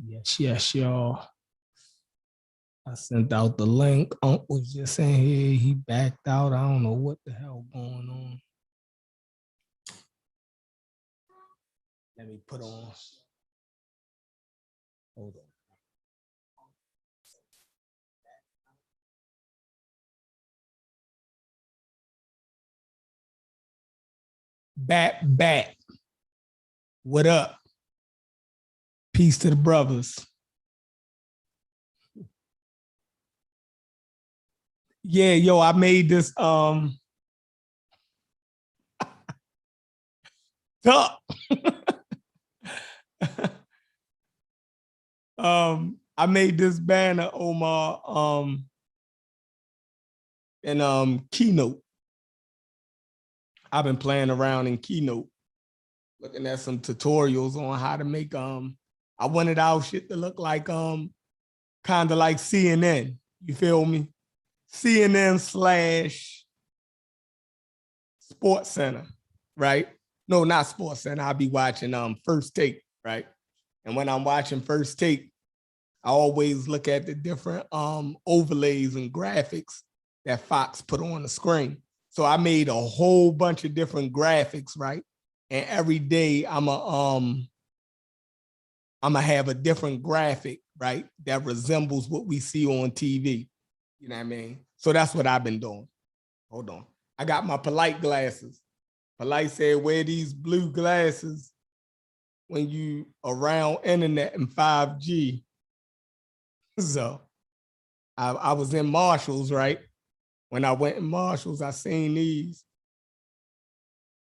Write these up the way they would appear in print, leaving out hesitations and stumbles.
Yes, y'all. I sent out the link. Unc was just saying here he backed out. I don't know what the hell going on. Let me put on. Hold on. Back. What up? Peace to the brothers. Yeah, yo, I made this I made this banner, Omar, in Keynote. I've been playing around in Keynote, looking at some tutorials on how to make I wanted our shit to look like kind of like CNN. You feel me? CNN / Sports Center, right? No, not Sports Center. I'll be watching First Take, right? And when I'm watching First Take, I always look at the different overlays and graphics that Fox put on the screen. So I made a whole bunch of different graphics, right? And every day I'm gonna have a different graphic, right, that resembles what we see on TV. You know what I mean? So that's what I've been doing. Hold on. I got my Polite glasses. Polite said, wear these blue glasses when you around internet and 5G. So I was in Marshalls, right? When I went in Marshalls, I seen these.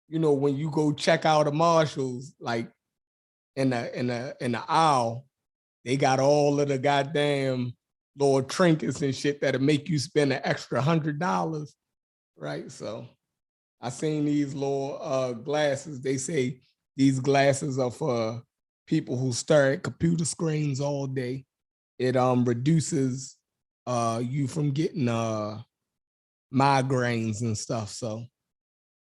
You know, when you go check out a Marshalls, like in the aisle, they got all of the goddamn little trinkets and shit that'll make you spend an extra $100, right? So I seen these little glasses. They say these glasses are for people who stare at computer screens all day. It reduces you from getting migraines and stuff. So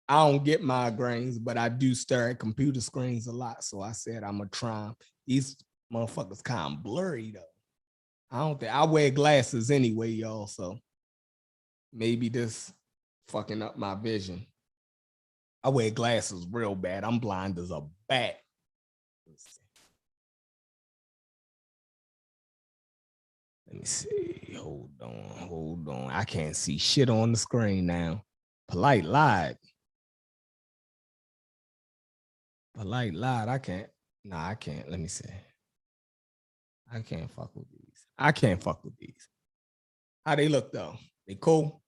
I don't get migraines, but I do stare at computer screens a lot. So I said I'm gonna try them. These motherfuckers kind of blurry though. I don't think I wear glasses anyway, y'all. So maybe this fucking up my vision. I wear glasses real bad. I'm blind as a bat. Let me see. Hold on. I can't see shit on the screen now. Polite lied. I can't. Nah, I can't. Let me see. I can't fuck with these. How they look though? They cool?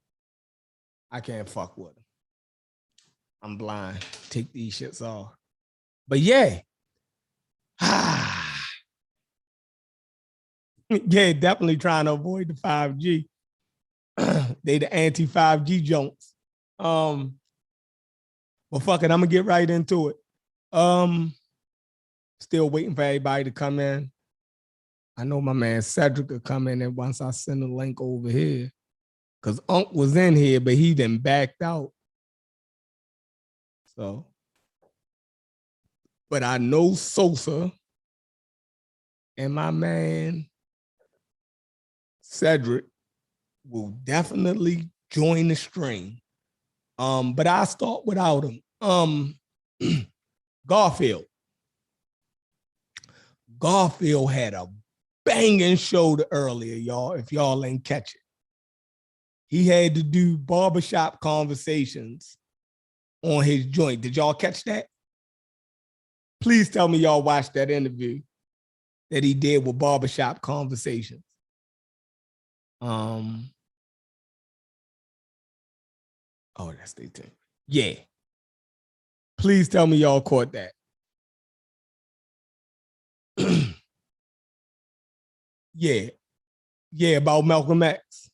I can't fuck with them. I'm blind. Take these shits off. But yeah. Yeah, definitely trying to avoid the 5G. They the anti-5G junks. Well, fuck it. I'm gonna get right into it. Still waiting for everybody to come in. I know my man Cedric will come in, and once I send the link over here, because Unc was in here, but he then backed out. So, but I know Sosa and my man Cedric will definitely join the stream. But I'll start without him. Garfield. Garfield had a banging show earlier, y'all, if y'all ain't catch it. He had to do Barbershop Conversations on his joint. Did y'all catch that? Please tell me y'all watched that interview that he did with Barbershop Conversations. Oh, that's the thing. Yeah. Please tell me y'all caught that. Yeah, about Malcolm X.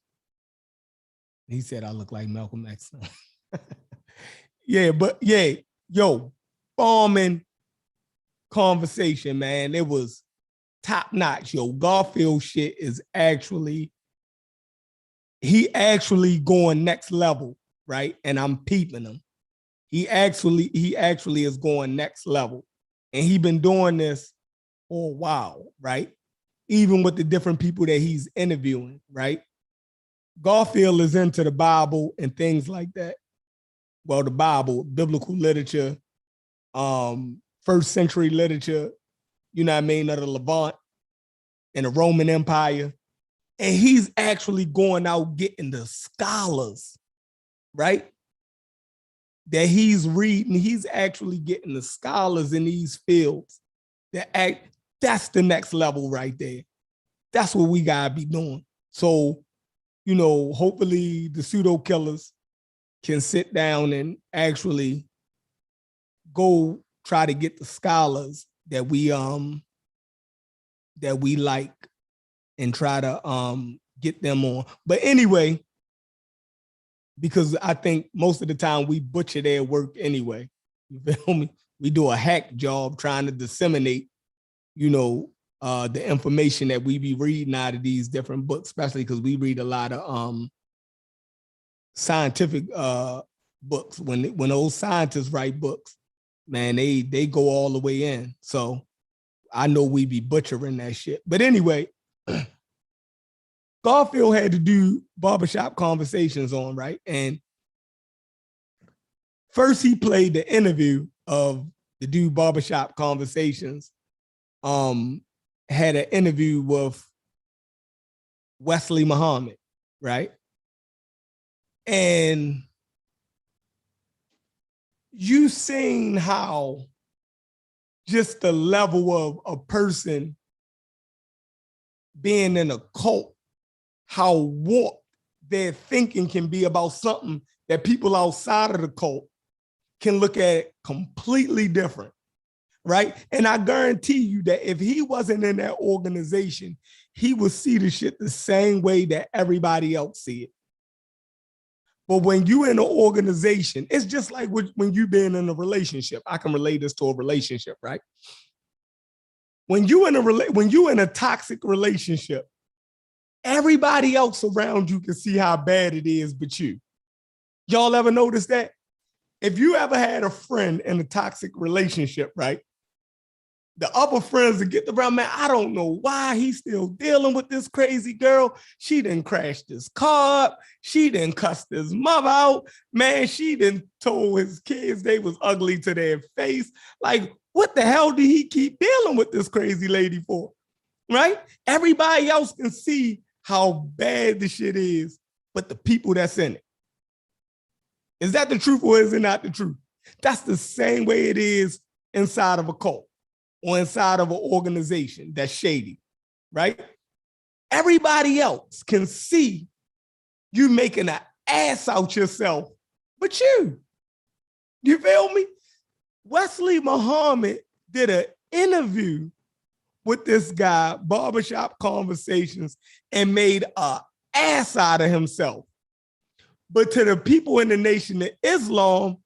He said I look like Malcolm X. Yeah, but yeah, yo, bombing conversation, man. It was top notch. Yo, Garfield shit is he actually going next level, right? And I'm peeping him. He actually is going next level. And he been doing this for a while, right? even with the different people that he's interviewing, right? Garfield is into the Bible and things like that. Well, the Bible, biblical literature, first century literature, you know what I mean, of the Levant and the Roman Empire. And he's actually going out getting the scholars, right? That he's reading, he's actually getting the scholars in these fields that act, that's the next level right there. That's what we gotta be doing. So, you know, hopefully the pseudo killers can sit down and actually go try to get the scholars that we like and try to get them on. But anyway, because I think most of the time we butcher their work anyway. You feel me? We do a hack job trying to disseminate, you know, the information that we be reading out of these different books, especially because we read a lot of scientific books. When those scientists write books, man, they go all the way in. So I know we be butchering that shit. But anyway, Garfield had to do Barbershop Conversations on, right? And first he played the interview of the dude Barbershop Conversations. Had an interview with Wesley Muhammad, right? And you seen how just the level of a person being in a cult, how warped their thinking can be about something that people outside of the cult can look at completely different, right? And I guarantee you that if he wasn't in that organization, he would see the shit the same way that everybody else see it. But when you in an organization, it's just like when you been in a relationship. I can relate this to a relationship, right? When you in a toxic relationship, everybody else around you can see how bad it is, but you. Y'all ever notice that? If you ever had a friend in a toxic relationship, right? The other friends that get around, man, I don't know why he's still dealing with this crazy girl. She done crashed his car up. She done cussed his mother out. Man, she done told his kids they was ugly to their face. Like, what the hell did he keep dealing with this crazy lady for? Right? Everybody else can see how bad the shit is, but the people that's in it. Is that the truth or is it not the truth? That's the same way it is inside of a cult or inside of an organization that's shady, right? Everybody else can see you making an ass out yourself, but you feel me? Wesley Muhammad did an interview with this guy, Barbershop Conversations, and made an ass out of himself. But to the people in the Nation of Islam,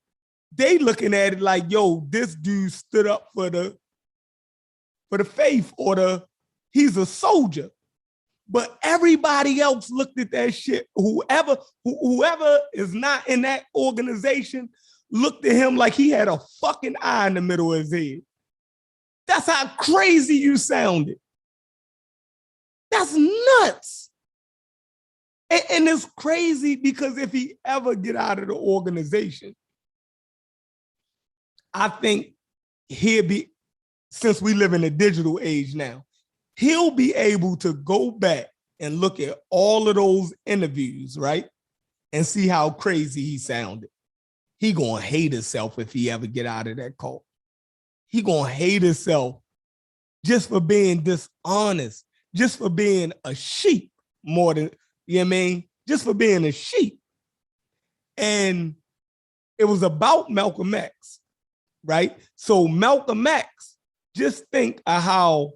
they looking at it like, yo, this dude stood up for the faith, or he's a soldier. But everybody else looked at that shit. Whoever is not in that organization looked at him like he had a fucking eye in the middle of his head. That's how crazy you sounded. That's nuts. And it's crazy because if he ever get out of the organization, I think he'll be, since we live in a digital age now, he'll be able to go back and look at all of those interviews, right? And see how crazy he sounded. He gonna hate himself if he ever get out of that cult. He gonna hate himself just for being dishonest, just for being a sheep more than, you know what I mean? Just for being a sheep. And it was about Malcolm X, right? So Malcolm X, just think of how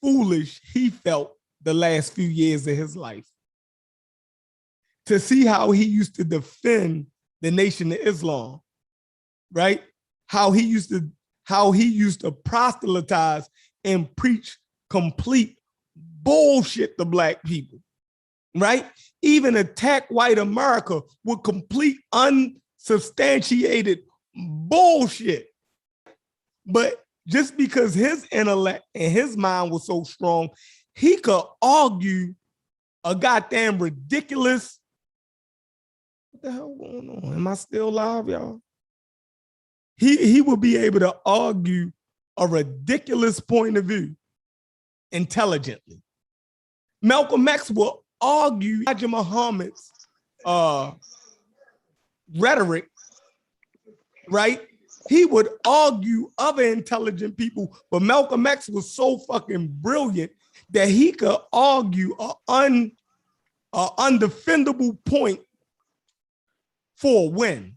foolish he felt the last few years of his life. To see how he used to defend the Nation of Islam, right? How he used to proselytize and preach complete bullshit to Black people, right? Even attack white America with complete unsubstantiated bullshit. But just because his intellect and his mind was so strong, he could argue a goddamn ridiculous. What the hell going on? Am I still live, y'all? He would be able to argue a ridiculous point of view intelligently. Malcolm X will argue Elijah Muhammad's rhetoric, right? He would argue other intelligent people, but Malcolm X was so fucking brilliant that he could argue an undefendable point for a win.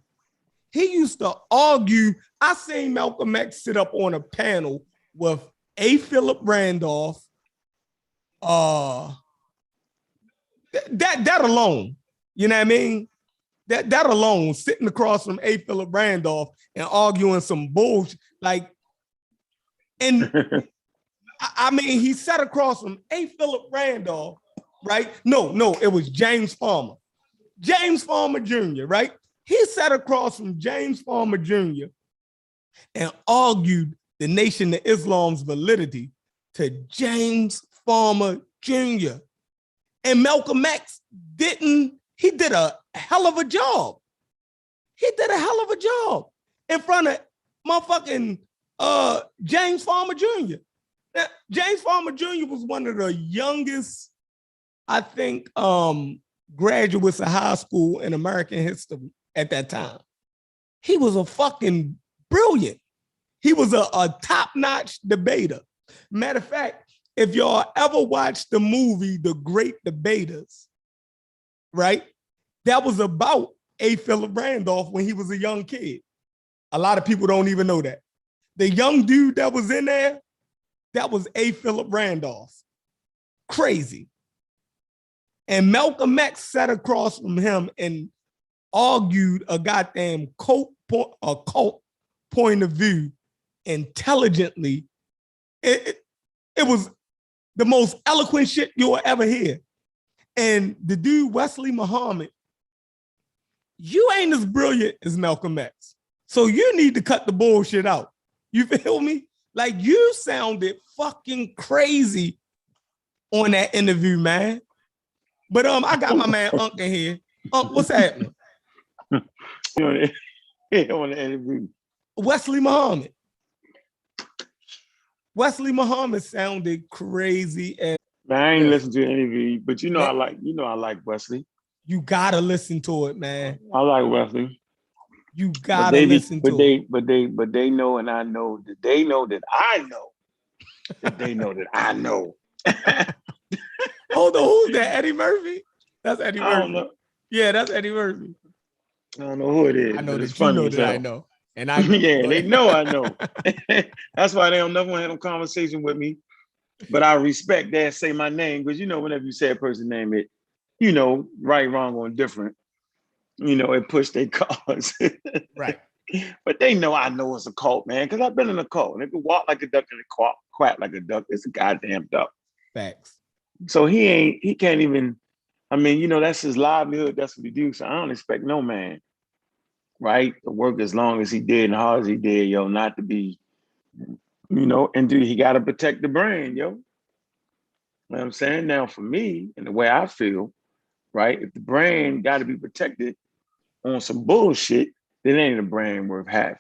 He used to argue. I seen Malcolm X sit up on a panel with A. Philip Randolph. That alone, you know what I mean? That alone, sitting across from A. Philip Randolph and arguing some bullshit, like, and I mean, he sat across from A. Philip Randolph, right? No, it was James Farmer. James Farmer Jr., right? He sat across from James Farmer Jr. and argued the Nation of Islam's validity to James Farmer Jr. And Malcolm X he did a hell of a job. He did a hell of a job in front of motherfucking James Farmer Jr. Now, James Farmer Jr. was one of the youngest, I think, graduates of high school in American history at that time. He was a fucking brilliant. He was a top-notch debater. Matter of fact, if y'all ever watched the movie The Great Debaters, right? That was about A. Philip Randolph when he was a young kid. A lot of people don't even know that. The young dude that was in there, that was A. Philip Randolph. Crazy. And Malcolm X sat across from him and argued a goddamn cult point of view intelligently. It was the most eloquent shit you'll ever hear. And the dude, Wesley Muhammad, you ain't as brilliant as Malcolm X. So you need to cut the bullshit out. You feel me? Like, you sounded fucking crazy on that interview, man. But I got my man Unc in here. Unc, what's happening? On the interview. Wesley Muhammad. Wesley Muhammad sounded crazy. And I ain't listened to the interview, but I like Wesley. You gotta listen to it, man. I like Wesley. You gotta listen to it. But they know, and I know that they know that I know that they know that I know. Hold on, who's that? Eddie Murphy? That's Eddie Murphy. I don't know. Yeah, that's Eddie Murphy. I don't know who it is. I know that you know that I know. And I know. Yeah, they know I know. That's why they don't never want to have a conversation with me. But I respect that, say my name, because whenever you say a person's name, it, right, wrong, or indifferent, it pushed their cause. Right. But they know I know it's a cult, man, because I've been in a cult. And if it walk like a duck and it quack like a duck, it's a goddamn duck. Facts. So he can't even, that's his livelihood. That's what he do. So I don't expect no man, right, to work as long as he did and hard as he did, not to be, and he got to protect the brand, You know what I'm saying? Now, for me, and the way I feel, right, if the brand got to be protected on some bullshit, then ain't a brand worth having.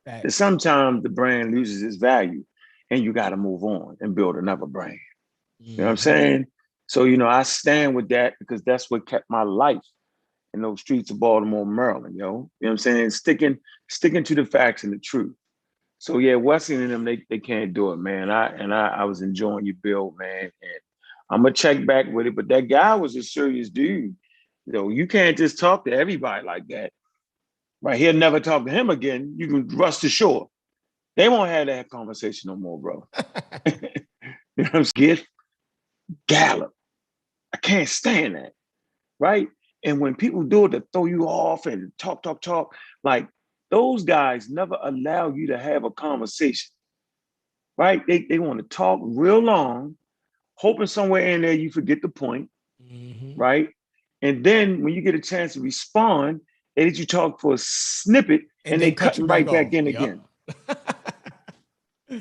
And sometimes the brand loses its value and you got to move on and build another brand. You know what I'm saying? So, I stand with that because that's what kept my life in those streets of Baltimore, Maryland, You know what I'm saying? Sticking to the facts and the truth. So yeah, Wesley and them, they can't do it, man. I was enjoying your build, man. And I'm gonna check back with it. But that guy was a serious dude. You can't just talk to everybody like that. Right? He'll never talk to him again. You can rush to shore. They won't have that conversation no more, bro. You know what I'm saying? Gift, Gallup. I can't stand that. Right? And when people do it to throw you off and talk, like those guys never allow you to have a conversation. Right? They want to talk real long, hoping somewhere in there you forget the point. Right? And then when you get a chance to respond, they let you talk for a snippet and they cut right back in again. Yeah.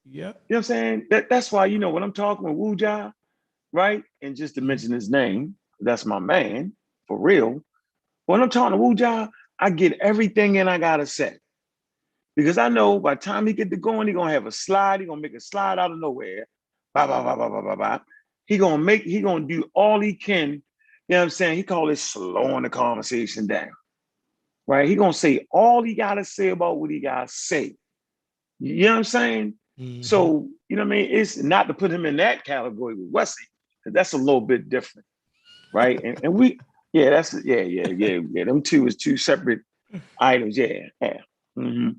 You know what I'm saying? That's why, when I'm talking with Wu Ja, right? And just to mention his name, that's my man, for real. When I'm talking to Wu Ja, I get everything in I gotta say. Because I know by the time he get to going, he gonna have a slide, he gonna make a slide out of nowhere. Bah, bah, bah, bah, bah, bah, bah. He gonna do all he can, you know what I'm saying? He call it slowing the conversation down. Right? He gonna say all he gotta say about what he gotta say. You know what I'm saying? So, you know what I mean? It's not to put him in that category with Wesley, because that's a little bit different, right? And we, yeah. Them two is two separate items. Yeah. Mm-hmm.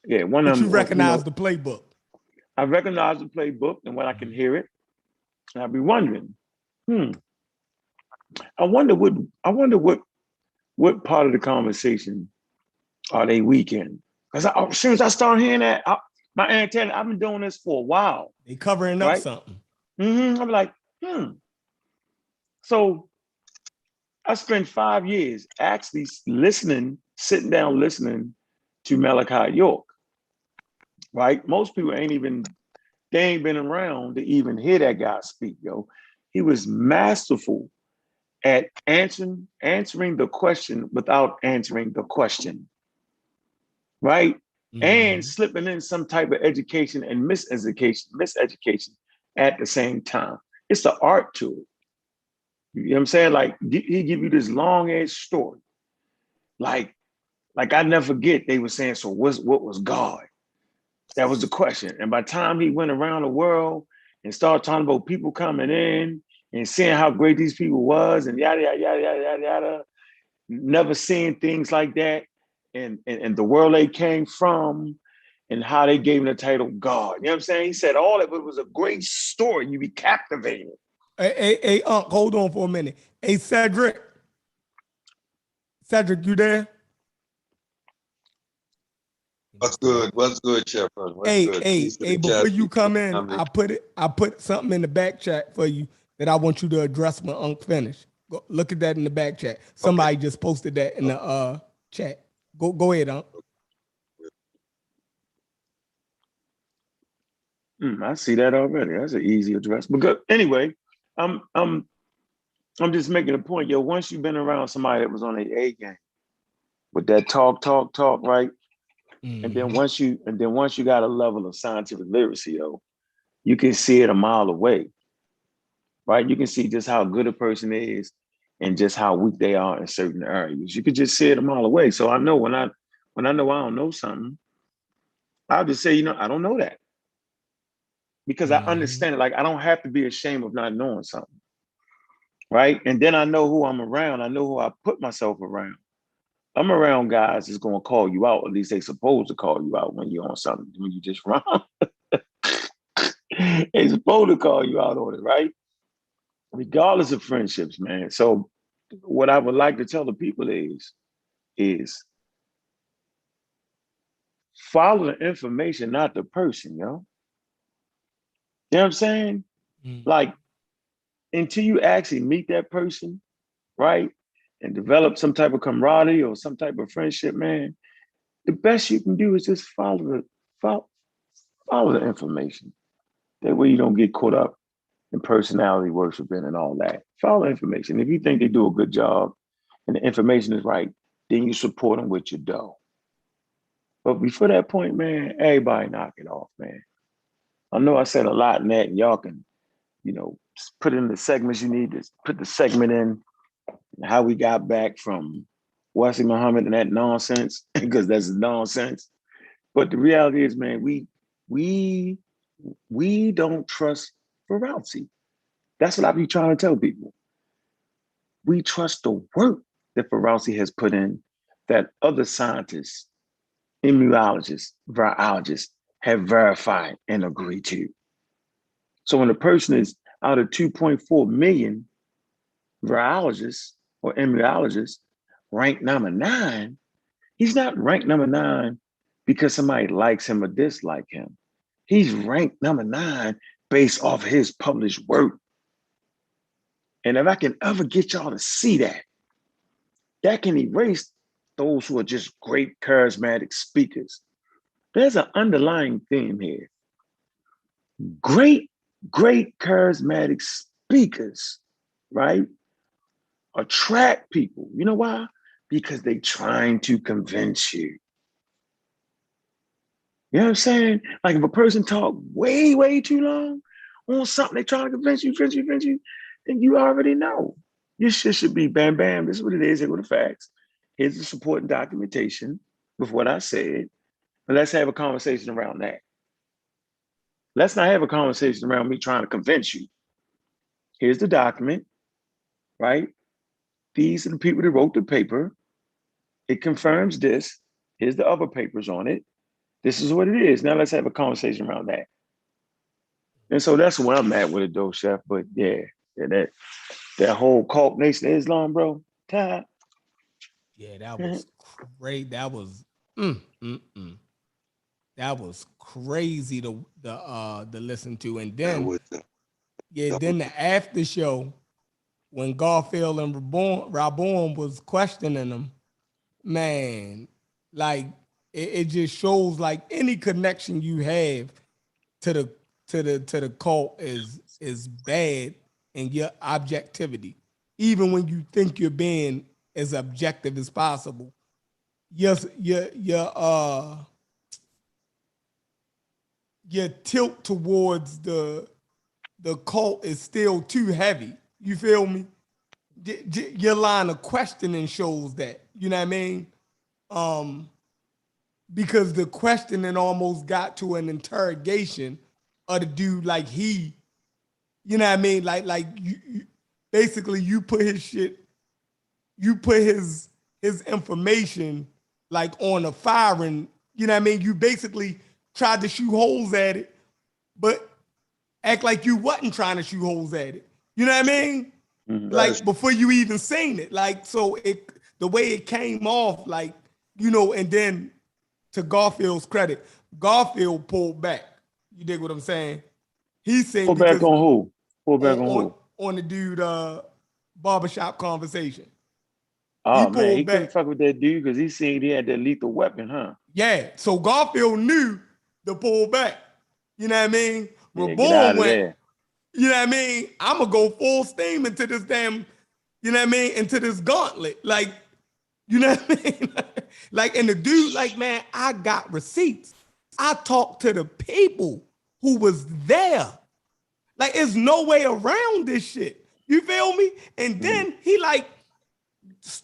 Yeah, one But of you them, recognize the playbook. I recognize the playbook, and when I can hear it, and I'll be wondering, I wonder what part of the conversation are they weak in? Because as soon as I start hearing that, my antenna, I've been doing this for a while. They covering up right? something. I'm like, So I spent 5 years actually sitting down listening to Malachi York, right? Most people they ain't been around to even hear that guy speak, yo. He was masterful at answering the question without answering the question, right? And slipping in some type of education and miseducation at the same time. It's the art to it. You know what I'm saying? Like he give you this long ass story. Like I never forget they were saying, so what was God? That was the question. And by the time he went around the world and started talking about people coming in and seeing how great these people was and yada yada yada yada yada, never seeing things like that, and the world they came from and how they gave him the title God. You know what I'm saying? He said all of it was a great story. You be captivated. Hey, Unc, hold on for a minute. Hey, Cedric, you there? What's good? What's good, Shepherd? What's Hey, good? hey, Peace to hey, the before chat. you Peace to come the in, family. I put something in the back chat for you that I want you to address when Unc finish. Go look at that in the back chat. Somebody just posted that in the chat. Go ahead, Unc. I see that already. That's an easy address. But good. Anyway, I'm I'm I'm just making a point, yo. Once you've been around somebody that was on the A game with that talk, right? And then once you got a level of scientific literacy, yo, you can see it a mile away, right? You can see just how good a person is and just how weak they are in certain areas. You could just see it a mile away. So I know when I know I don't know something, I'll just say, I don't know that. Because I understand it. Like I don't have to be ashamed of not knowing something. Right. And then I know who I'm around. I know who I put myself around. I'm around guys that's gonna call you out. At least they supposed to call you out when you're on something, when you just wrong. They supposed to call you out on it, right? Regardless of friendships, man. So what I would like to tell the people is follow the information, not the person, yo. You know what I'm saying? Like until you actually meet that person, right? And develop some type of camaraderie or some type of friendship, man, the best you can do is just follow the information. That way you don't get caught up in personality worshiping and all that. Follow the information. If you think they do a good job and the information is right, then you support them with your dough. But before that point, man, everybody knock it off, man. I know I said a lot in that, and y'all can, put in the segments you need to put the segment in, how we got back from Wesley Muhammad and that nonsense, because that's nonsense. But the reality is, man, we don't trust virality. That's what I be trying to tell people. We trust the work that virality has put in, that other scientists, immunologists, virologists have verified and agreed to. So when a person is out of 2.4 million virologists or immunologists ranked number 9, he's not ranked number 9 because somebody likes him or dislike him. He's ranked number 9 based off his published work. And if I can ever get y'all to see that, that can erase those who are just great charismatic speakers there's an underlying theme here. Great, great charismatic speakers, right, attract people. You know why? Because they trying to convince you. You know what I'm saying? Like if a person talk way, way too long on something, they trying to convince you, then you already know. Your shit should be bam, bam. This is what it is. Here go the facts. Here's the supporting documentation with what I said. But let's have a conversation around that. Let's not have a conversation around me trying to convince you. Here's the document, right? These are the people that wrote the paper. It confirms this. Here's the other papers on it. This is what it is. Now let's have a conversation around that. And so that's where I'm at with it, though, Chef. But yeah, that whole cult Nation of Islam, bro. Yeah, that was great. That was that was crazy to listen to. And then then the after show when Garfield and Rabon was questioning them, man, like it just shows like any connection you have to the cult is bad in your objectivity. Even when you think you're being as objective as possible, yes, your tilt towards the cult is still too heavy. You feel me? Your line of questioning shows that. You know what I mean? Because the questioning almost got to an interrogation of the dude, like he, you know what I mean? Like you basically you put his information like on a firing, you know what I mean? You basically tried to shoot holes at it, but act like you wasn't trying to shoot holes at it. You know what I mean? Mm-hmm. Like before you even seen it. Like, so the way it came off, like, you know, and then to Garfield's credit, Garfield pulled back. You dig what I'm saying? He said pull back on who? Pull back on who? On the dude Barbershop Conversation. Oh man, he couldn't fuck with that dude because he seen he had that lethal weapon, huh? Yeah. So Garfield knew to pull back. You know what I mean? Yeah, get out of there. You know what I mean? I'm gonna go full steam into this damn, you know what I mean, into this gauntlet. Like, you know what I mean? Like, and the dude, like, man, I got receipts. I talked to the people who was there. Like, there's no way around this shit. You feel me? And then he like,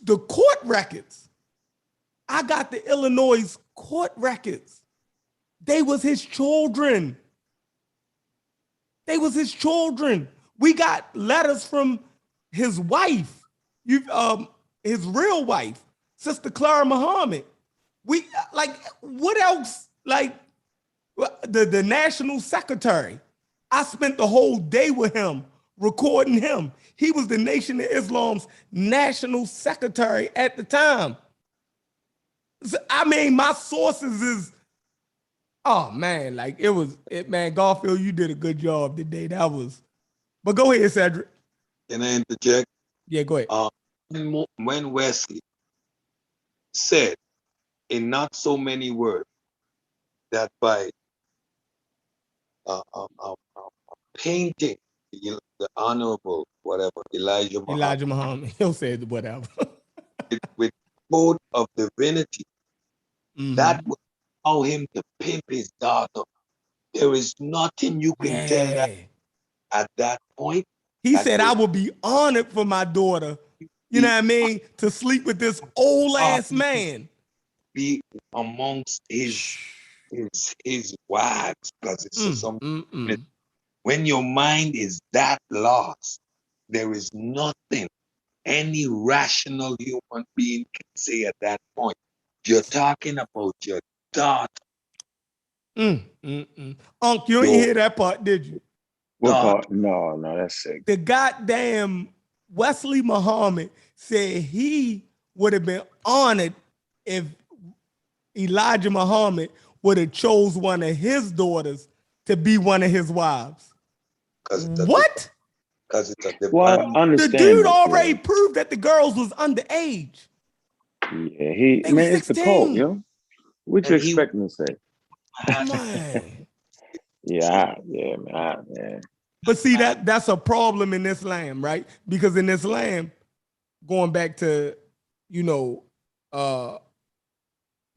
the court records. I got the Illinois court records. They was his children. They was his children. We got letters from his wife, his real wife, Sister Clara Muhammad. We like, what else? Like the national secretary. I spent the whole day with him, recording him. He was the Nation of Islam's national secretary at the time. So, I mean, my sources is, oh man, like man, Garfield, you did a good job today. That was, but go ahead, Cedric. Can I interject? Yeah, go ahead. When Wesley said in not so many words that by painting the honorable whatever Elijah Muhammad, he'll say whatever with code of divinity, that would allow him to pimp his daughter. There is nothing you can tell that at that point. He said, I will be honored for my daughter, you know what I mean, to sleep with this old ass man. Be amongst his wives, because it's something. When your mind is that lost, there is nothing any rational human being can say at that point. You're talking about your daughter. Unc, you ain't hear that part, did you? What part? No, that's sick. The goddamn Wesley Muhammad said he would have been honored if Elijah Muhammad would have chose one of his daughters to be one of his wives. What? Because it's a well, the dude already proved that the girls was underage. Yeah, it's the cult, yo. What you expecting to say? Man. Yeah, man. But see, that's a problem in Islam, right? Because in Islam, going back to, you know,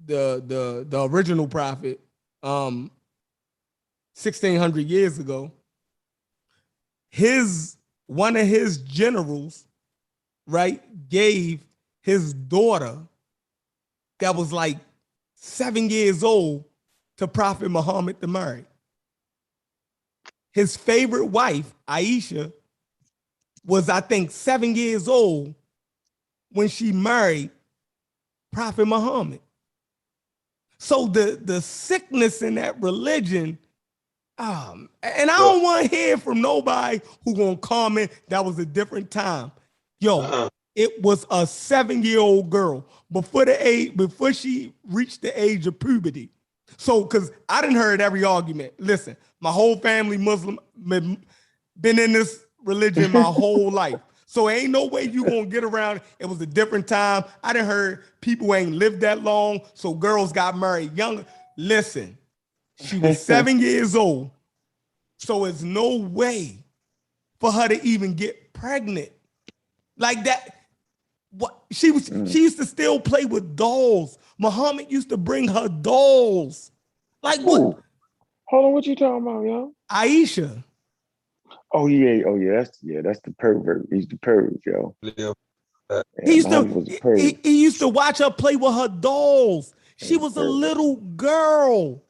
the original prophet, 1600 years ago, one of his generals, right, gave his daughter that was like 7 years old to Prophet Muhammad to marry. His favorite wife, Aisha, was, I think, 7 years old when she married Prophet Muhammad. So the sickness in that religion, and I don't want to hear from nobody who gonna comment that was a different time. Yo, it was a 7-year-old girl before she reached the age of puberty. So, because I didn't heard every argument. Listen, my whole family Muslim, been in this religion my whole life. So ain't no way you gonna get around. It was a different time. I done heard people ain't lived that long, so girls got married younger. Listen, she was 7 years old, so it's no way for her to even get pregnant like that. What she used to still play with dolls. Muhammad used to bring her dolls. Like what? Ooh. Hold on, what you talking about, yo? Aisha. Oh yeah. That's the pervert. He's the pervert, yo. Yeah. He used Muhammad was a pervert. he used to watch her play with her dolls. She was a little girl.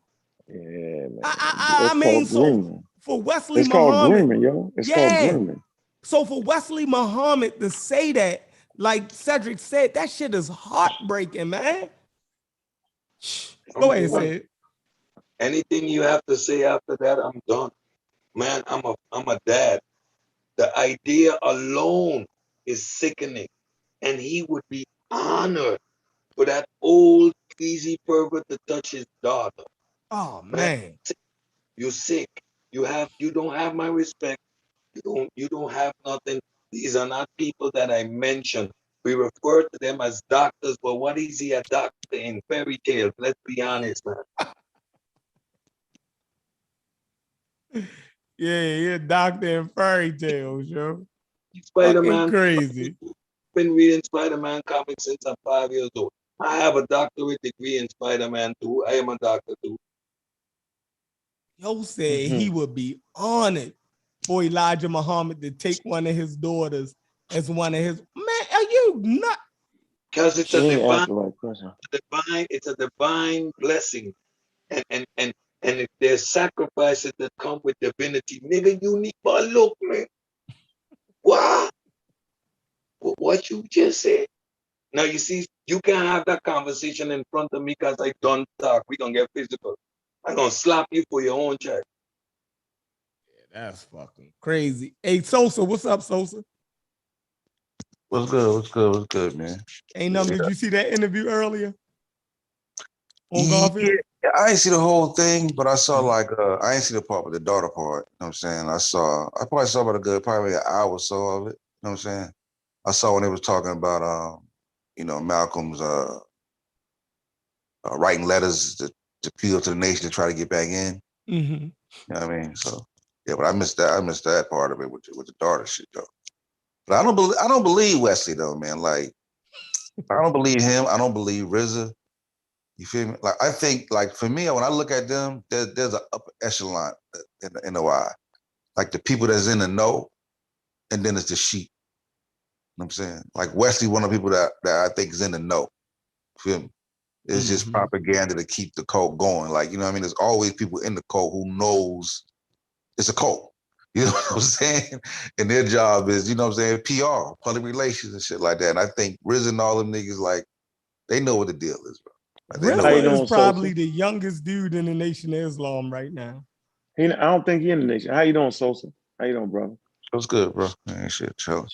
Yeah, man. I It's mean, called so grooming. for Wesley It's called Muhammad, grooming, yo. It's called yeah. grooming. So for Wesley Muhammad to say that, like Cedric said, that shit is heartbreaking, man. Go ahead, Sid. Anything you have to say after that, I'm done. Man, I'm a dad. The idea alone is sickening. And he would be honored for that old easy pervert to touch his daughter. Oh man. You're sick. You don't have my respect. You don't have nothing. These are not people that I mentioned. We refer to them as doctors, but what is he a doctor in fairy tales? Let's be honest, man. Yeah, doctor in fairy tales, yo. Spider-Man. Crazy. I've been reading Spider-Man comics since I'm 5 years old. I have a doctorate degree in Spider-Man too. I am a doctor too. Yo said he would be honored for Elijah Muhammad to take one of his daughters as one of his. Man, are you not? Because it's it's a divine blessing. And if there's sacrifices that come with divinity, nigga, you need but look, man. What? What you just said? Now you see, you can't have that conversation in front of me because I don't talk. We gonna get physical. I'm gonna slap you for your own child. Yeah, that's fucking crazy. Hey, Sosa, what's up, Sosa? What's good, man? Ain't nothing. Did you see that interview earlier on Yeah, Garfield? I ain't see the whole thing, but I saw like I ain't see the part with the daughter part. You know what I'm saying? I probably saw about probably an hour or so of it. You know what I'm saying? I saw when they was talking about Malcolm's writing letters to appeal to the nation to try to get back in. Mm-hmm. You know what I mean? So yeah, but I missed that part of it with the daughter shit though. But I don't believe Wesley though, man. Like I don't believe him. I don't believe RZA. You feel me? Like I think, like for me, when I look at them, there's an upper echelon in the eye. Like the people that's in the know, and then it's the sheep. You know what I'm saying? Like Wesley, one of the people that I think is in the know. Feel me? It's just propaganda to keep the cult going. Like, you know what I mean? There's always people in the cult who knows it's a cult. You know what I'm saying? And their job is, you know what I'm saying, PR, public relations and shit like that. And I think RZA and all them niggas, like, they know what the deal is, bro. Like, RZA is probably the youngest dude in the Nation of Islam right now. I don't think he in the nation. How you doing, Sosa? How you doing, brother? What's good, bro? Man, shit, chill.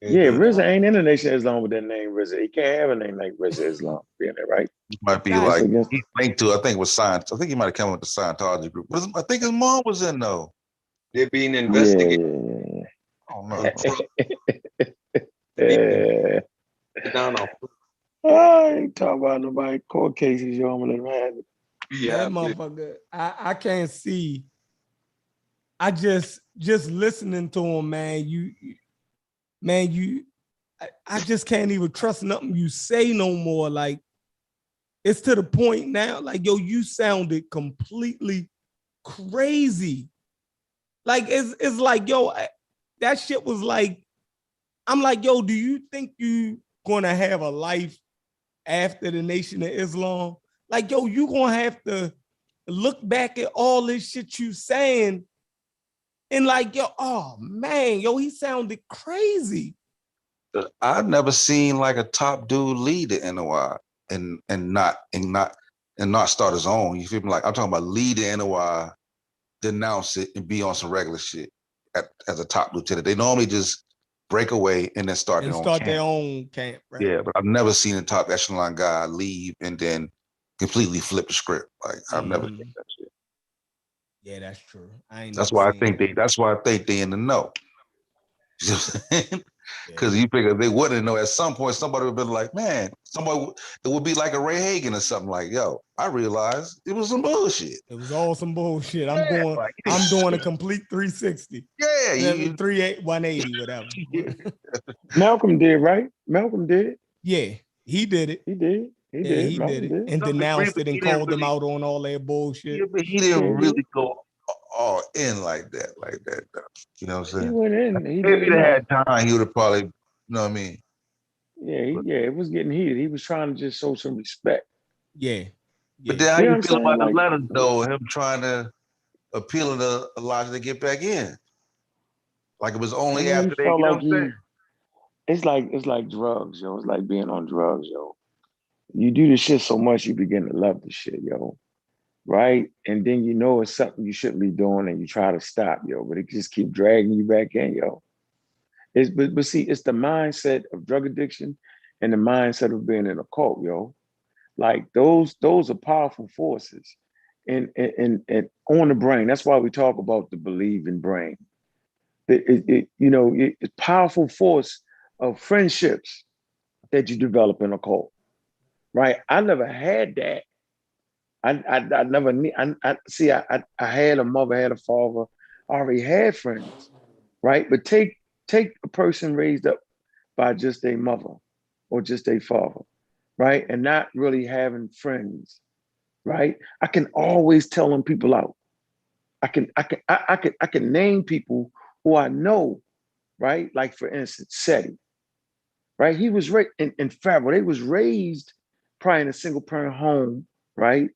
Yeah, RZA ain't in the Nation of Islam with that name RZA. He can't have a name like RZA Islam being there, right? He might be like he's linked to. I think it was Science. I think he might have come with the Scientology group. But I think his mom was in though. They're being investigated. Yeah. Oh no. Yeah. No. I ain't talking about nobody court cases, yo. I'm gonna let him have it. That motherfucker, I can't see. I just listening to him, man, I just can't even trust nothing you say no more. Like, it's to the point now, like, yo, you sounded completely crazy. Like, it's like, yo, that shit was like, I'm like, yo, do you think you gonna have a life after the Nation of Islam? Like, yo, you gonna have to look back at all this shit you saying and like, yo, oh man, yo, he sounded crazy. I've never seen like a top dude lead the NOI and not start his own. You feel me? Like, I'm talking about lead the NOI, denounce it, and be on some regular shit as a top lieutenant. They normally just break away and then start their own camp. Right? Yeah, but I've never seen a top echelon guy leave and then completely flip the script. Like, I've never seen that shit. Yeah, that's true. That's why I think they in the know. You know what I'm saying? Because you figure they wouldn't know. At some point, somebody would have been like, man, it would be like a Ray Hagan or something like, yo, I realized it was some bullshit. It was all some bullshit. I'm doing a complete 360. Yeah, 180, whatever. Malcolm did, right? Malcolm did. Yeah, he did it. He did. He did it. And denounced it and called them out on all their bullshit. Yeah, but he didn't really go all in like that. Though. You know what I'm saying? He went in. If he'd had time, he would have probably, you know what I mean? Yeah, it was getting heated. He was trying to just show some respect. Yeah. But then how you feel about the letters, though? Him trying to appeal to Elijah to get back in, like it was only after they. You know what I'm saying? It's like drugs, yo. It's like being on drugs, yo. You do this shit so much, you begin to love the shit, yo. Right? And then you know it's something you shouldn't be doing and you try to stop, yo, but it just keep dragging you back in, yo. But see, it's the mindset of drug addiction and the mindset of being in a cult, yo. Like those are powerful forces and on the brain. That's why we talk about the believing brain. It's powerful force of friendships that you develop in a cult, right? I never had that. I never need. I had a mother, had a father. I already had friends, right? But take a person raised up by just a mother or just a father, right, and not really having friends, right? I can always tell them people out. I can name people who I know, right? Like for instance, Seti, right? He was raised in Fabro. They was raised probably in a single parent home, right?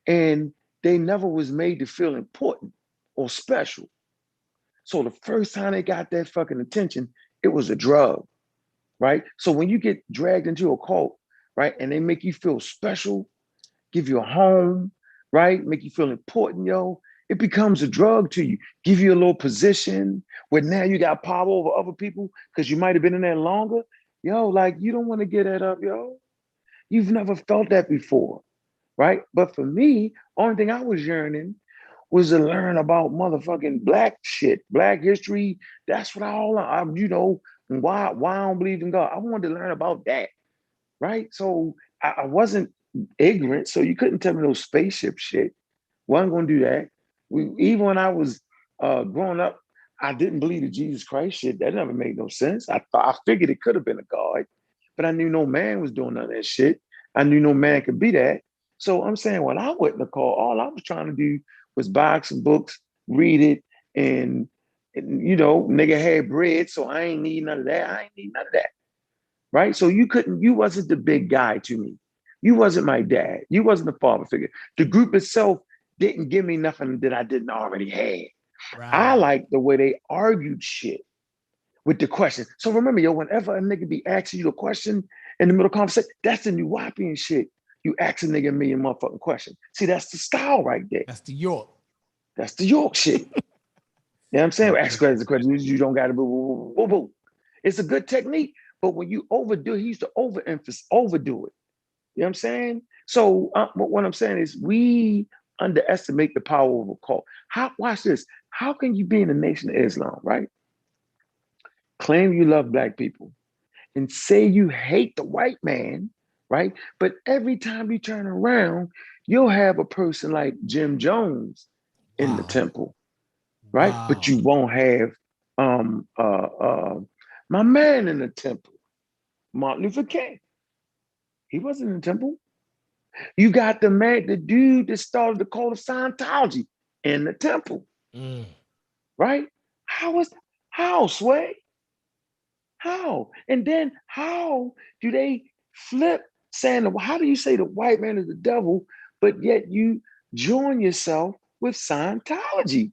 And they never was made to feel important or special. So the first time they got that fucking attention, it was a drug, right? So when you get dragged into a cult, right, and they make you feel special, give you a home, right, make you feel important, yo, it becomes a drug to you. Give you a little position where now you got power over other people because you might have been in there longer. Yo, like you don't want to get that up, yo. You've never felt that before, right? But for me, only thing I was yearning was to learn about motherfucking black shit, black history. That's what why I don't believe in God. I wanted to learn about that, right? So I wasn't ignorant, so you couldn't tell me no spaceship shit. Wasn't gonna do that. Even when I was growing up, I didn't believe the Jesus Christ shit. That never made no sense. I figured it could have been a God, but I knew no man was doing none of that shit. I knew no man could be that. So I'm saying when I went to call, all I was trying to do was buy some books, read it, and nigga had bread, so I ain't need none of that. I ain't need none of that. Right? So you wasn't the big guy to me. You wasn't my dad. You wasn't the father figure. The group itself didn't give me nothing that I didn't already have. Right. I like the way they argued shit with the question. So remember, yo, whenever a nigga be asking you a question in the middle of conversation, that's the new Wapian shit. You ask a nigga a million motherfucking question. See, that's the style right there. That's the York. That's the York shit. You know what I'm saying? Ask questions, you don't got to boo, boo, boo. It's a good technique, but when you overdo it, he used to overdo it. You know what I'm saying? So what I'm saying is we underestimate the power of a cult. Watch this. How can you be in the Nation of Islam, right? Claim you love black people and say you hate the white man, right? But every time you turn around, You'll have a person like Jim Jones in the Wow. temple, right? But Wow. you won't have my man in the temple, Martin Luther King. He wasn't in the temple. You got the dude that started the cult of Scientology in the temple, Mm. right? How, Sway? How? And then how do they flip saying, how do you say the white man is the devil, but yet you join yourself with Scientology?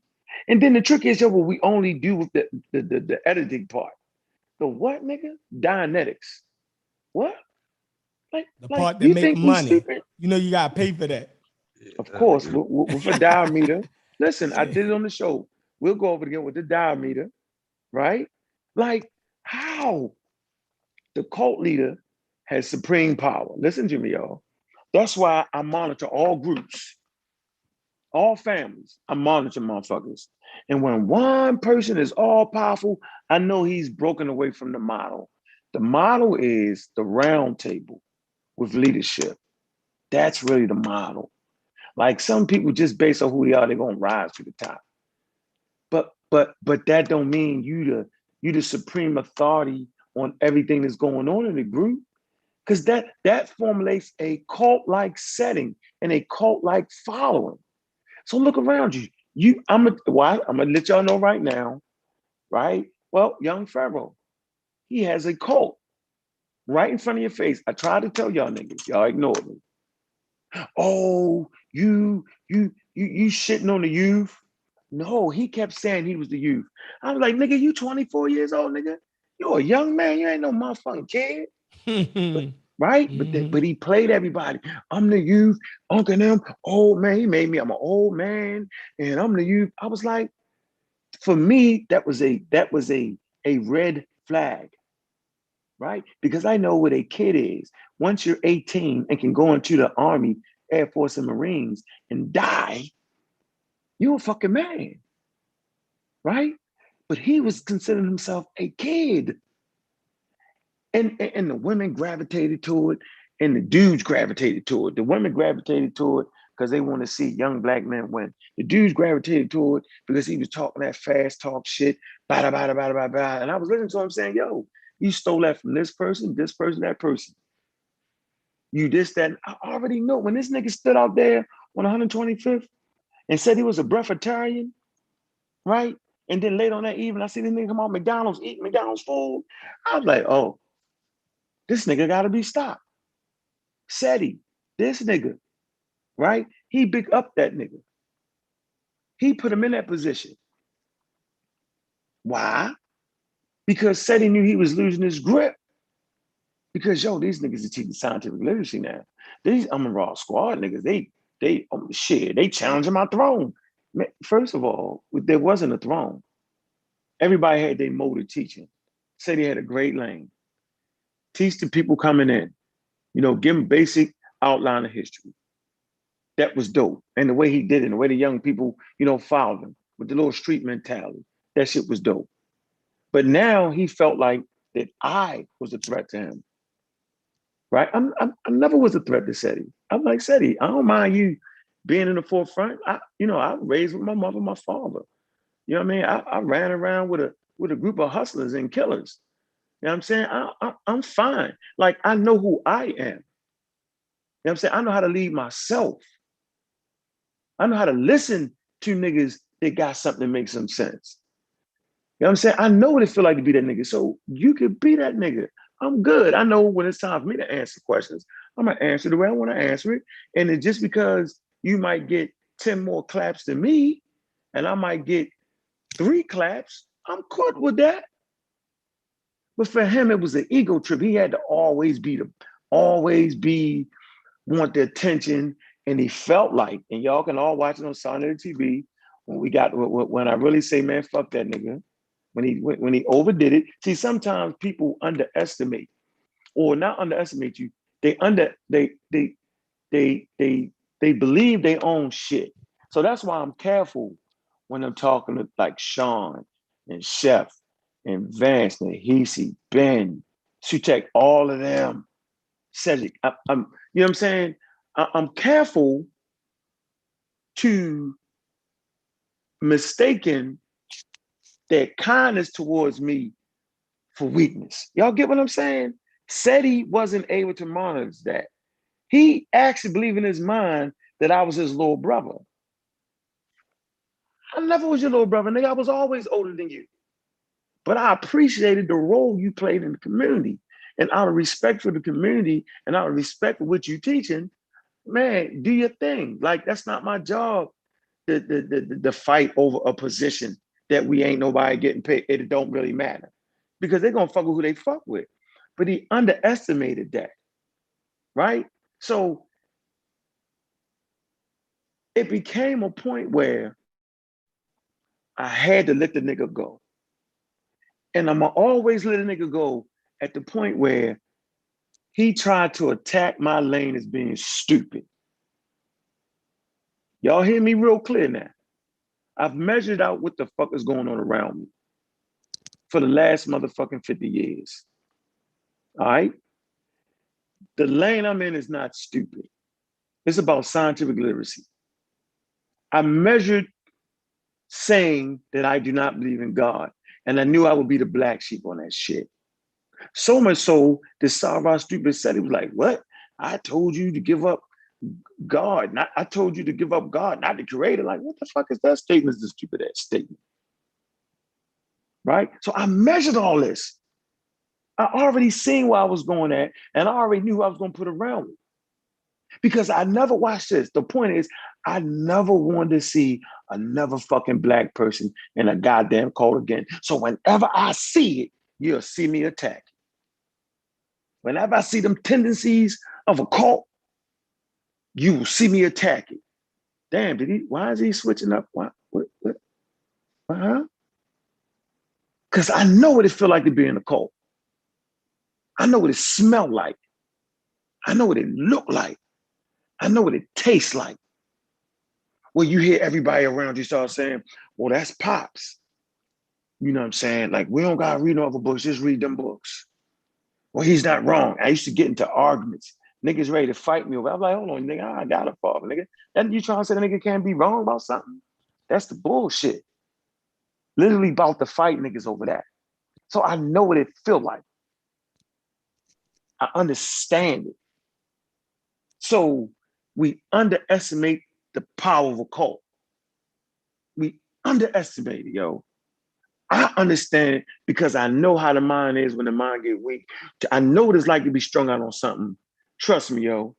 And then the trick is, well, we only do with the editing part. The what, nigga? Dianetics. What? The Like part that you make think we money. stupid? You know you gotta pay for that. Of course, with a diameter. Listen, I Yeah. did it on the show. We'll go over it again with the diameter, right? Like how the cult leader has supreme power. Listen to me, y'all. That's why I monitor all groups, all families. I monitor motherfuckers. And when one person is all powerful, I know he's broken away from the model. The model is the round table with leadership. That's really the model. Like some people just based on who they are, they're gonna rise to the top. But that don't mean you the supreme authority on everything that's going on in the group. Because that formulates a cult-like setting and a cult-like following. So look around you. I'm gonna let y'all know right now, right? Well, young Pharaoh, he has a cult right in front of your face. I tried to tell y'all niggas, y'all ignored me. Oh, you shitting on the youth. No, he kept saying he was the youth. I was like, nigga, you 24 years old, nigga. You're a young man. You ain't no motherfucking kid. But, right? But he played everybody. I'm the youth, Uncle them, old man. He made me, I'm an old man, and I'm the youth. I was like, for me, that was a red flag, right? Because I know what a kid is. Once you're 18 and can go into the Army, Air Force, and Marines and die, you're a fucking man, right? But he was considering himself a kid. And the women gravitated to it, and the dudes gravitated to it. The women gravitated to it because they want to see young black men win. The dudes gravitated to it because he was talking that fast talk shit, bada, bada, bada, bada, bada. And I was listening to him saying, yo, you stole that from this person, that person. You this, that. I already know when this nigga stood out there on 125th and said he was a breatharian, right? And then later on that evening, I see this nigga come out McDonald's, eating McDonald's food. I was like, oh, this nigga gotta be stopped. Seti, this nigga, right? He big up that nigga. He put him in that position. Why? Because Seti knew he was losing his grip. Because yo, these niggas are teaching scientific literacy now. These I'm a raw squad niggas. They challenge my throne. Man, first of all, there wasn't a throne. Everybody had their mode of teaching. Seti had a great lane. Teach the people coming in. Give them basic outline of history. That was dope. And the way he did it, and the way the young people, followed him with the little street mentality, that shit was dope. But now he felt like that I was a threat to him, right? I never was a threat to Seti. I'm like, Seti, I don't mind you being in the forefront. I was raised with my mother, my father. You know what I mean? I ran around with a group of hustlers and killers. You know what I'm saying? I'm fine. Like, I know who I am. You know what I'm saying? I know how to lead myself. I know how to listen to niggas that got something that makes some sense. You know what I'm saying? I know what it feel like to be that nigga. So you could be that nigga. I'm good. I know when it's time for me to answer questions, I'm gonna answer the way I want to answer it. And it's just because you might get 10 more claps than me, and I might get 3 claps, I'm cool with that. But for him, it was an ego trip. He had to always be, want the attention. And he felt like, and y'all can all watch it on Sonic TV, when I really say, man, fuck that nigga. When he overdid it. See, sometimes people underestimate, or not underestimate you. They believe they own shit. So that's why I'm careful when I'm talking to like Sean and Chef and Vance and Hesi, Ben, Sutek, all of them. Cedric. I'm you know what I'm saying? I'm careful to mistaking their kindness towards me for weakness. Y'all get what I'm saying? Said he wasn't able to monitor that. He actually believed in his mind that I was his little brother. I never was your little brother, nigga. I was always older than you. But I appreciated the role you played in the community. And out of respect for the community and out of respect for what you're teaching, man, do your thing. Like, that's not my job to fight over a position that we ain't nobody getting paid. It don't really matter because they're going to fuck with who they fuck with. But he underestimated that, right? So it became a point where I had to let the nigga go. And I'm going to always let a nigga go at the point where he tried to attack my lane as being stupid. Y'all hear me real clear now? I've measured out what the fuck is going on around me for the last motherfucking 50 years. All right? The lane I'm in is not stupid. It's about scientific literacy. I measured saying that I do not believe in God, and I knew I would be the black sheep on that shit. So much so that Sarah Stupid said, he was like, what? I told you to give up God. I told you to give up God, not the creator. Like, what the fuck is that statement? Is the stupid ass statement. Right? So I measured all this. I already seen where I was going at, and I already knew who I was going to put around me. Because I never watched this. The point is, I never wanted to see another fucking black person in a goddamn cult again. So whenever I see it, you'll see me attack. Whenever I see them tendencies of a cult, you will see me attack it. Damn, why is he switching up? What? Huh? Because I know what it feel like to be in a cult. I know what it smell like. I know what it look like. I know what it tastes like. Well, you hear everybody around you start saying, well, that's Pops. You know what I'm saying? Like, we don't got to read no other books, just read them books. Well, he's not wrong. I used to get into arguments. Niggas ready to fight me over. I'm like, hold on, nigga, I got a father, nigga. And you trying to say the nigga can't be wrong about something? That's the bullshit. Literally about to fight niggas over that. So I know what it feel like. I understand it. So we underestimate the power of a cult. We underestimate it, yo. I understand it because I know how the mind is when the mind get weak. I know what it's like to be strung out on something. Trust me, yo.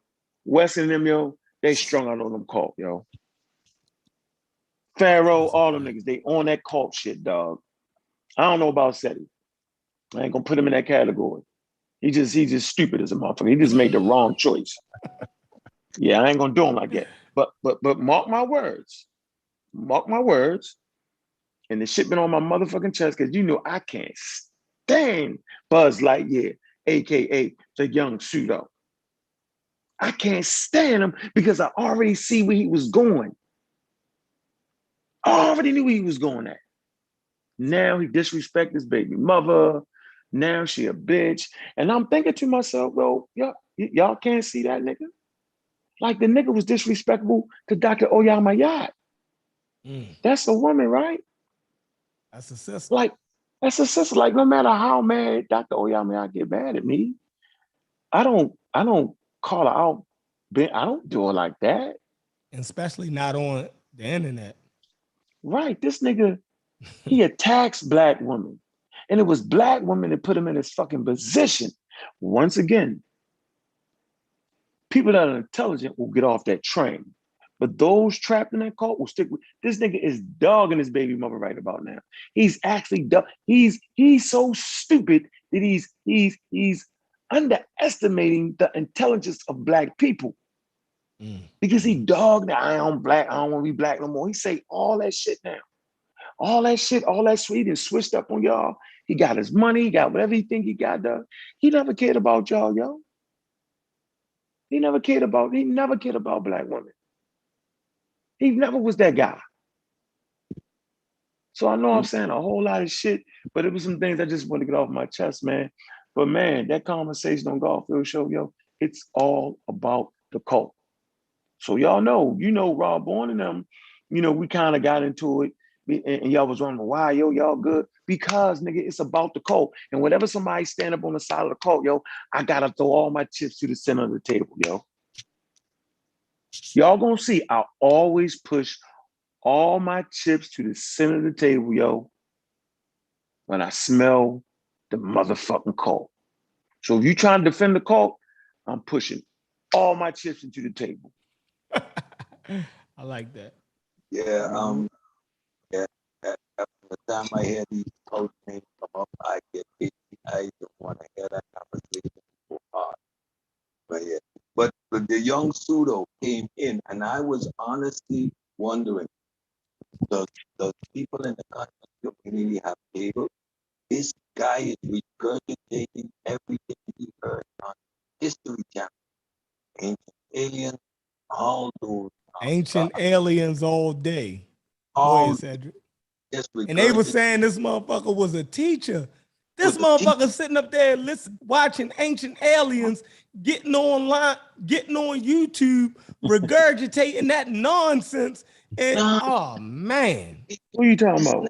Wes and them, yo, they strung out on them cult, yo. Pharaoh, all them niggas, they on that cult shit, dog. I don't know about Seti. I ain't gonna put him in that category. He just stupid as a motherfucker. He just made the wrong choice. Yeah, I ain't gonna do him like that. But mark my words. Mark my words. And the shit been on my motherfucking chest because you know I can't stand Buzz Lightyear, aka the young pseudo. I can't stand him because I already see where he was going. I already knew where he was going at. Now he disrespect his baby mother. Now she a bitch. And I'm thinking to myself, well, y'all can't see that nigga. Like the nigga was disrespectful to Dr. Oyamayat. That's a woman, right? That's a sister. Like, that's a sister. Like, no matter how mad Dr. Oyamayat get mad at me, I don't call her out. I don't do it like that. And especially not on the internet. Right. This nigga, he attacks black women. And it was black women that put him in his fucking position. Once again, people that are intelligent will get off that train. But those trapped in that cult will stick with this nigga is dogging his baby mother right about now. He's actually he's so stupid that he's underestimating the intelligence of black people. Because he dogged that I don't want to be black no more. He say all that shit now. All that shit, all that sweet and switched up on y'all. He got his money, he got whatever he think he got done. He never cared about y'all, yo. He never cared about black women. He never was that guy. So I know I'm saying a whole lot of shit, but it was some things I just want to get off my chest, man. But man, that conversation on Garfield show, yo, it's all about the cult. So y'all know, Rob Bourne and them, we kind of got into it. And y'all was wondering, why, y'all good? Because, nigga, it's about the cult. And whenever somebody stand up on the side of the cult, I got to throw all my chips to the center of the table, Y'all gonna see, I always push all my chips to the center of the table, when I smell the motherfucking cult. So if you trying to defend the cult, I'm pushing all my chips into the table. I like that. Yeah, yeah. At the time I hear these cult names come up, I get itchy. I don't want to hear that conversation so hard. But yeah, but the young pseudo came in, and I was honestly wondering, does people in the content community have cable? This guy is regurgitating everything he heard on History Channel, Ancient Aliens, all those, Ancient aliens all day. Go all ahead, Cedric. just And they were regurgitating. saying this motherfucker was a teacher. This Was a teacher. motherfucker sitting up there watching Ancient Aliens, getting online, getting on YouTube, regurgitating that nonsense. And oh man, Who you talking about?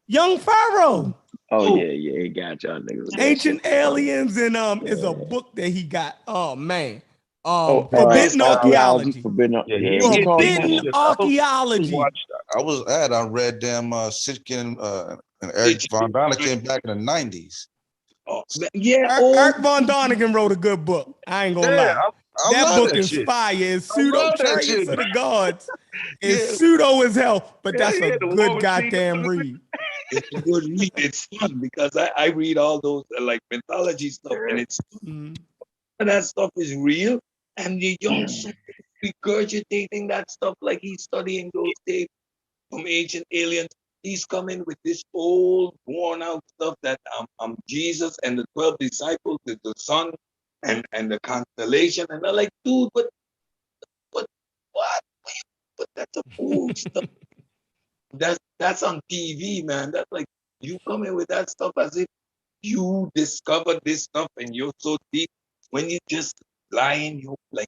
Young Pharaoh. Oh yeah, he got y'all niggas with that Ancient shit. Aliens and is a book that he got. Oh man. Forbidden Archaeology. Forbidden. Yeah, Yeah, he he called him Forbidden that. Archaeology. I read them Sitkin and Eric Von Daniken back in the 90s. Oh, yeah. Art Von Daniken wrote a good book. I ain't gonna lie. I That love book that is shit. fire. It's I pseudo love that Chariots shit. of the Gods. It's Yeah. pseudo as hell, but that's Yeah, a the one good with goddamn Cena. read. It's a good read. It's fun because I read all those like mythology stuff, and it's and that stuff is real. And the young son regurgitating that stuff like he's studying those tapes from ancient aliens. He's coming with this old, worn out stuff that I'm Jesus and the 12 disciples, the sun and the constellation. And they're like, dude, but what? But that's a old stuff. That's on TV, man. That's like you coming with that stuff as if you discovered this stuff and you're so deep when you just lying, you like.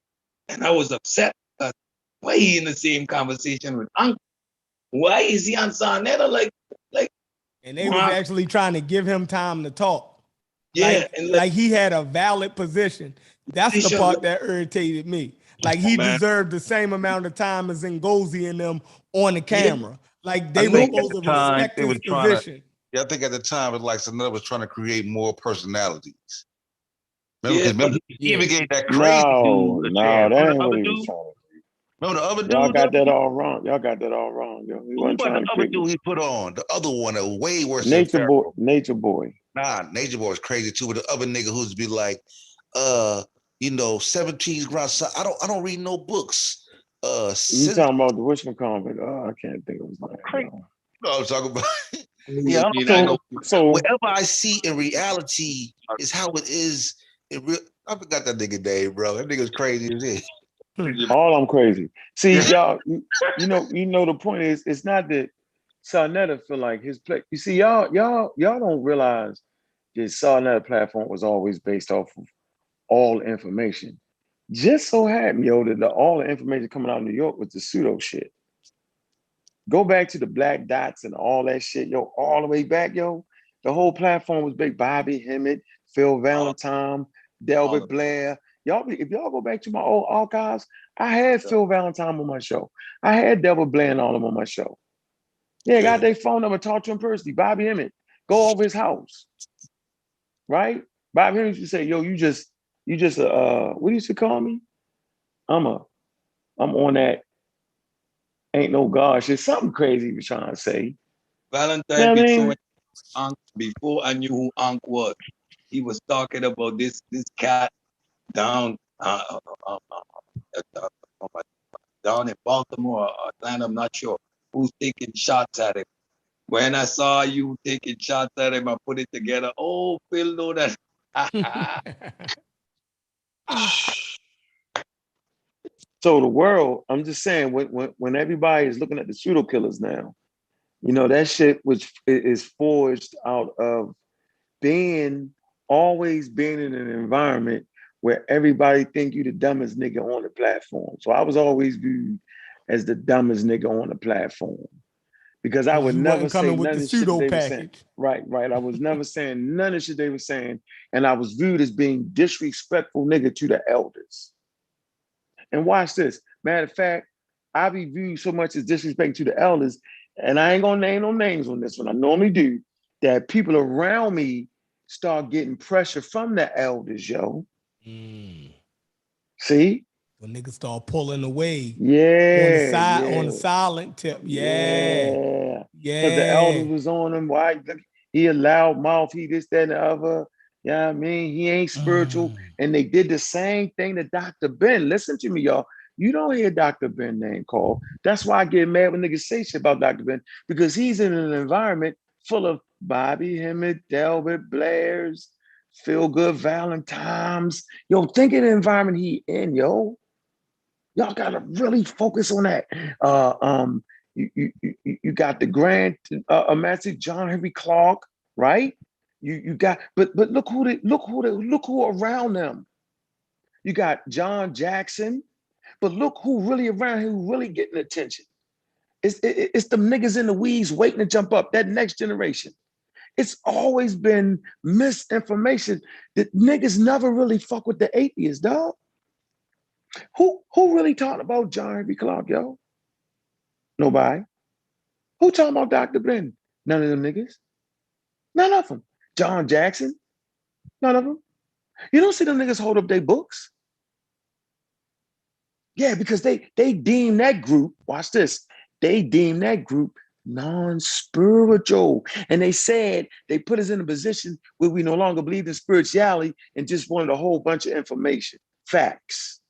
And I was upset because why he in the same conversation with Uncle? Why is he on Sarnetta? Like, And they was actually trying to give him time to talk. yeah, Like he had a valid position. That's the part that irritated me. Like he deserved the same amount of time as Ngozi and them on the camera. Like they were supposed to respect his position. I think at the time it was like Sarnetta was trying to create more personalities. Remember, he even gave that crazy No, dude a chance. that ain't what he was trying to do. Remember the other dude? Y'all got that all wrong. Y'all got that all wrong, yo. He wasn't trying to other dude he put on. The other one, a way worse Nature Boy. Nature Boy. Nah, Nature Boy was crazy too. But the other nigga who's be like, 17 grounds. I don't read no books. You talking about the Wishman comic? Oh, I can't think of his name. You know what I'm talking about? yeah, so whatever I see in reality is how it is in real. I forgot that nigga name, bro. That nigga's crazy as it. All I'm crazy. See, y'all, you know, the point is, it's not that Sarnetta feel like his play. You see, y'all don't realize that Sarnetta platform was always based off of all information. Just so happened, that all the information coming out of New York was the pseudo shit. Go back to the Black Dots and all that shit, all the way back, The whole platform was big. Bobby Emmett, Phil Valentine, Delbert Blair. If y'all go back to my old archives, I had Phil Valentine on my show. I had Delbert Blair and all of them on my show. Yeah, got their phone number, talk to him personally. Bobby Emmett, go over his house. Right? Bobby Emmett used to say, you just what do you used to call me? I'm on that ain't no God shit. Something crazy he was trying to say. Valentine before I knew who Ankh was. He was talking about this cat down down in Baltimore or Atlanta, I'm not sure, who's taking shots at him. When I saw you taking shots at him, I put it together. Oh, Phil know that. So the world, I'm just saying, when everybody is looking at the pseudo killers now, that shit which is forged out of always being in an environment where everybody think you the dumbest nigga on the platform. So I was always viewed as the dumbest nigga on the platform because I would never say none of the shit that they were saying. Right. I was never saying none of the shit they were saying. And I was viewed as being disrespectful nigga to the elders. And watch this. Matter of fact, I be viewed so much as disrespect to the elders, and I ain't gonna name no names on this one. I normally do, that people around me start getting pressure from the elders, yo. See? When niggas start pulling away. Yeah. On the side, on the silent tip. Yeah. Because the elders was on him. Why? He a loud mouth, he this, that, and the other. Yeah, I mean, he ain't spiritual. And they did the same thing to Dr. Ben. Listen to me, y'all. You don't hear Dr. Ben name called. That's why I get mad when niggas say shit about Dr. Ben, because he's in an environment full of Bobby Hemmett, Delbert Blairs, Feel Good Valentine's. Yo, think of the environment he in, yo. Y'all gotta really focus on that. You got the grand master John Henry Clark, right? You got, but look who around them. You got John Jackson, but look who really around, who really getting attention. It's the niggas in the weeds waiting to jump up, that next generation. It's always been misinformation that niggas never really fuck with the atheists, dog. Who really talking about John Henry Clark, yo? Nobody. Who talking about Dr. Ben? None of them niggas. None of them. John Jackson? None of them. You don't see them niggas hold up their books. Yeah, because they deem that group, watch this, they deem that group non-spiritual. And they said they put us in a position where we no longer believe in spirituality and just wanted a whole bunch of information, facts.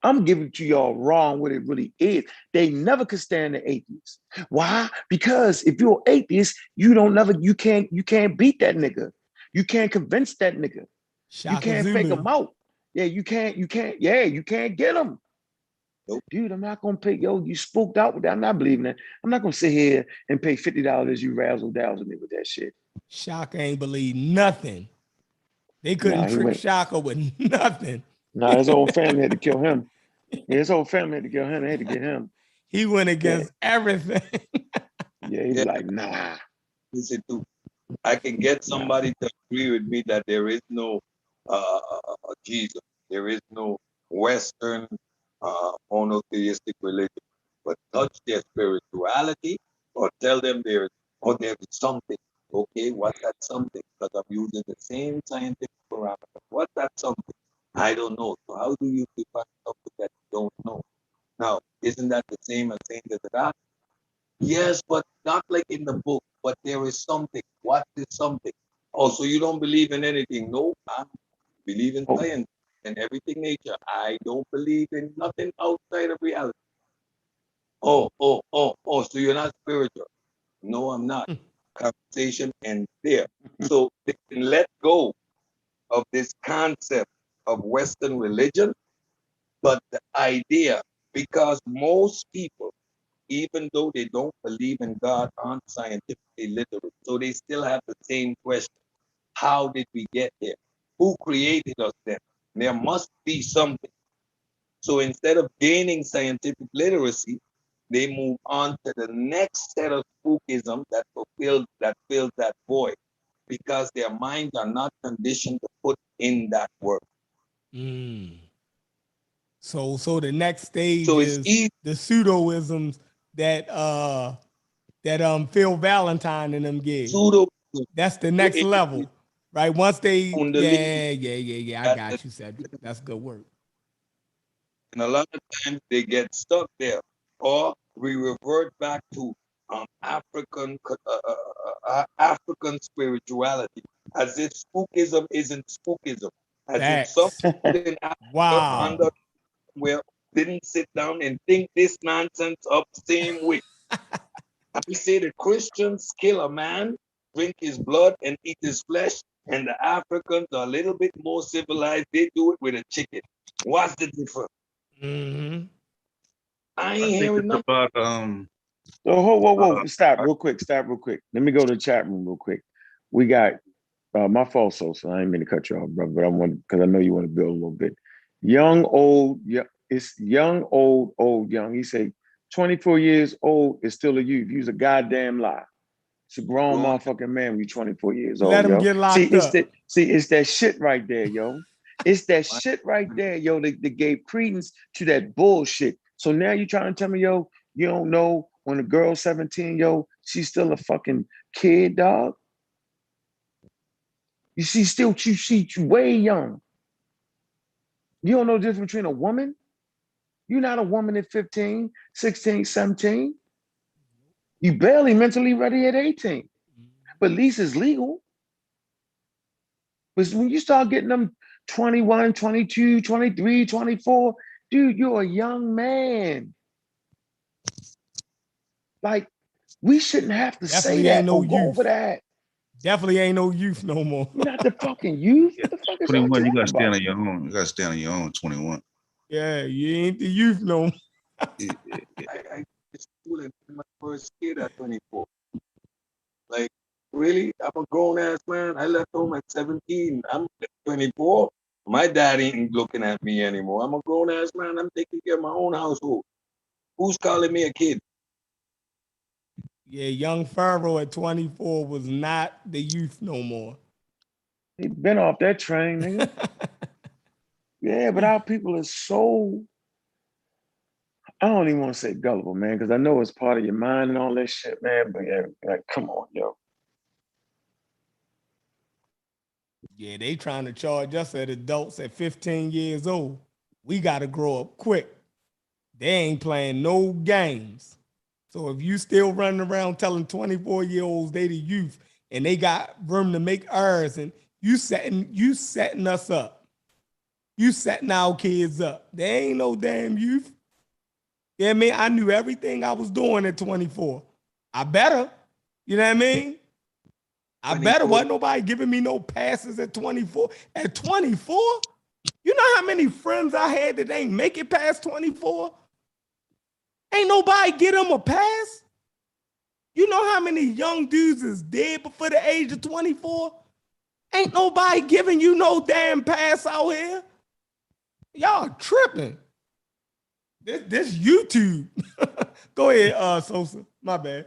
I'm giving it to y'all wrong what it really is. They never could stand the atheists. Why? Because if you're an atheist, you can't beat that nigga. You can't convince that nigga. Shaka you can't Zulu. fake him out. Yeah, you can't get him. Nope. Dude, I'm not gonna pay, yo, you spooked out with that. I'm not believing that. I'm not gonna sit here and pay $50 you razzle-dazzle me with that shit. Shaka ain't believe nothing. They couldn't trick Shaka with nothing. Nah, his whole family had to kill him. Yeah, his whole family had to kill him. They had to get him. He went against everything. Yeah, he was like, nah. Listen, too. I can get somebody to agree with me that there is no Jesus. There is no Western monotheistic religion. But touch their spirituality or tell them there is something. Okay, what's that something? Because I'm using the same scientific parameter. What's that something? I don't know. So how do you define something that you don't know? Now, isn't that the same as saying that God? Yes, but not like in the book, but there is something. What is something? Oh, so you don't believe in anything? No, I believe in science and everything nature. I don't believe in nothing outside of reality. Oh, so you're not spiritual? No, I'm not. Conversation ends there. So they can let go of this concept of Western religion, but the idea, because most people, even though they don't believe in God, aren't scientifically literate. So they still have the same question. How did we get here? Who created us then? There must be something. So instead of gaining scientific literacy, they move on to the next set of spookism that fills that void, because their minds are not conditioned to put in that work. So the next stage is the pseudoisms that Phil Valentine and them gave. That's the next level, right? Once they, I got you, Cedric. That's good work. And a lot of times they get stuck there, or we revert back to African spirituality, as if spookism isn't spookism, as if something in Africa under where didn't sit down and think this nonsense up same way. I say the Christians kill a man, drink his blood, and eat his flesh, and the Africans are a little bit more civilized. They do it with a chicken. What's the difference? I ain't hearing nothing. Whoa. Stop real quick. Let me go to the chat room real quick. We got My fault, Sosa. I ain't mean to cut you off, brother, but I want because I know you want to build a little bit. Young, old, yeah, it's young, old, young. He say 24 years old is still a youth. Use a goddamn lie. It's a grown motherfucking man when you're 24 years old, Let him yo. get locked up. It's that shit right there, yo. It's that shit right there, yo, that gave credence to that bullshit. So now you trying to tell me, yo, you don't know when a girl's 17, yo, she's still a fucking kid, dog. You see, still, she's way young. You don't know the difference between a woman. You're not a woman at 15, 16, 17. You barely mentally ready at 18. But at least it's legal. But when you start getting them 21, 22, 23, 24, dude, you're a young man. Like, we shouldn't have to Definitely say ain't that no or go youth. over that. Definitely ain't no youth no more. You're not the fucking youth. What the fuck is y'all 21, you gotta talking stand about? on your own. You gotta stand on your own, 21. Yeah, you ain't the youth no more. I school in my first kid at 24. Like, really? I'm a grown ass man. I left home at 17. I'm 24. My dad ain't looking at me anymore. I'm a grown ass man. I'm taking care of my own household. Who's calling me a kid? Yeah, young Pharaoh at 24 was not the youth no more. He been off that train, nigga. Yeah, but our people are so, I don't even want to say gullible, man, because I know it's part of your mind and all that shit, man. But yeah, like, come on, yo. Yeah, they trying to charge us as adults at 15 years old. We got to grow up quick. They ain't playing no games. So if you still running around telling 24-year-olds they the youth and they got room to make ours, and you setting us up. You setting our kids up. They ain't no damn youth. Yeah, I mean, I knew everything I was doing at 24. I better. You know what I mean? I better. Wasn't nobody giving me no passes at 24. At 24? You know how many friends I had that ain't make it past 24? Ain't nobody get them a pass. You know how many young dudes is dead before the age of 24? Ain't nobody giving you no damn pass out here. Y'all tripping. This YouTube. Go ahead, Sosa. My bad.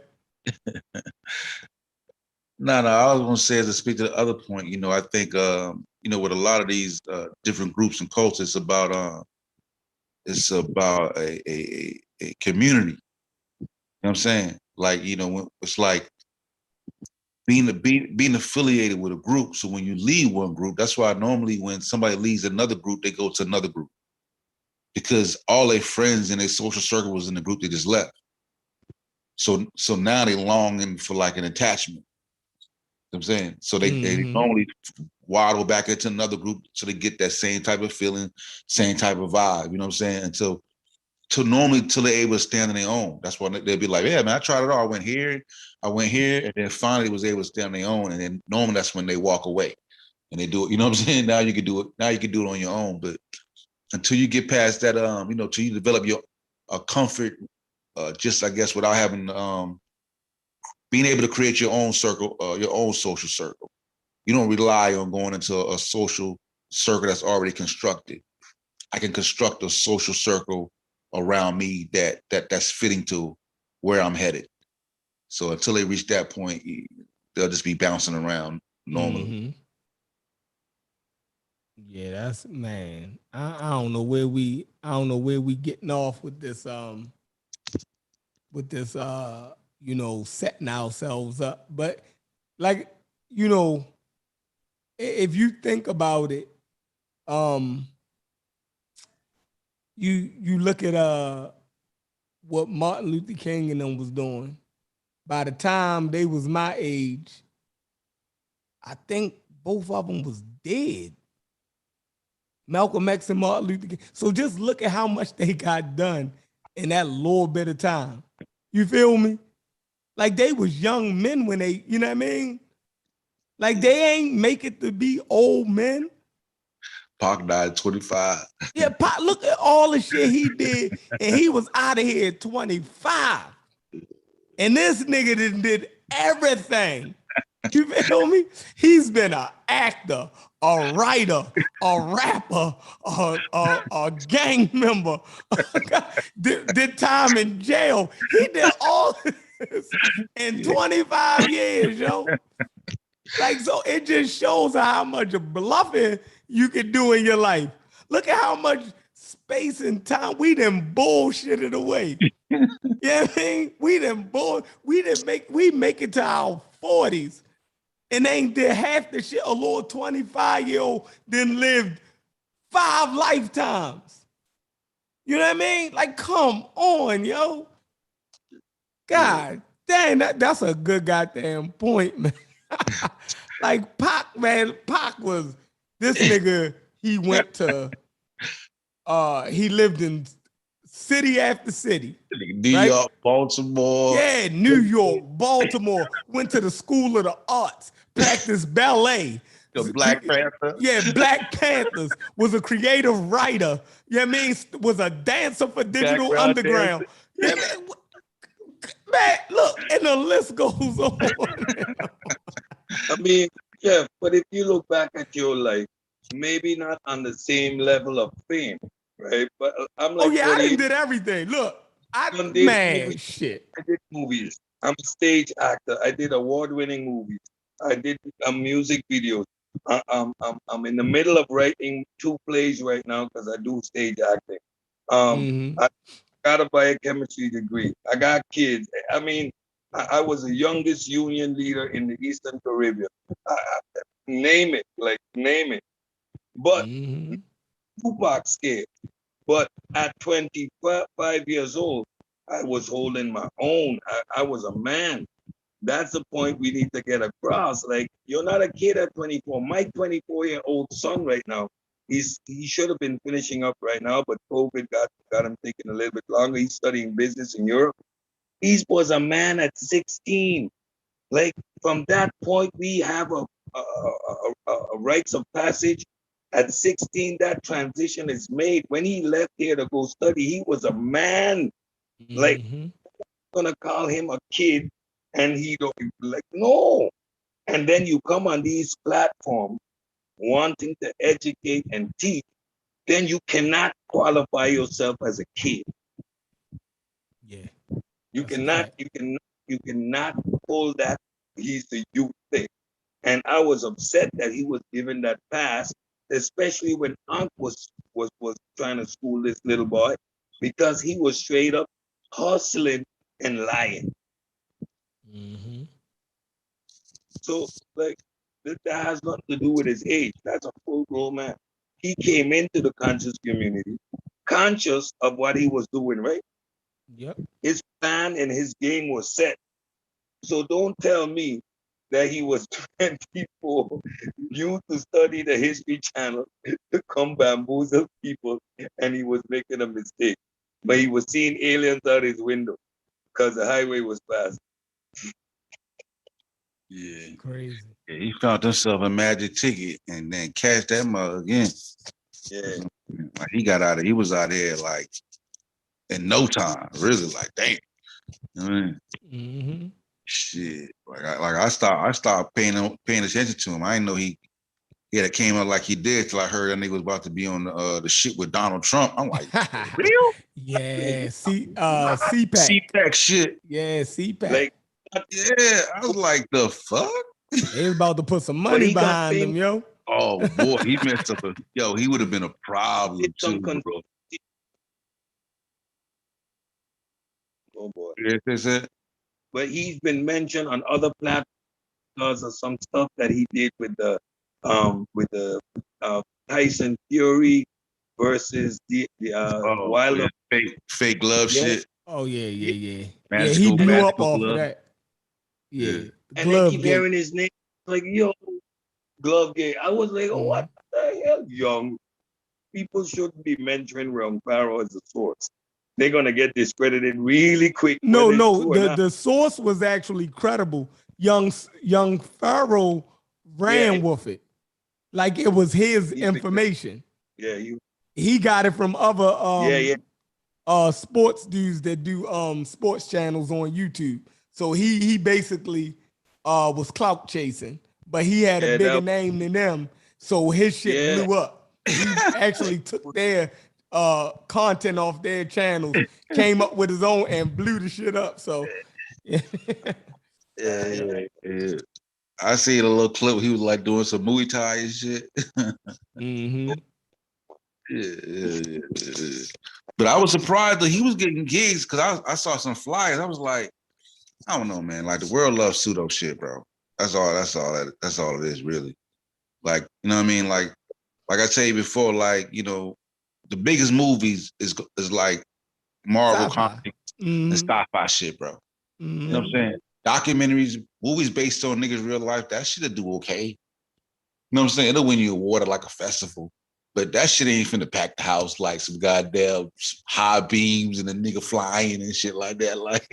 No, I was gonna say, to speak to the other point, I think with a lot of these different groups and cultures, it's about a community. You know what I'm saying? Like, it's like being affiliated with a group. So when you leave one group, that's why normally when somebody leaves another group, they go to another group, because all their friends and their social circle was in the group they just left. So now they longing for like an attachment. You know what I'm saying? So they normally waddle back into another group so they get that same type of feeling, same type of vibe. You know what I'm saying? Until they're able to stand on their own. That's why they'll be like, yeah, man, I tried it all. I went here, and then finally was able to stand on their own. And then normally that's when they walk away and they do it. You know what I'm saying? Now you can do it. Now you can do it on your own. But until you get past that, till you develop your comfort, just I guess without having being able to create your own circle, your own social circle. You don't rely on going into a social circle that's already constructed. I can construct a social circle around me that's fitting to where I'm headed. So until they reach that point, they'll just be bouncing around normally. Mm-hmm. Yeah, that's, man. I don't know where we getting off with this setting ourselves up. But like, if you think about it, you look at what Martin Luther King and them was doing. By the time they was my age, I think both of them was dead. Malcolm X and Martin Luther King. So just look at how much they got done in that little bit of time. You feel me? Like, they was young men when they, you know what I mean? Like, they ain't make it to be old men. Pac died at 25. Yeah, Pac, look at all the shit he did, and he was out of here at 25. And this nigga did everything. You feel me? He's been an actor, a writer, a rapper, a gang member, did time in jail. He did all this in 25 years, yo. Like, so it just shows how much bluffing you can do in your life. Look at how much space and time we done bullshitted away. You know what I mean? We make it to our 40s and ain't did half the shit a little 25-year-old then lived 5 lifetimes. You know what I mean? Like, come on, yo. God dang, that's a good goddamn point, man. Like Pac, man, Pac was this nigga. He went to, he lived in city after city. New York, Baltimore. Yeah, New York, Baltimore. Went to the School of the Arts, practiced ballet. The Black Panther. Yeah, Black Panthers. Was a creative writer. You know what I mean? Was a dancer for Digital Background Underground. Yeah, man. Man, look, and the list goes on. I mean, yeah, but if you look back at your life, maybe not on the same level of fame, right? But I'm like, oh yeah, I done did everything. Look, shit. I did movies. I'm a stage actor. I did award-winning movies. I did music videos. I'm in the middle of writing 2 plays right now because I do stage acting. I got a biochemistry degree. I got kids. I mean, I was the youngest union leader in the Eastern Caribbean. Name it. But Tupac scared. But at 25 years old, I was holding my own. I was a man. That's the point we need to get across. Like, you're not a kid at 24. My 24-year-old son right now, he should have been finishing up right now, but COVID got him taking a little bit longer. He's studying business in Europe. He was a man at 16. Like, from that point, we have a rites of passage. At 16, that transition is made. When he left here to go study, he was a man. Like, gonna call him a kid, and he don't like, no. And then you come on these platforms wanting to educate and teach, then you cannot qualify yourself as a kid. Yeah. You cannot pull that he's the youth thing. And I was upset that he was given that pass, especially when Unc was trying to school this little boy, because he was straight up hustling and lying. So, like, that has nothing to do with his age. That's a full-grown man. He came into the conscious community, conscious of what he was doing, right? Yep. His plan and his game was set. So don't tell me that he was 24, new to study the History Channel, to come bamboozle people, and he was making a mistake. But he was seeing aliens out his window because the highway was fast. Yeah. Crazy. Yeah, he found himself a magic ticket and then cashed that mug again. Yeah. Like, he was out there like in no time. Really, like, damn. You know what I mean? Shit. I stopped paying attention to him. I didn't know he came out like he did till I heard that nigga was about to be on the shit with Donald Trump. I'm like, real? Yeah, CPAC. CPAC shit. Yeah, CPAC. Like, yeah, I was like, the fuck? They was about to put some money behind him, yo. Oh boy, he messed up. He would have been a problem too, bro. Oh boy. Yes, that's it. But he's been mentioned on other platforms because of some stuff that he did with the Tyson Fury versus the Wilder. Yeah, fake glove shit. Oh yeah. Magical, he blew up off glove. of that. Yeah. And they keep hearing his name like, yo, glove game. I was like, oh, what the hell? Young people shouldn't be mentoring Ron Farrow as a source. They're gonna get discredited really quick. No, the source was actually credible. Young Farrow ran with it. Like it was his information. Yeah, he got it from other sports dudes that do sports channels on YouTube. So he basically was clout chasing, but he had a bigger name than them, so his shit blew up. He actually took their content off their channels, came up with his own, and blew the shit up. So, yeah. I see a little clip. He was like doing some Muay Thai and shit. mm-hmm. Yeah. But I was surprised that he was getting gigs because I saw some flyers. I was like, I don't know, man. Like the world loves pseudo shit, bro. That's all it is, really. Like, you know what I mean? Like I said before, like, you know, the biggest movies is like Marvel comics and sci-fi shit, bro. Mm-hmm. You know what I'm saying? Documentaries, movies based on niggas' real life, that shit'll do okay. You know what I'm saying? It'll win you an award at like a festival. But that shit ain't finna pack the house like some goddamn high beams and a nigga flying and shit like that. Like,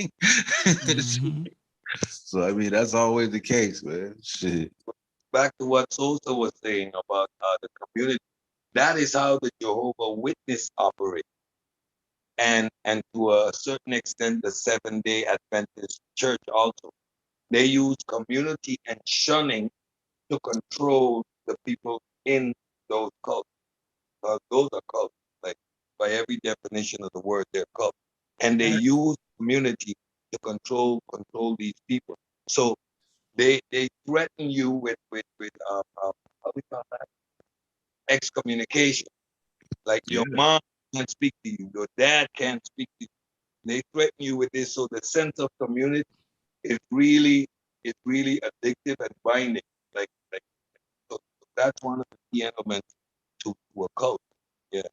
so I mean, that's always the case, man. Shit. Back to what Sosa was saying about the community. That is how the Jehovah Witness operate, and to a certain extent, the Seventh-day Adventist Church also. They use community and shunning to control the people in those cults. Those are cults, like by every definition of the word, they're cults, and they use community to control these people. So they threaten you with how we call that, excommunication. Like your mom can't speak to you, your dad can't speak to you. They threaten you with this, so the sense of community is really addictive and binding. So that's one of the key elements to a cult. Yeah.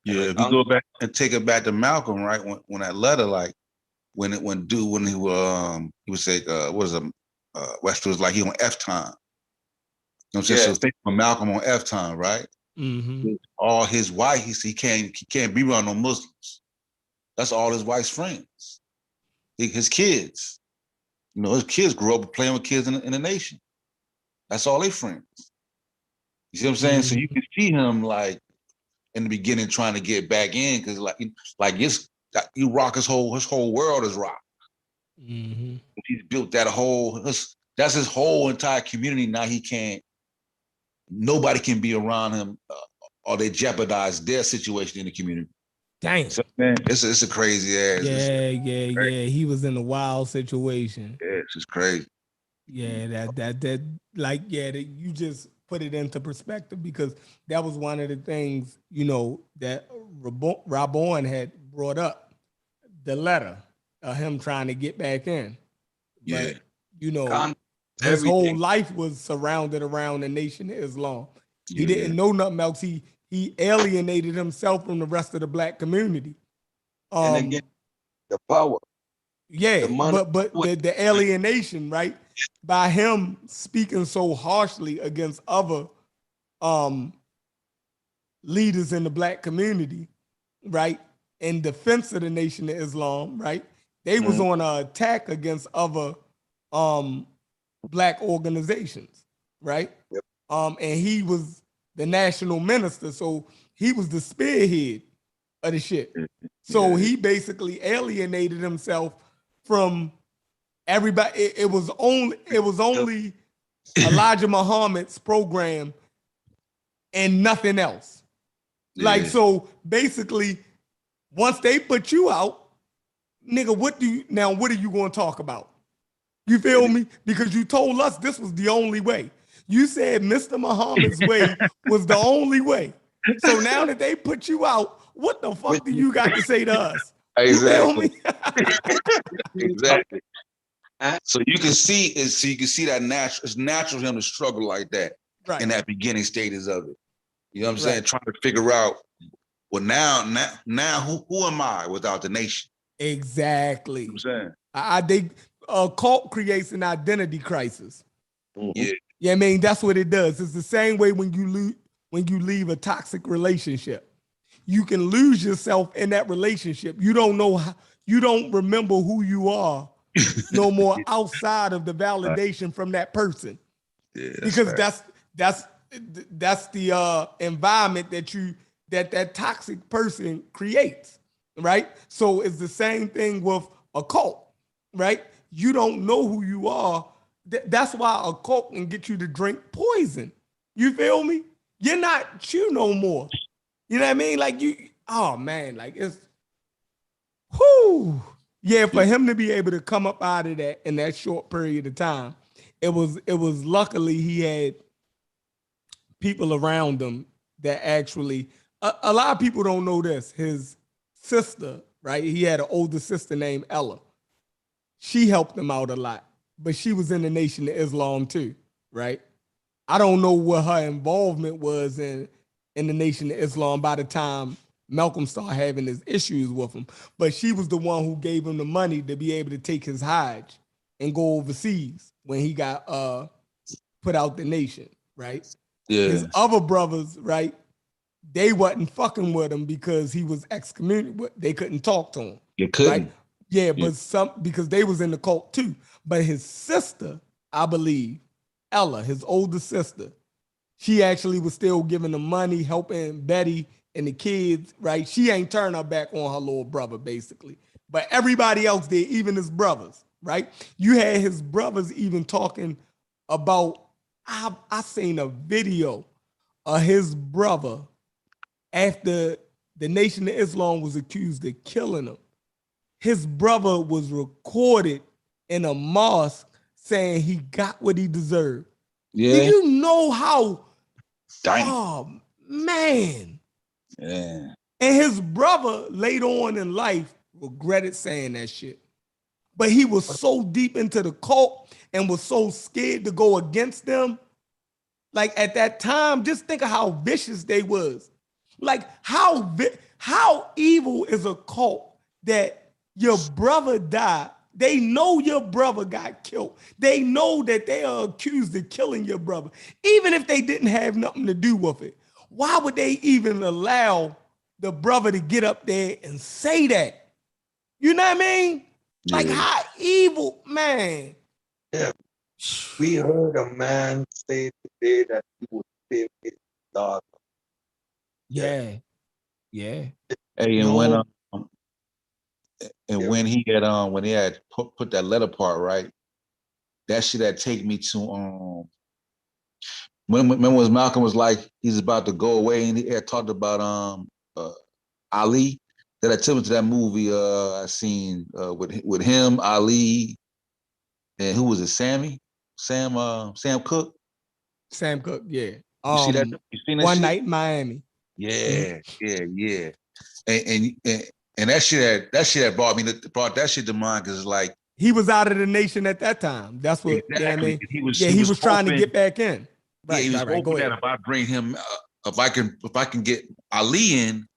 Yeah, if you go back and take it back to Malcolm, right? When that letter, like when he would say, West was like he on F time. You know what I'm saying? So think of Malcolm on F time, right? Mm-hmm. All his white, he can't be around no Muslims. That's all his wife's friends. His kids. You know, his kids grew up playing with kids in the nation. That's all they friends. You see what I'm saying? So you can see him like in the beginning trying to get back in because you rock his whole world is rock. Mm-hmm. He's built that's his whole entire community. Now nobody can be around him or they jeopardize their situation in the community. Damn. So, man, it's a crazy ass. Yeah. He was in a wild situation. Yeah, it's just crazy. Yeah, that you just put it into perspective because that was one of the things, you know, that Rabon had brought up, the letter of him trying to get back in. Yeah. But, you know, his whole life was surrounded around the Nation of Islam. He didn't know nothing else. He alienated himself from the rest of the black community. And again, the power. Yeah, but the alienation, right? By him speaking so harshly against other leaders in the black community, right? In defense of the Nation of Islam, right? They was on an attack against other black organizations, right? Yep. And he was the national minister, so he was the spearhead of the shit. So he basically alienated himself from everybody. It was only Elijah Muhammad's program and nothing else. Like, so basically, once they put you out, nigga, what are you going to talk about? You feel me? Because you told us this was the only way. You said Mr. Muhammad's way was the only way. So now that they put you out, what the fuck do you got to say to us? Exactly. Exactly. So you can see that it's natural for him to struggle like that in that beginning stages of it. You know what I'm saying? Trying to figure out, well, now who am I without the nation? Exactly. You know what I'm saying? A cult creates an identity crisis. Yeah. Yeah, I mean, that's what it does. It's the same way when you leave a toxic relationship. You can lose yourself in that relationship. You don't remember who you are no more outside of the validation from that person. Yeah, because that's the environment that toxic person creates, right? So it's the same thing with a cult, right? You don't know who you are That's why a cult can get you to drink poison. You feel me? You're not chew no more. You know what I mean? Like oh man, like it's whoo. Yeah, for him to be able to come up out of that in that short period of time, it was luckily he had people around him that actually a lot of people don't know this. His sister, right? He had an older sister named Ella. She helped him out a lot, but she was in the Nation of Islam too, right? I don't know what her involvement was in the Nation of Islam by the time Malcolm started having his issues with him, but she was the one who gave him the money to be able to take his Hajj and go overseas when he got put out the nation, right? Yeah. His other brothers, right? They wasn't fucking with him because he was excommunicated. They couldn't talk to him. You couldn't. Right? Yeah, but some because they was in the cult too. But his sister, I believe, Ella, his older sister, she actually was still giving him money, helping Betty and the kids, right? She ain't turned her back on her little brother, basically. But everybody else did, even his brothers, right? You had his brothers even talking about, I seen a video of his brother after the Nation of Islam was accused of killing him. His brother was recorded in a mosque saying he got what he deserved. Yeah. Do you know how? Dang. Oh man. Yeah. And his brother later on in life regretted saying that shit. But he was so deep into the cult and was so scared to go against them. Like at that time, just think of how vicious they was. Like how evil is a cult that your brother died. They know your brother got killed. They know that they are accused of killing your brother, even if they didn't have nothing to do with it. Why would they even allow the brother to get up there and say that? You know what I mean? Like how evil, man. Yeah. We heard a man say today that he would save his daughter. Yeah. Hey, and when he had put that letter part right, that shit had take me to when Malcolm was like he's about to go away and he had talked about Ali. That I took me to that movie I seen with him, Ali, and who was it? Sam Cooke. Sam Cooke, yeah. You see that? You seen that One shit? Night in Miami. Yeah. And that shit had brought that shit to mind because it's like he was out of the nation at that time. That's what exactly. I mean. He was trying to get back in. Right, he was hoping that if I bring him, if I can get Ali in,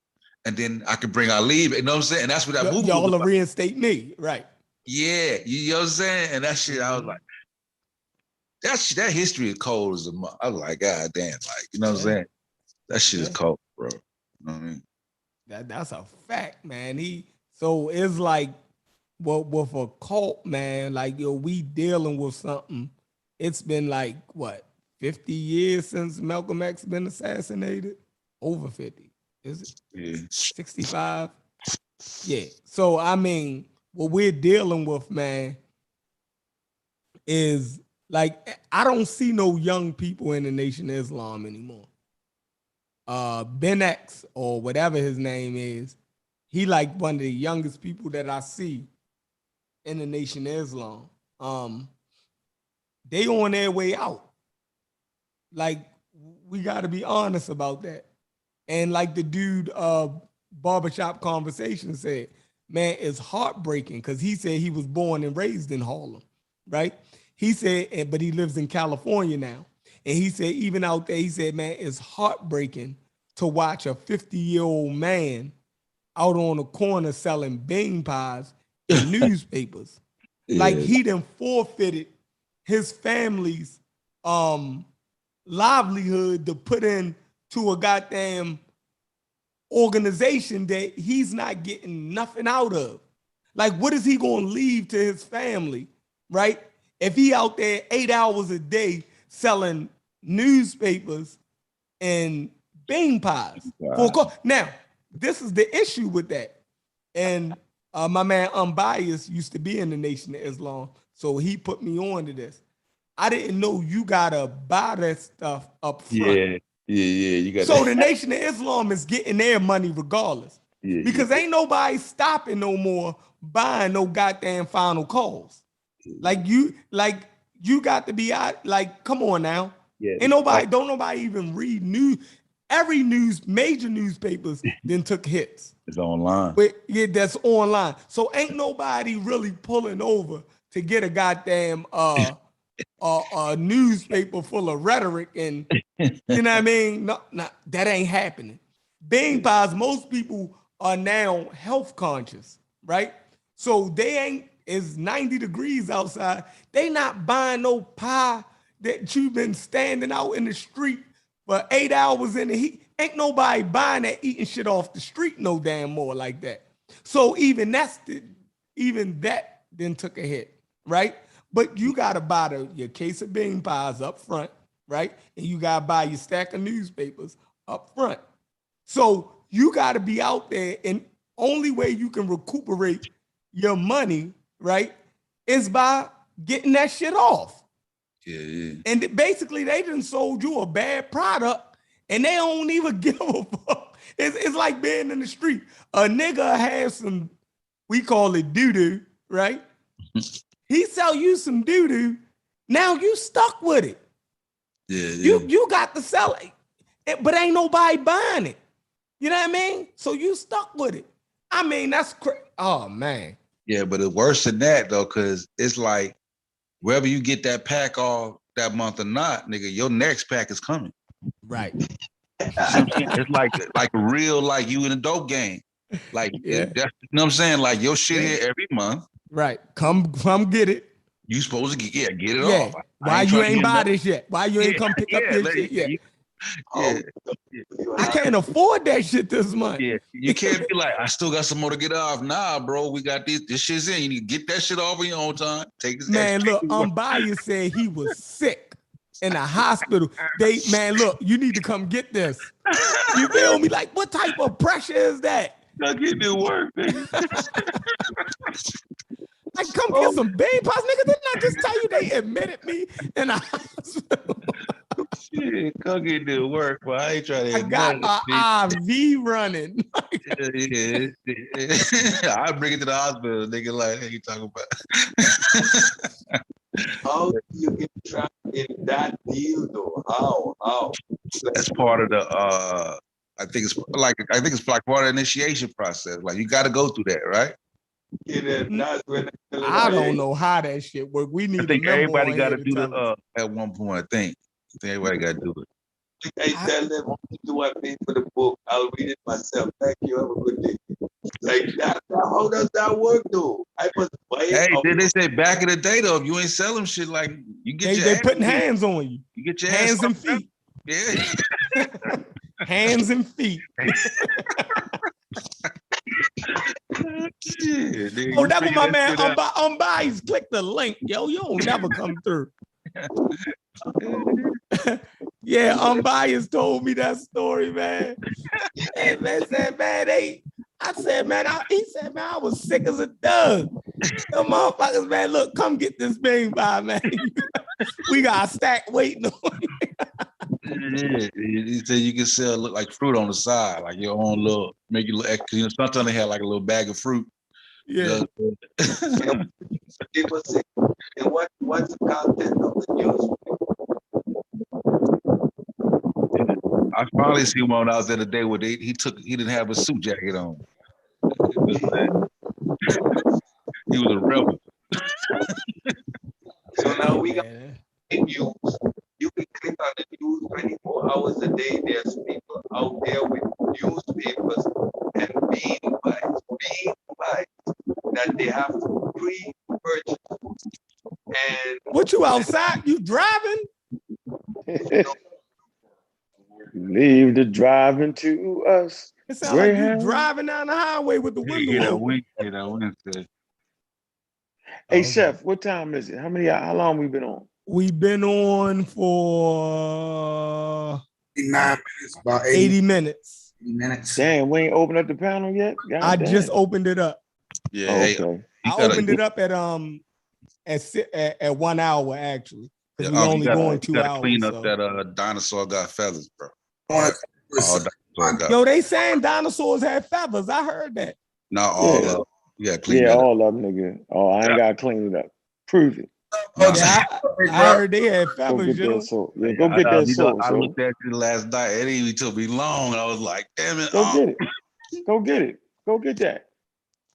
and then I can bring Ali. You know what I'm saying? And that's what that movie y'all was about. Reinstate me, right? Yeah, you know what I'm saying? And that shit, I was like, that history is cold as a mother. I was like, God damn, like, you know what I'm saying? That shit is cold, bro. You know what I mean? That's a fact, man. So it's like with a cult, man, like we dealing with something. It's been like what 50 years since Malcolm X been assassinated? Over 50. Is it? Yeah. 65. Yeah. So I mean, what we're dealing with, man, is like I don't see no young people in the Nation of Islam anymore. Ben X or whatever his name is, he like one of the youngest people that I see in the Nation of Islam. They on their way out. Like we got to be honest about that. And like the dude Barbershop Conversations said, man, it's heartbreaking because he said he was born and raised in Harlem, right? He said, but he lives in California now. And he said, even out there, he said, man, it's heartbreaking to watch a 50-year-old man out on the corner selling bean pies in newspapers. Like he done forfeited his family's livelihood to put in to a goddamn organization that he's not getting nothing out of. Like, what is he going to leave to his family, right? If he out there 8 hours a day selling newspapers and bean pies. Now, this is the issue with that. And my man Unbiased used to be in the Nation of Islam, so he put me on to this. I didn't know you gotta buy that stuff up front. Yeah. You got So the Nation of Islam is getting their money regardless. Because ain't nobody stopping no more buying no goddamn final calls. Like you got to be out, like, come on now. Yeah. Ain't nobody, don't nobody even read news. Every major newspapers then took hits. It's online. But yeah, that's online. So ain't nobody really pulling over to get a goddamn a newspaper full of rhetoric and you know what I mean? No, that ain't happening. Bean pies, most people are now health conscious, right? So they ain't, it's 90 degrees outside. They not buying no pie that you've been standing out in the street for 8 hours in the heat. Ain't nobody buying that, eating shit off the street no damn more like that. So even that then took a hit, right? But you gotta buy your case of bean pies up front, right? And you gotta buy your stack of newspapers up front. So you gotta be out there, and only way you can recuperate your money, right, is by getting that shit off. Yeah. And basically, they done sold you a bad product, and they don't even give a fuck. It's like being in the street. A nigga has some, we call it doo-doo, right? He sell you some doo-doo. Now you stuck with it. Yeah. You got to sell it, but ain't nobody buying it. You know what I mean? So you stuck with it. I mean, that's crazy. Oh, man. Yeah, but it's worse than that, though, because it's like, whether you get that pack off that month or not, nigga, your next pack is coming. Right. It's like a real, like you in a dope game. Like, yeah. You know what I'm saying? Like, your shit here every month. Right. Come get it. You supposed to get it off. Why you ain't buy this yet? Why you ain't come pick up your shit yet? I can't afford that shit this month. Yeah, you can't be like, I still got some more to get off. Nah, bro, we got this shit's in. You need to get that shit off on your own time. Take this. Man, look, Bias said he was sick in the hospital. Look, you need to come get this. You feel me? Like, what type of pressure is that? Not getting it work, man. Like, come get some bean pies, nigga. Didn't I just tell you they admitted me in the hospital? Shit, come get it work, but I ain't trying to. I got an IV running. Yeah. I bring it to the hospital, nigga. Like, hey, you talking about? How do you get trapped in that deal, though? How? That's part of the. I think it's like part of the initiation process. Like, you got to go through that, right? I don't know how that shit work. We need. I think everybody got to do the at one point. I think everybody got to do it. I tell them, do I pay for the book? I'll read it myself. Thank you. Have a good day. Like that. How does that work, though? I must buy it. Hey, did they say back in the day though? If you ain't selling shit, like you get they putting hands on you. You get your hands and feet. Yeah. Hands and feet. Shit, oh, that's what my man Unbiased click the link. Yo, you don't never come through. Yeah, Unbiased told me that story, man. And man said, man, I said, man, he said, man, I was sick as a dog. Them motherfuckers, man, look, come get this bean pie, man. We got a stack waiting on you. He said you can sell look like fruit on the side, like your own little, make you look. You know, sometimes they have like a little bag of fruit. Yeah. People say, what's the content of the news? I finally see one when I was there the day where he didn't have a suit jacket on. He was a rebel. So now we got news. You can click on the news 24 hours a day. There's people out there with newspapers and bean pies that they have to pre-purchase. And what, you outside? You driving? Leave the driving to us. It sounds like you driving down the highway with the window open. Hey, Chef, what time is it? How long we been on? We've been on for 9 minutes, about 80 minutes. 80 minutes. Damn, we ain't opened up the panel yet? I just opened it up. Yeah. Okay. I opened it up at 1 hour, actually. Because we only going 2 gotta hours. clean up So. that dinosaur got feathers, bro. All Yo, they saying dinosaurs had feathers. I heard that. Not all of them. You gotta clean Yeah, that up. all of them, nigga. Oh, I ain't gotta clean it up. Prove it. Yeah, I heard they had Go feathers, get yo. that soul. Yeah, go get that soul. I looked at you last night. It didn't even took me long. I was like, damn it. Go get it. Go get it. Go get that.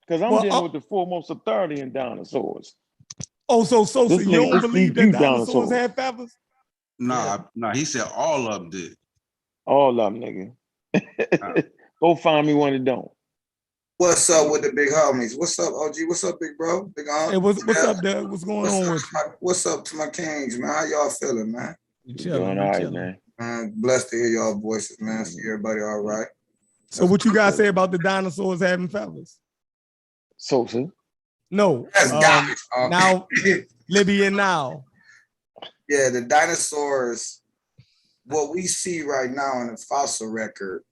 Because I'm dealing with the foremost authority in dinosaurs. Oh, so Sosa, you don't believe that dinosaurs dinosaurs. had feathers? Nah, he said all of them did. All of them, nigga. Go find me one that don't. What's up with the big homies? What's up, OG? What's up, big bro? Big aunt? Hey, what's up, Doug? What's going on with you? What's up to my kings, man? How y'all feeling, man? You Doing all right, man. Blessed to hear y'all voices, man. See everybody all right. So what you guys say about the dinosaurs having feathers? Sosa. No. That's garbage. Now, Libya now. Yeah, the dinosaurs, what we see right now in the fossil record.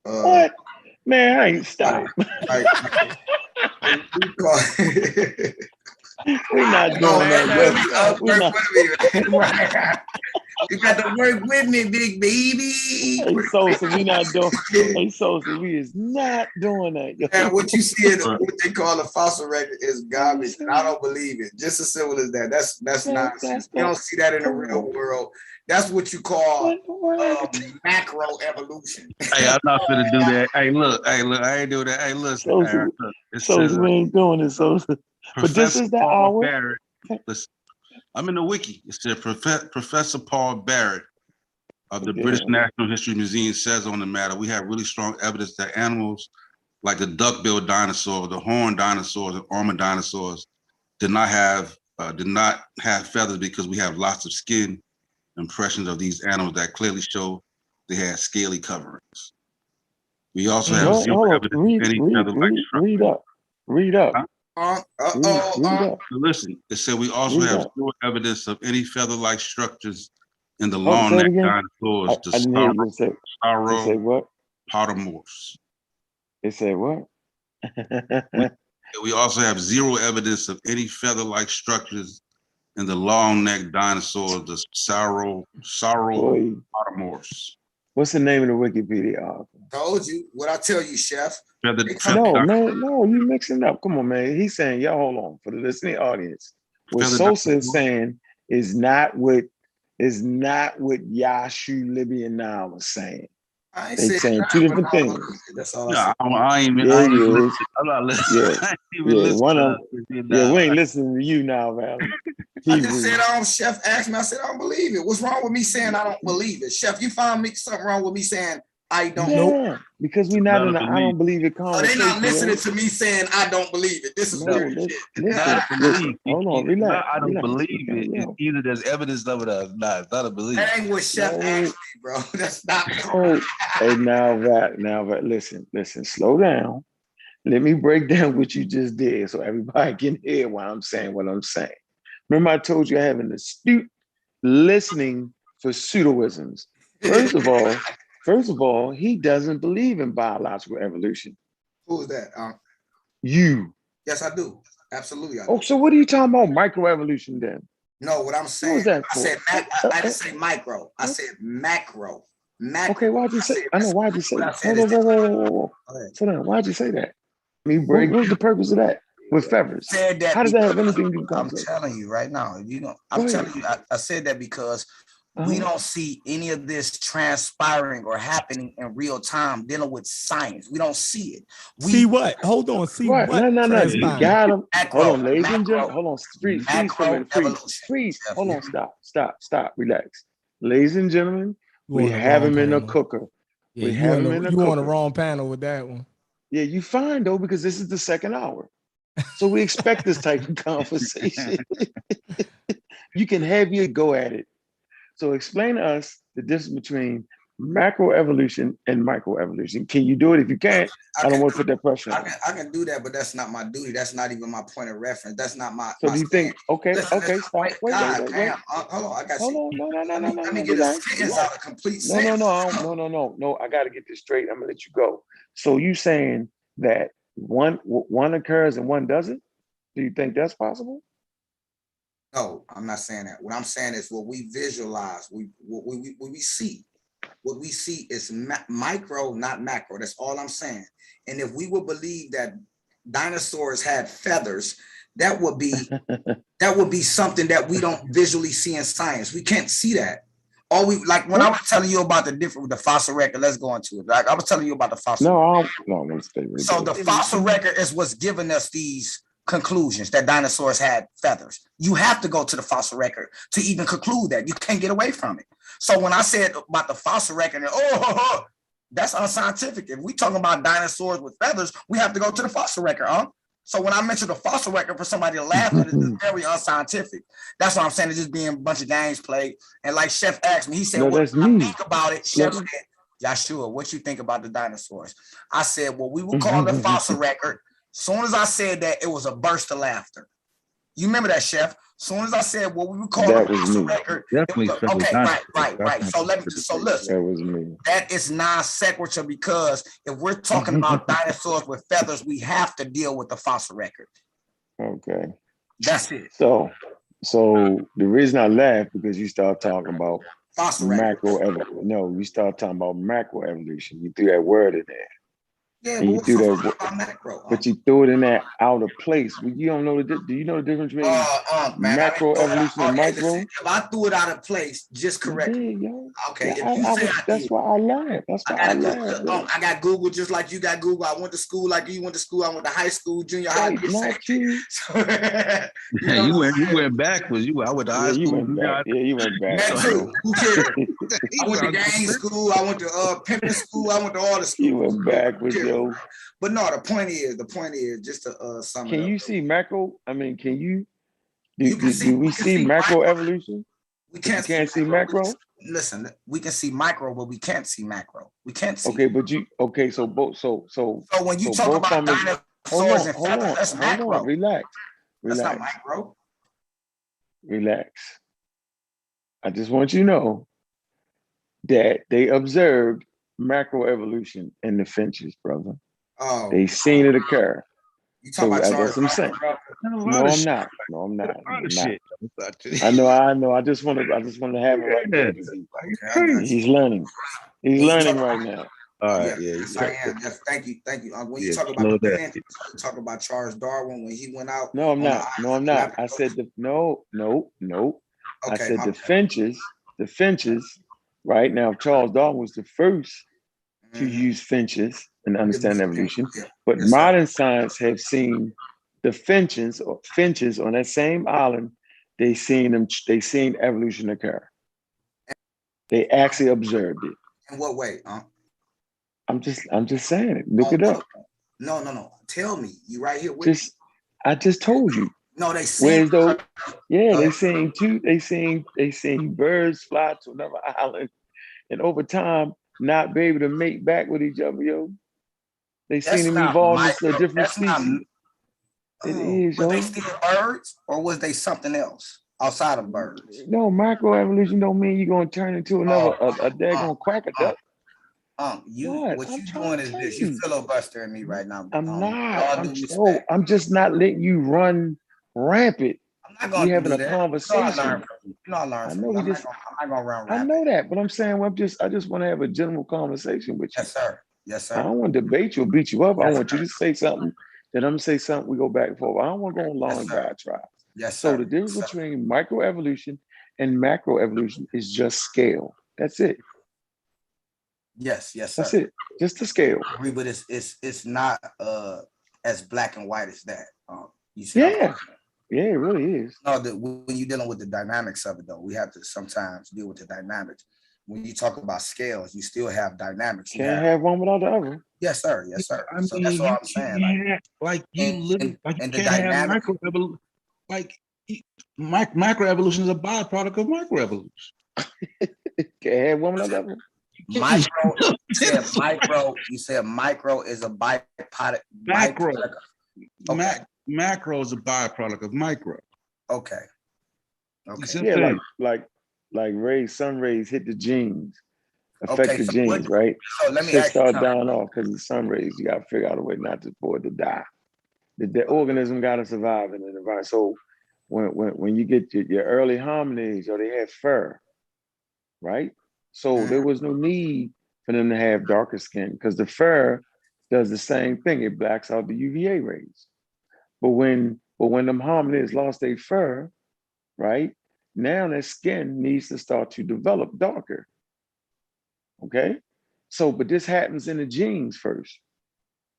What? Man, I ain't stop. We're not doing that. We're not. You got to work with me, big baby. Hey, Sosa, we not doing. Hey, Sosa, we is not doing that. Yo. And what you see in what they call a fossil record is garbage, and I don't believe it. Just as simple as that. That's nonsense. You don't see that in the real world. That's what you call macro evolution. Hey, I'm not gonna do that. Hey, look, I ain't doing that. Hey, listen, Sosa, we ain't doing it, Sosa. But this is the hour. Barrett, listen, I'm in the wiki. It said Professor Paul Barrett of the British National History Museum says on the matter, we have really strong evidence that animals like the duck-billed dinosaur, the horned dinosaurs, and armored dinosaurs did not have feathers because we have lots of skin impressions of these animals that clearly show they had scaly coverings. We also have zero evidence of any feather-like structure. Read up. Listen, it said we also have zero evidence of any feather-like structures in the long-necked dinosaurs, the sauropautomorphs. It said what? We also have zero evidence of any feather-like structures in the long-necked dinosaurs, the sauropautomorphs. What's the name of the Wikipedia article? Told you. What I tell you, Chef. No, you mixing it up. Come on, man. He's saying, y'all hold on for the listening audience. What Sosa is saying is not what Yashu Libby and now was saying. They're saying two different things. That's all I ain't even. I'm not listening. We ain't listening to you now, man. I just said, Chef asked me. I said, I don't believe it. What's wrong with me saying I don't believe it? Chef, you found me something wrong with me saying I don't know? Because we're not in the I don't believe it conversation. They're not listening to me saying I don't believe it. This is weird shit. Listen. Hold on, relax. I don't believe it. It's either there's evidence of it or not. It's not a belief. That ain't what Chef asked me, bro. That's not. Hey, now, listen. Slow down. Let me break down what you just did so everybody can hear why I'm saying what I'm saying. Remember, I told you I have an astute listening for pseudoisms. First of all, he doesn't believe in biological evolution. Who is that? You. Yes, I do. Absolutely. I do. Oh, so what are you talking about? Microevolution then? No, what I'm saying. I didn't say micro. I said macro. Okay, why'd you say? I know why'd you say that. Hold on. Why'd you say that? What was the purpose of that? With feathers. How does that have anything to do with conversation? I'm telling you right now. I said that because we don't see any of this transpiring or happening in real time dealing with science. We don't see it. See what? Hold on. See what? No. You got him. Hold on, ladies and gentlemen. Hold on. Freeze. Hold on. Stop. Relax. Ladies and gentlemen, we have him in a cooker. Yeah, you on the wrong panel with that one. Yeah, you fine though, because this is the second hour. So we expect this type of conversation. You can have your go at it. So explain to us the difference between macroevolution and microevolution. Can you do it? If you can't, I don't want to put that pressure on. I can do that, but that's not my duty. That's not even my point of reference. That's not my. So do you think? Okay, stop. Wait. Hold on, I got you. No. Let me get a sentence out of complete sentence. No. I got to get this straight. I'm gonna let you go. So you saying that one occurs and one doesn't? Do you think that's possible? No, I'm not saying that. What I'm saying is what we visualize, what we see. What we see is micro, not macro. That's all I'm saying. And if we would believe that dinosaurs had feathers, that would be something that we don't visually see in science. We can't see that. All we like when I was telling you about the fossil record. Let's go into it. Like I was telling you about the fossil. So the fossil record is what's giving us these conclusions that dinosaurs had feathers. You have to go to the fossil record to even conclude that. You can't get away from it. So when I said about the fossil record, that's unscientific. If we talking about dinosaurs with feathers, we have to go to the fossil record, huh? So when I mentioned the fossil record for somebody to laugh at, it's very unscientific. That's what I'm saying. It's just being a bunch of games played. And like Chef asked me, he said, "What do you think about it?" Chef said, "Yashua, what you think about the dinosaurs?" I said, "Well, we will call the fossil record." Soon as I said that, it was a burst of laughter. You remember that, Chef? Soon as I said what we would call the fossil record, okay, right. So listen. That was me. That is non sequitur because if we're talking about dinosaurs with feathers, we have to deal with the fossil record. Okay. That's it. So the reason I laughed because you start talking about fossil macro evolution. No, you start talking about macro evolution. You threw that word in there. Yeah, and but you what's threw so that, about macro? but you threw it in that out of place. You don't know do you know the difference between macro evolution and micro? Listen, if I threw it out of place, just correct me. Okay, yeah, if you say that's why I laughed. That's why I laughed. I got Google just like you got Google. I went to school like you went to school. I went to high school, junior high. Not you. You went backwards. I went to high school. You went back. Yeah, you went back. That too. Who cares? I went to gang school. I went to pimping school. I went to all the schools. You went backwards, yo. But no, the point is just to sum it up. Can you see macro? I mean, can you? Do we see macro evolution? We can't see macro. Listen, we can see micro, but we can't see macro. We can't see. Okay, but so both. So when you talk about dinosaurs and feathers, that's macro. Relax. That's not micro. Relax. I just want you to know that they observed macroevolution in the finches, brother. Oh, they seen it occur. You talking about that's what I'm saying. No, I'm not. I know. I just want to have it right there. He's learning. He's learning right now. All right, yes, I am. Yes, thank you. When you talk about the finches, you talk about Charles Darwin when he went out. No, I'm not. I said no. Okay, I said the finches. Right now, Charles Darwin was the first to use finches and understand evolution, but modern science have seen the finches on that same island. They seen evolution occur. They actually observed it. In what way? I'm just saying it. Look it up. No. Tell me. You right here with me. I just told you. No, they seen. They seen birds fly to another island, and over time not be able to mate back with each other, yo. They seen them evolve into a different species. It is, yo. Were they still birds, or was they something else outside of birds? No, macroevolution don't mean you're gonna turn into another a daggone quacker duck. What you're doing is this. You filibustering me right now. I'm not. I'm just not letting you run rampant. I'm not going to having a conversation. I'm not going to run rampant. I know that, but I'm saying I just want to have a general conversation with you. Yes, sir. I don't want to debate you or beat you up. I want you to say something. Then I'm gonna say something. We go back and forth. I don't want to go on long diatribes. Yes, sir. So the difference between microevolution and macroevolution is just scale. That's it. Yes, sir. That's it. Just the scale. I agree, but it's not as black and white as that. You see? Yeah, it really is. No, when you're dealing with the dynamics of it, though, we have to sometimes deal with the dynamics. When you talk about scales, you still have dynamics. Can't have one without the other. Yes, sir. I mean, so that's what I'm saying. You can't have microevolution. Macroevolution is a byproduct of microevolution. Can't have one without the other. You said micro is a byproduct. Macro is a byproduct of micro. Okay. Yeah, like sun rays hit the genes, affect the genes, right? So let me Shit start dying off because of the sun rays. You got to figure out a way not for it to die. The organism got to survive in the environment. So when you get your early hominids, or they had fur, right? So there was no need for them to have darker skin because the fur does the same thing. It blacks out the UVA rays. But when them hominids lost their fur, right? Now their skin needs to start to develop darker. Okay. So, but this happens in the genes first,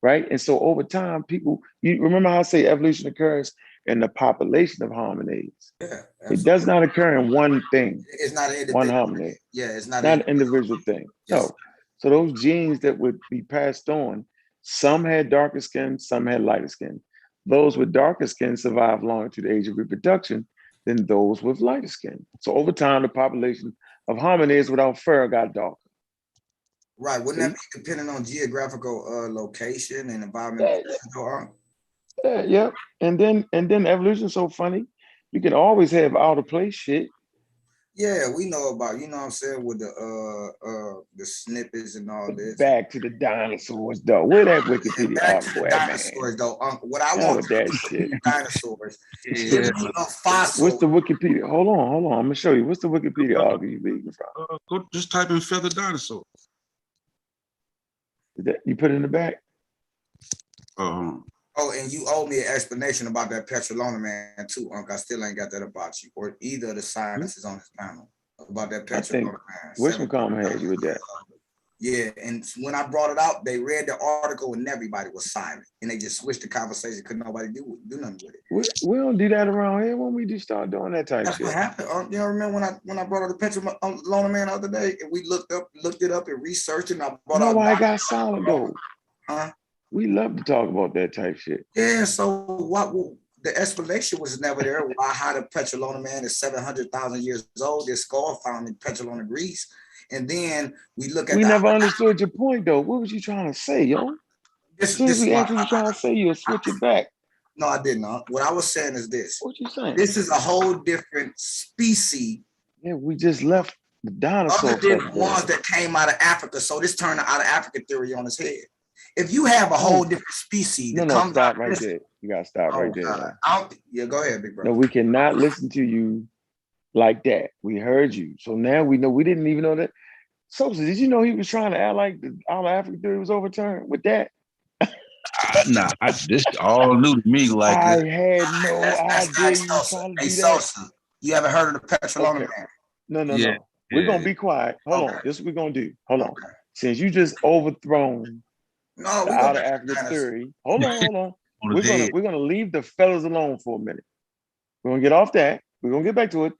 right? And so over time, people, you remember how I say evolution occurs in the population of hominids. Yeah, it does not occur in one thing. It's not an One individual. hominid. Yeah, it's not Not an individual thing. Yes. No. So those genes that would be passed on, some had darker skin, some had lighter skin. Those with darker skin survive longer to the age of reproduction than those with lighter skin. So over time, the population of hominids without fur got darker. Right. Wouldn't that be depending on geographical location and environment? Yeah. And then evolution's so funny. You can always have out of place shit. Yeah, we know about, you know what I'm saying, with the snippets and all this. Back to the dinosaurs, though. Where that Wikipedia article at, dinosaurs, though, Uncle. What I want that shit. Dinosaurs. Fossils. What's the Wikipedia? Hold on. I'm gonna show you. What's the Wikipedia article you reading from? Go just type in feather dinosaur. You put it in the back? Oh, and you owe me an explanation about that Petrolona man too, Uncle. I still ain't got that about you, or either of the scientists on this panel about that Petrolona man. Which one had you with that? Yeah, and when I brought it out, they read the article and everybody was silent, and they just switched the conversation. Couldn't nobody do nothing with it. We don't do that around here. When we just start doing that type That's shit. What happened. You know, remember when I brought out the Petrolona man the other day, and we looked it up and researched it, and I brought out. Why it got silent though? Huh? We love to talk about that type shit. Yeah, so the explanation was never there. How the Petrolona man is 700,000 years old. This skull found in Petrolona, Greece. And then we look at. We never understood your point though. What was you trying to say, yo? As soon as we asked what you trying to say, you'll switch it back. No, I didn't. What I was saying is this. What you saying? This is a whole different species. Yeah, we just left the dinosaur. Other than ones that came out of Africa. So this turned the out of Africa theory on its head. If you have a whole different species that comes stop right there. You gotta stop right there. Yeah, go ahead, big brother. No, we cannot listen to you like that. We heard you. So now we know. We didn't even know that. Sosa, did you know he was trying to act like the all African theory was overturned with that? Nah, this all new to me. Like I had no idea you was trying to do that. Sosa, you haven't heard of the Petrolona man? No. We're gonna be quiet. Hold on. This is what we're gonna do. Hold on. Since you just overthrown the out of Africa theory. Hold on. We're gonna leave the fellas alone for a minute. We're gonna get off that. We're gonna get back to it.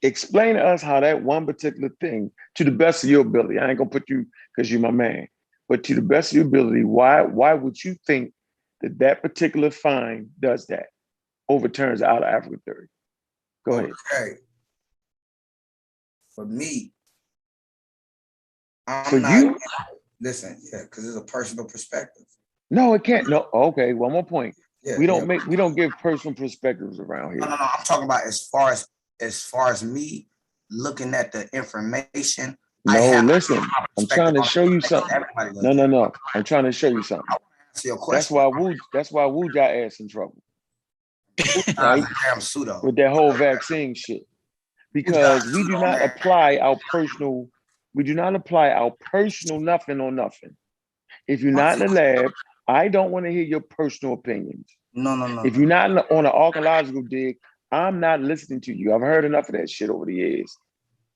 Explain to us how that one particular thing, to the best of your ability. I ain't gonna put you because you're my man, but to the best of your ability, why would you think that particular find does that? Overturns out of Africa theory. Go ahead. Okay. For me, listen, because it's a personal perspective. No, it can't. No, okay. One more point. Yeah, we don't give personal perspectives around here. No. I'm talking about as far as me looking at the information. No, listen. I'm trying to show you something. No. I'm trying to show you something. That's why Wuja ass in trouble. Right? With that whole vaccine shit. Because we do not apply our personal nothing on nothing. If you're not in the lab, I don't want to hear your personal opinions. No. If you're not on an archaeological dig, I'm not listening to you. I've heard enough of that shit over the years.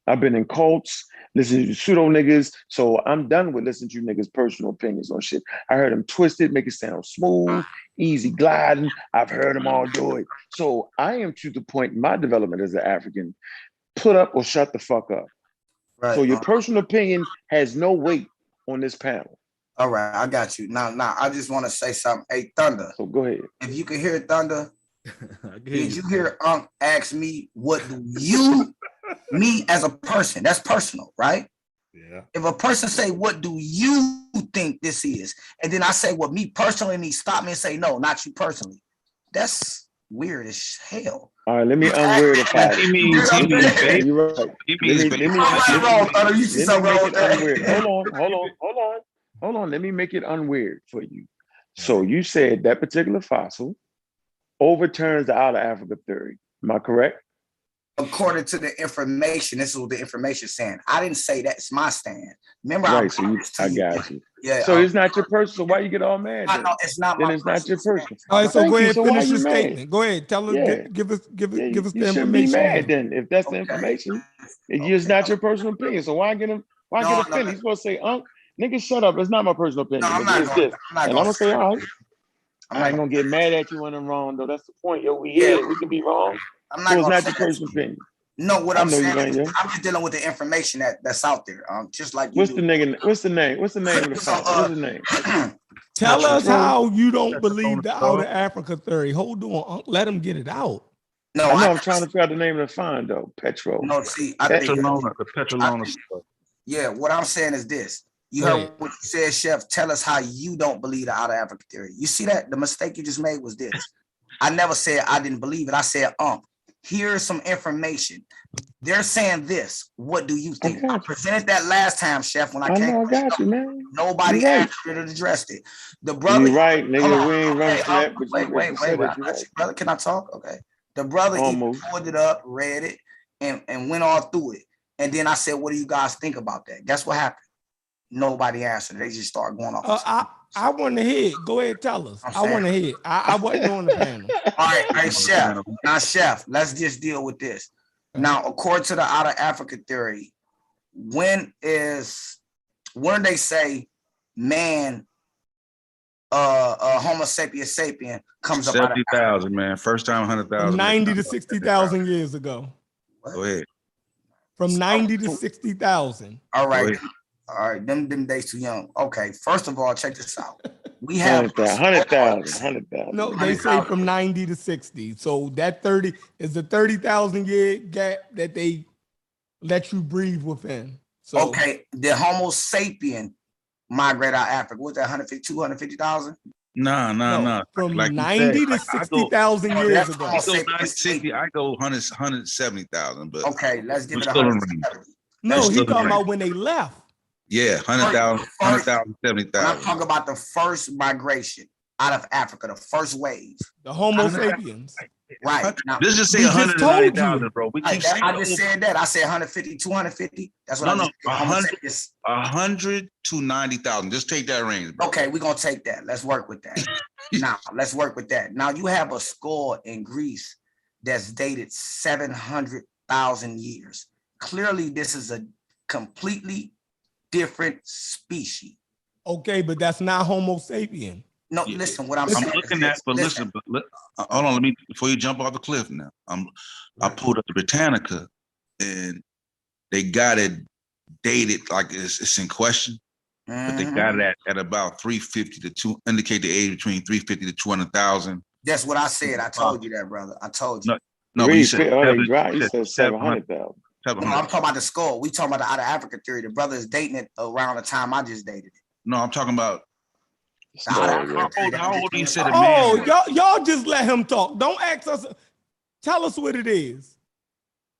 I've been in cults, listening to pseudo niggas, so I'm done with listening to you niggas' personal opinions on shit. I heard them twisted, make it sound smooth, easy gliding. I've heard them all do it. So I am to the point in my development as an African, put up or shut the fuck up. Right. So your personal opinion has no weight on this panel. All right, I got you. Now, I just want to say something. Hey, Thunder. So go ahead. If you can hear Thunder, did you hear Unc ask me, what do you, me as a person, that's personal, right? Yeah. If a person say, what do you think this is? And then I say, well, me personally, and he stop me and say, no, not you personally. That's weird as hell. All right, let me unweirdify it. You're right. Hold on. Let me make it unweird for you. So you said that particular fossil overturns the out of Africa theory. Am I correct? According to the information, this is what the information is saying. I didn't say that's my stand. Remember, Right. So I got you. Yeah. So it's not your person. So why you get all mad? No, it's not. Then it's not your person. All right. So go ahead and finish your mad? statement. Go ahead. Tell us. Give us the You information. shouldn't be mad then. If that's the information, it's not your personal opinion. So why get him? Why get offended? He's supposed to say, nigga, shut up. It's not my personal opinion. No, I'm not going to. And I'm gonna say, all right. I ain't gonna get mad at you when I'm wrong, though. That's the point. Yo, we here. We can be wrong. I'm not so it's not your personal opinion. No, what I'm saying is I'm just dealing with the information that's out there. Just like you. What's the name? What's the name of the founder? What's his name? Tell us how you don't believe the outer Africa theory. Hold on, let him get it out. No, I know I'm trying to figure out the name of the fund though. Petro. No, see, the Petrolona stuff. Yeah, what I'm saying is this. You heard what you said, Chef. Tell us how you don't believe the outer Africa theory. You see that? The mistake you just made was this. I never said I didn't believe it. I said, here's some information. They're saying this. What do you think? I presented that last time, Chef, when I came. I got you, man. Nobody actually addressed it. The brother. You're right, nigga. We ain't running for that. Wait. Brother, can I talk? Okay. The brother pulled it up, read it, and went all through it. And then I said, what do you guys think about that? Guess what happened? Nobody answered. They just started going off. I want to hear it. Go ahead, tell us. I want to hear it. I wasn't on the panel. All right, Chef. Now, Chef, let's just deal with this. Now, according to the outer Africa theory, when they say man, Homo sapiens sapien comes up 70,000, man. First time 100,000. 90 to 60,000 years ago. Go ahead. From 90 to 60,000. All right. All right, them days too young. Okay, first of all, check this out. We have 100,000. No, they say from 90 to 60. So that 30 is the 30,000 year gap that they let you breathe within. So okay, the Homo sapien migrate out of Africa. What's that? 250,000? No. From like 90 to 60,000 years ago. I go 170,000. But okay, let's give it 170. No, he's talking about when they left. Yeah, 100,000, 70,000. I'm talking about the first migration out of Africa, the first wave. The Homo sapiens. Right. Now, this just say 190,000, bro. We keep saying I just said that. I said 150, 250. That's what I just 100 to 90,000. Just take that range, bro. Okay, we're gonna take that. Let's work with that. Now, let's work with that. Now you have a skull in Greece that's dated 700,000 years. Clearly, this is a completely different species. Okay, but that's not Homo sapien. No, listen, what I'm saying. I'm looking at, but listen, hold on, let me, before you jump off the cliff now, I pulled up the Britannica and they got it dated like it's in question, but they got it at about 350 to indicate the age between 350 to 200,000. That's what I said. I told you that, brother. I told you. No, but you said 700,000. No, I'm talking about the skull. We talking about the out of Africa theory. The brother is dating it around the time I just dated it. No, I'm talking about. How old you said it? Oh, y'all just let him talk. Don't ask us. Tell us what it is,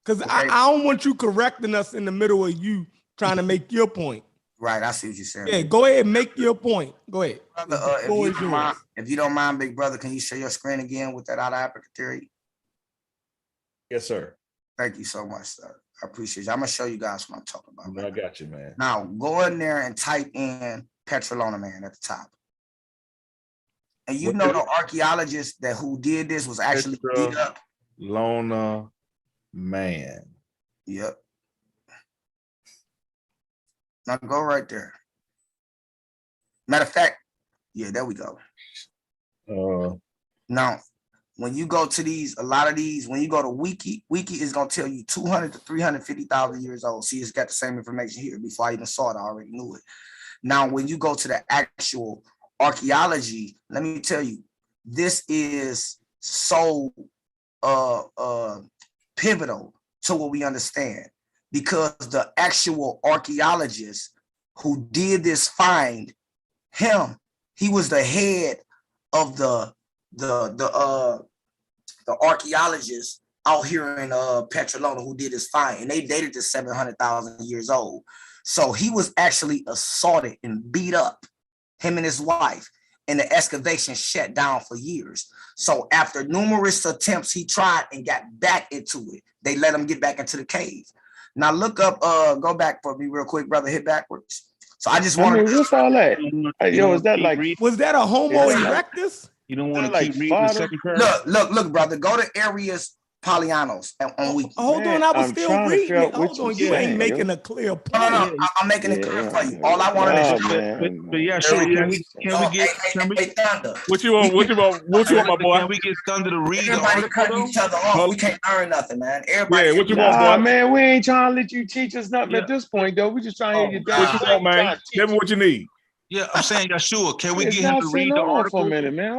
because I don't want you correcting us in the middle of you trying to make your point. Right, I see what you're saying. Yeah, go ahead and make your point. Go ahead. Brother, if you don't mind, big brother, can you share your screen again with that out of Africa theory? Yes, sir. Thank you so much, sir. I appreciate you. I'm gonna show you guys what I'm talking about. I got you, man. Now go in there and type in Petrolona Man at the top. And you know the archaeologist who did this was actually beat up. Lona Man. Yep. Now go right there. Matter of fact, yeah, there we go. Now, when you go to these, a lot of these, when you go to Wiki is gonna tell you 200 to 350,000 years old. See, it's got the same information here. Before I even saw it, I already knew it. Now, when you go to the actual archaeology, let me tell you, this is so pivotal to what we understand, because the actual archaeologist who did this find, he was the head of the archaeologists out here in Petrolona who did this find, and they dated to 700,000 years old. So he was actually assaulted and beat up, him and his wife. and the excavation shut down for years. So after numerous attempts, he tried and got back into it. They let him get back into the cave. Now look up, go back for me real quick, brother, hit backwards. So I just wanted to. What's all that? Yo, is that like? Was that a Homo erectus? You don't want to like keep reading the second paragraph? Look, brother, go to Arius Polyanos on Wiki. Hold on, I was I'm still trying to reading figure it. out what Hold on, you're you ain't saying, making yo. a clear point. No, I'm making it clear for you. All I wanted is But yeah, sure. Can we get Thunder. what you want? What you want, my boy? Can we get Thunder to read the Everybody article? cutting each other off. We can't learn nothing, man. Everybody. Yeah, what you want, boy? Man, we ain't trying to let you teach us nothing at this point, though. We just trying to hear your What you want, man? Tell me what you need. Yeah, I'm saying, Yeshua, can we It's get him not to sitting read the on for a article? minute, man.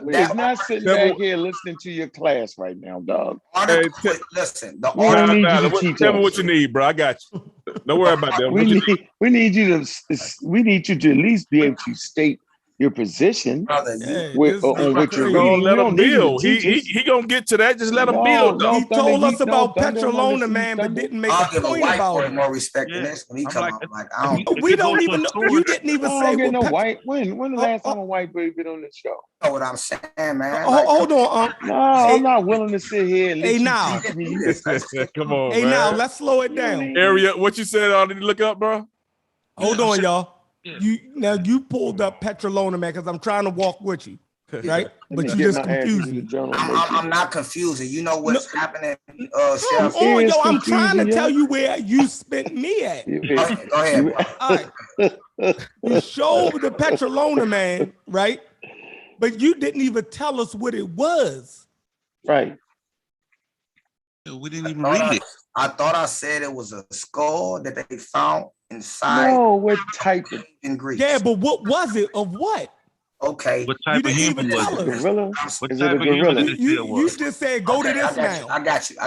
It's not sitting Tell me back here listening to your class right now, dog. Listen, the We don't need you to Nah, teach tell me us. what you need, bro. I got you. Don't worry about that. We need you to at least be able to state your position brother. on what you're Go on, reading. let We him don't need you build. to teach us. He gonna get to that. Just let him build. Though. He told us about Petrolona, man, but Thunder. didn't make I'll a give a point white about boy it. more respect than this when he come out. Like I don't. We don't even know. You didn't even I say don't get what no white. When the last time a white boy been on the show? Know what I'm saying, man. Hold on, No, I'm not willing to sit here and let you now. teach me. Come on, Hey, man. now let's slow it down. Area, what you said? I need to look up, bro. Hold on, y'all. Yeah. You pulled up Petrolona, man, because I'm trying to walk with you, right? But you Get just my ass confused into the me. journal. I'm not confusing. You know what's happening, Come Chef? on, is yo, I'm trying to confusing, tell yo. you where you spent me at. Go ahead, bro. All right. You showed the Petrolona, man, right? But you didn't even tell us what it was. Right. We didn't even read it. I thought I said it was a skull that they found inside. No, what type of in Greece? Yeah, but what was it? Of what? Okay. What You type of didn't even human was tell it? us. gorilla? What Is type it a of human gorilla? did it say it You was? just said go to this now. I got you.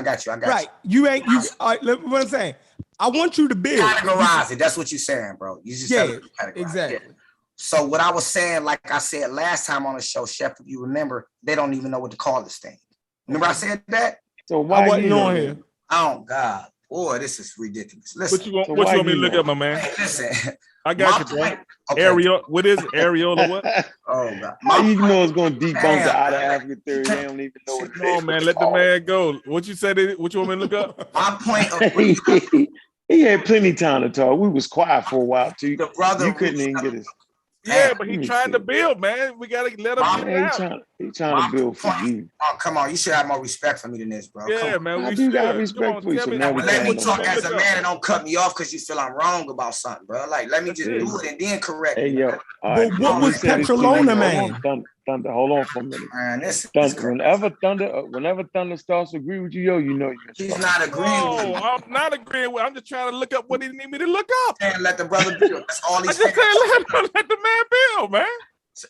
Right. You ain't you. All right, look what I'm saying. I want you to build. Categorize it. That's what you're saying, bro. You just said categorize. Exactly. Yeah. So what I was saying, like I said last time on the show, Chef, if you remember, they don't even know what to call this thing. Remember I said that? So why I wasn't you on know here. that? Oh God, boy, this is ridiculous. Listen, What you want? So What why you want me you to look know? up, my man? listen. I got you, bro. Okay. Areola. What is it? Areola? What? Oh God. How you know it's going to debunk Damn, the out of man. Africa theory? They don't even know what it Come on, man. Let the man go. What you said? What you want me to look up? My point of He had plenty of time to talk. We was quiet for a while too. the brother You couldn't even get us. Yeah, but Let he me trying to see. build, man. We gotta let him get it out. He trying to build for you. Oh, come on, you should have more respect for me than this, bro. Yeah, man. I We do got should. respect Come on, for you, tell so me. now we Let me can't talk look as a up. man and don't cut me off because you feel I'm wrong about something, bro. Like, let me just Yeah. do it and then correct Hey me. yo, all But right. what was Petrolona, man? Thunder, hold on for a minute. Man, this is Thunder, crazy. whenever Thunder starts to agree with you, yo, you know you're. He's not agreeing with No, me. I'm not agreeing with. I'm just trying to look up what he need me to look up. And let the brother build. That's all I he's just saying. said let the man build, man. So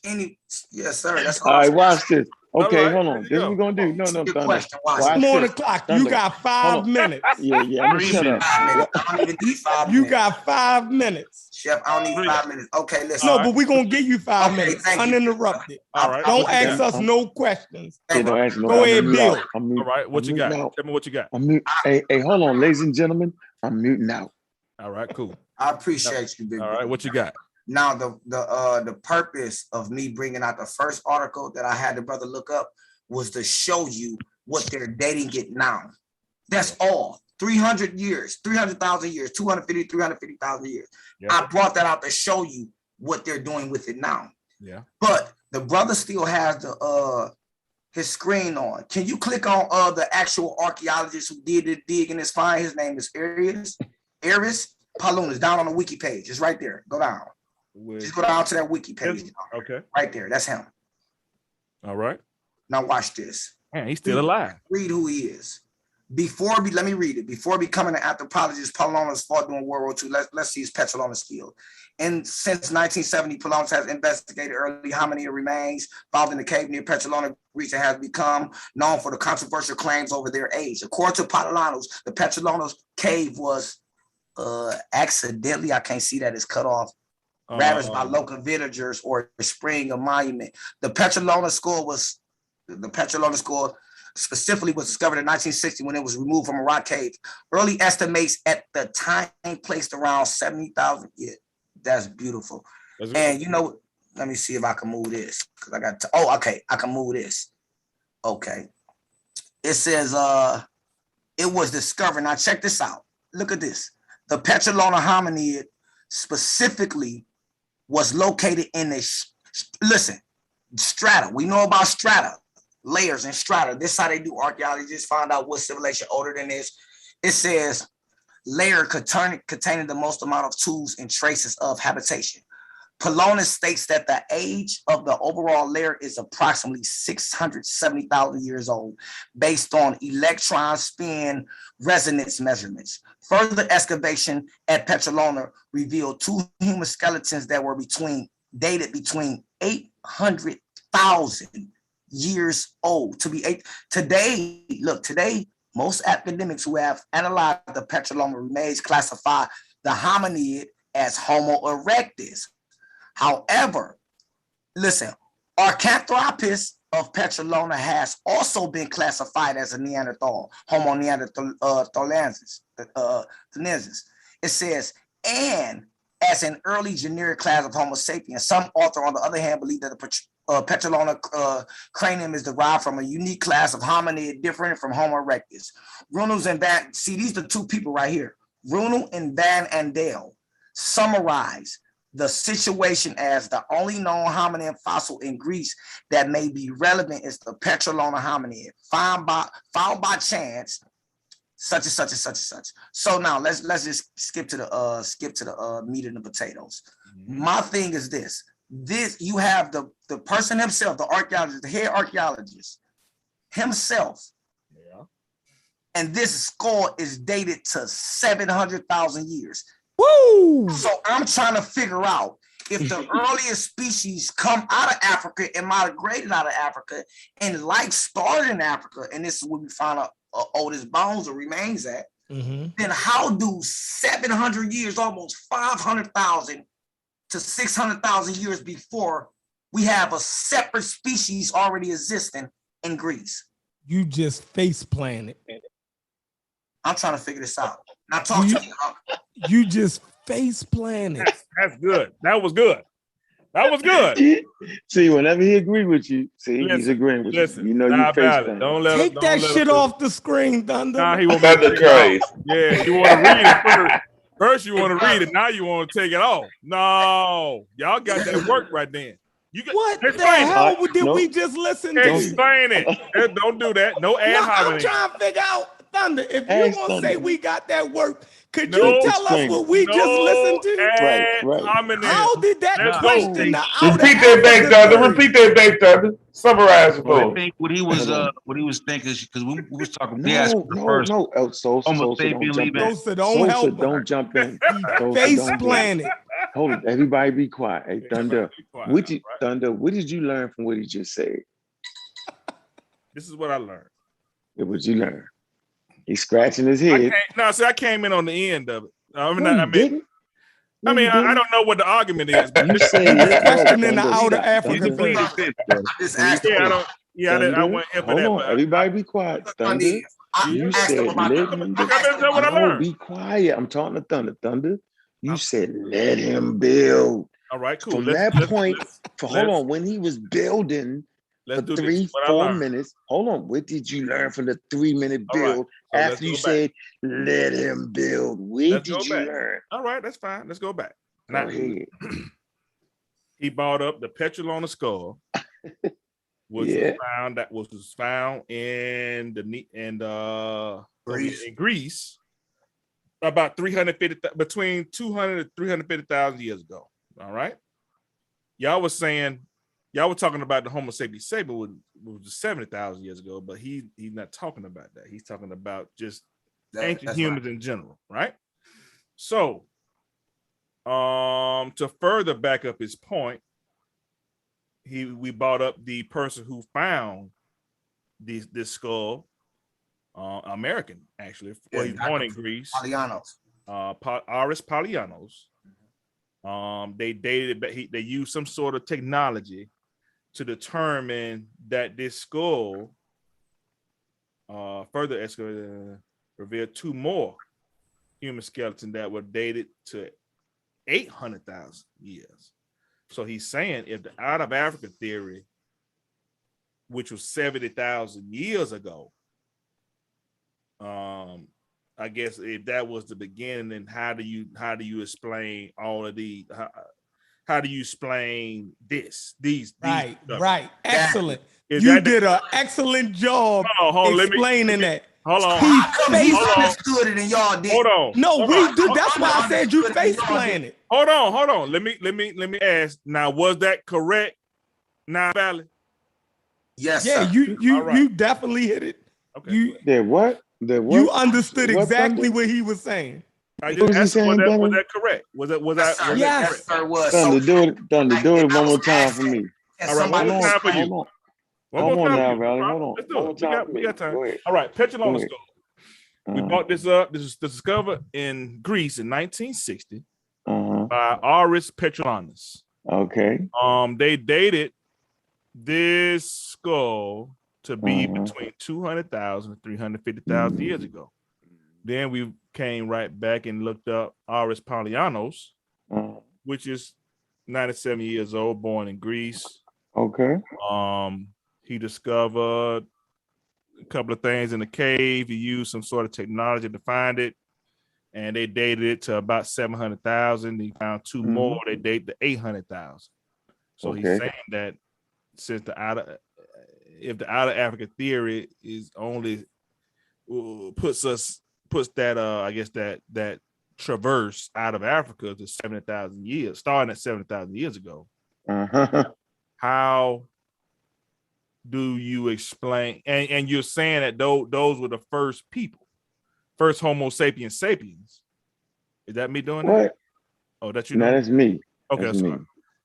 yes, sir. That's All all. right, watch this. Okay, right, hold there on. you This is go. what we're gonna do. No, Good Thunder. question. Watch. Watch I'm on the this. clock. Thunder. You got 5 minutes. Yeah, I'm gonna shut up. 5 minutes. I don't even need 5 minutes. You got 5 minutes. Chef, I don't need 5 minutes. Okay, listen. No, but we're gonna give you 5 Okay, minutes. thank you. Uninterrupted. All right. Don't ask us no questions. Hey, don't ask no. Go ahead, Bill. All right. What you got? Tell me what you got. I'm mute. Hey, hold on, ladies and gentlemen. I'm muting out. All right, cool. I appreciate you, big All right, bro. what you got? Now, the purpose of me bringing out the first article that I had the brother look up was to show you what they're dating it now. That's all. 300 years, 300,000 years, 350,000 years. Yeah. I brought that out to show you what they're doing with it now. Yeah. But the brother still has his screen on. Can you click on the actual archaeologist who did the dig in this find? His name is Arius Palunas, down on the wiki page. It's right there. Go down. Just go down to that wiki page. Okay. Right there. That's him. All right. Now watch this. Man, he's still alive. Read who he is. Let me read it. Before becoming an anthropologist, Palunas fought during World War II. Let's see his Petrolona skill. And since 1970, Palunas has investigated early hominid remains found in the cave near Petrolona, Greece, and has become known for the controversial claims over their age. According to Palunas, the Petrolona cave was accidentally, I can't see that it's cut off, ravaged by local villagers or spring a monument. The Petrolona skull specifically was discovered in 1960 when it was removed from a rock cave. Early estimates at the time placed around 70,000. Yeah, that's beautiful. And you know, Let me see if I can move this because I got. Oh, okay, I can move this. Okay, it says it was discovered. Now check this out. Look at this. The Petrolona hominid specifically was located in a listen strata. We know about strata, layers and strata. This is how they do archaeology. Just find out what civilization older than this. It says layer containing the most amount of tools and traces of habitation. Polonus states that the age of the overall layer is approximately 670,000 years old, based on electron spin resonance measurements. Further excavation at Petrolona revealed two human skeletons that were dated between 800,000 years old. Today, most academics who have analyzed the Petrolona remains classify the hominid as Homo erectus. However, listen, Archaeopteryx of Petrolona has also been classified as a Neanderthal, Homo neanderthalensis. It says, and as an early generic class of Homo sapiens. Some author, on the other hand, believe that the Petrolona cranium is derived from a unique class of hominid different from Homo erectus. Runels and Van, see, these are the two people right here. Runel and Van Andel summarize the situation as the only known hominin fossil in Greece that may be relevant is the Petrolona hominid found by chance, such and such and such and such. So now let's just skip to the meat and the potatoes. Mm-hmm. My thing is this: you have the person himself, the archaeologist, the head archaeologist himself, yeah. And this skull is dated to 700,000 years. Woo! So I'm trying to figure out if the earliest species come out of Africa and migrated out of Africa, and life started in Africa, and this is where we find out oldest bones or remains at. Mm-hmm. Then how do 700 years, almost 500,000 to 600,000 years before, we have a separate species already existing in Greece? You just face planted. I'm trying to figure this out. Now talk to me. You just face planted. That's good. That was good. That was good. See, whenever he agree with you, he's agreeing with you. You know, you face planted. Take that shit off the screen, Thunder. Nah, he won't Thunder crazy. Yeah, you want to read it first. First, you want to read it. Now you want to take it off. No, y'all got that work right then. What the hell did we just listen to? Explain it. Don't do that. No ad hominem. I'm trying to figure out, Thunder, if you want to say we got that work, could you tell us what we just listened to? Right. How did that question the Repeat that back, Thunder. Repeat that back, Thunder. Summarize it for I think what he was thinking, because we was talking. Sosa, don't jump in. Face planted. Hold it. Everybody be quiet. Hey, Thunder. Thunder, what did you learn from what he just said? This is what I learned. What did you learn? He's scratching his head. I came in on the end of it. I don't know what the argument is. But you said questioning the outer African thing. I went in for that. Hold on, everybody be quiet. Thunder, you said let him build. Be quiet. I'm talking to Thunder. Thunder, you said let him build. All right, cool. From that point, hold on, when he was building for 3-4 minutes. Hold on. What did you learn from the 3-minute build after you said, let him build? What did you learn? All right, that's fine. Let's go back. Now, he brought up the Petrolona skull, which was found in Greece about 350, between 200 and 350,000 years ago. All right. Y'all were talking about the Homo sapiens sapiens was 70,000 years ago, but he's not talking about that. He's talking about just ancient humans in general, right? So, to further back up his point, we brought up the person who found this skull, American actually. He's born in Greece. Aris Palaianos. They dated, they used some sort of technology to determine that this skull further excavated revealed 2 more human skeletons that were dated to 800,000 years. So he's saying if the out of Africa theory, which was 70,000 years ago, I guess if that was the beginning, then how do you explain all of the how do you explain these Right, stuff? right. Excellent. Is You that did an excellent job explaining that. How come he understood it and y'all didn't? Hold on. No, Hold we on. did. That's why I said you face planted. Hold on. Let me ask. Now, was that correct? Now, Valley? Yes, yeah, sir. You definitely hit it. Okay. You understood What, exactly Thunder? what he was saying. I What was just he asked, saying, was Thunder? that correct? Was that Yes, correct? Yes. Sir, was. Thunder, do it one more time for me. All right, one more time for you. Hold One more time now, for you. Valley. Hold on. Let's do One more it. time for me. We got time. Go ahead. All right, Petrolona ahead. skull. We brought this up. This was discovered in Greece in 1960 by Aris Petrolanis. Okay. They dated this skull to be between 200,000 and 350,000 years ago. Then we came right back and looked up Aris Polyanos, which is 97 years old, born in Greece. Okay. He discovered a couple of things in the cave. He used some sort of technology to find it, and they dated it to about 700,000. He found two more. They date to 800,000. So he's saying that since if the outer Africa theory is only puts that I guess that traverse out of Africa to 70,000 years, starting at 70,000 years ago. How do you explain? And you're saying that those were the first people, first Homo sapiens sapiens. Is that me doing that? Oh, that's you. No, that's me. Okay, that's me.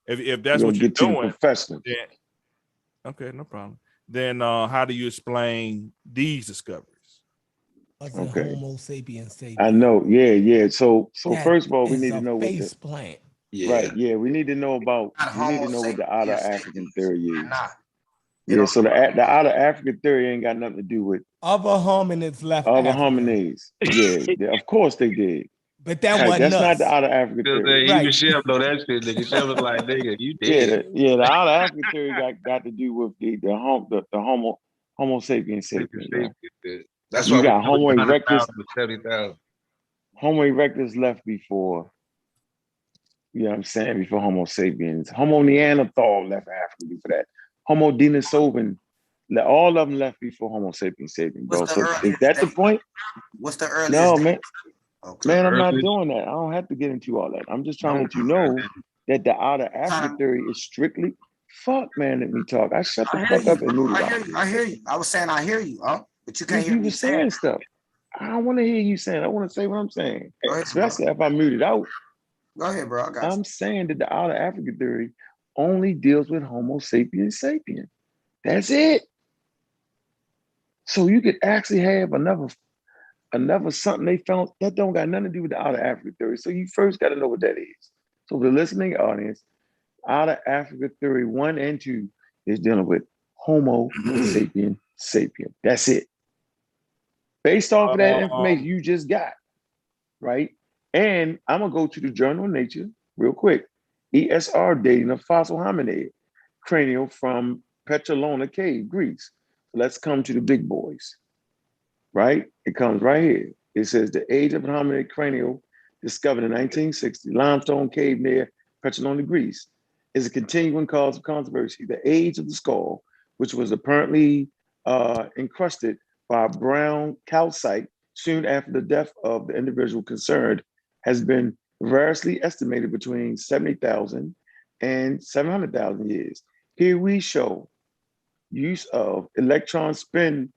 If that's what you're doing, professional. Then, okay, no problem. Then how do you explain these discoveries? Okay. Homo sapiens sapiens. I know. Yeah. So that first of all, we need to know what face plant. Yeah. Right. Yeah, we need to know about. We need to know what the outer African theory is. Yeah. So the outer African theory ain't got nothing to do with other hominids left. Other hominids. Yeah. Of course they did. But that wasn't that's us. not the outer African theory. Even Chef know that shit, nigga. Chef was like, nigga, you dead. Yeah, the outer African theory got to do with the Homo sapiens sapiens. That's you why got Homo erectus. 70,000. Homo erectus left before. You know what I'm saying? Before Homo sapiens. Homo Neanderthal left Africa before that. Homo Denisovan, all of them left before Homo sapiens sapiens, bro. So is that the point? What's the earliest? No, man. Okay. Man, I'm not doing that. I don't have to get into all that. I'm just trying to let you know that the outer Africa theory is strictly fuck, man. Let me talk. I shut the fuck up and move it out. I hear you. I was saying I hear you, but you can't hear me saying stuff. I don't want to hear you saying. I want to say what I'm saying. Especially if I mute it out. Go ahead, bro. I got I'm saying that the outer Africa theory only deals with Homo sapiens sapiens. That's it. So you could actually have another something they found that don't got nothing to do with the outer Africa theory. So you first got to know what that is. So for the listening audience, outer Africa theory 1 and 2 is dealing with Homo sapien sapien. That's it. Based off of that information you just got, right? And I'm gonna go to the Journal of Nature real quick. ESR dating a fossil hominid cranial from Petrolona Cave, Greece. Let's come to the big boys. Right? It comes right here. It says the age of an hominid cranial discovered in 1960, limestone cave near Petrolona, Greece, is a continuing cause of controversy. The age of the skull, which was apparently encrusted by brown calcite soon after the death of the individual concerned, has been variously estimated between 70,000 and 700,000 years. Here we show use of electron spin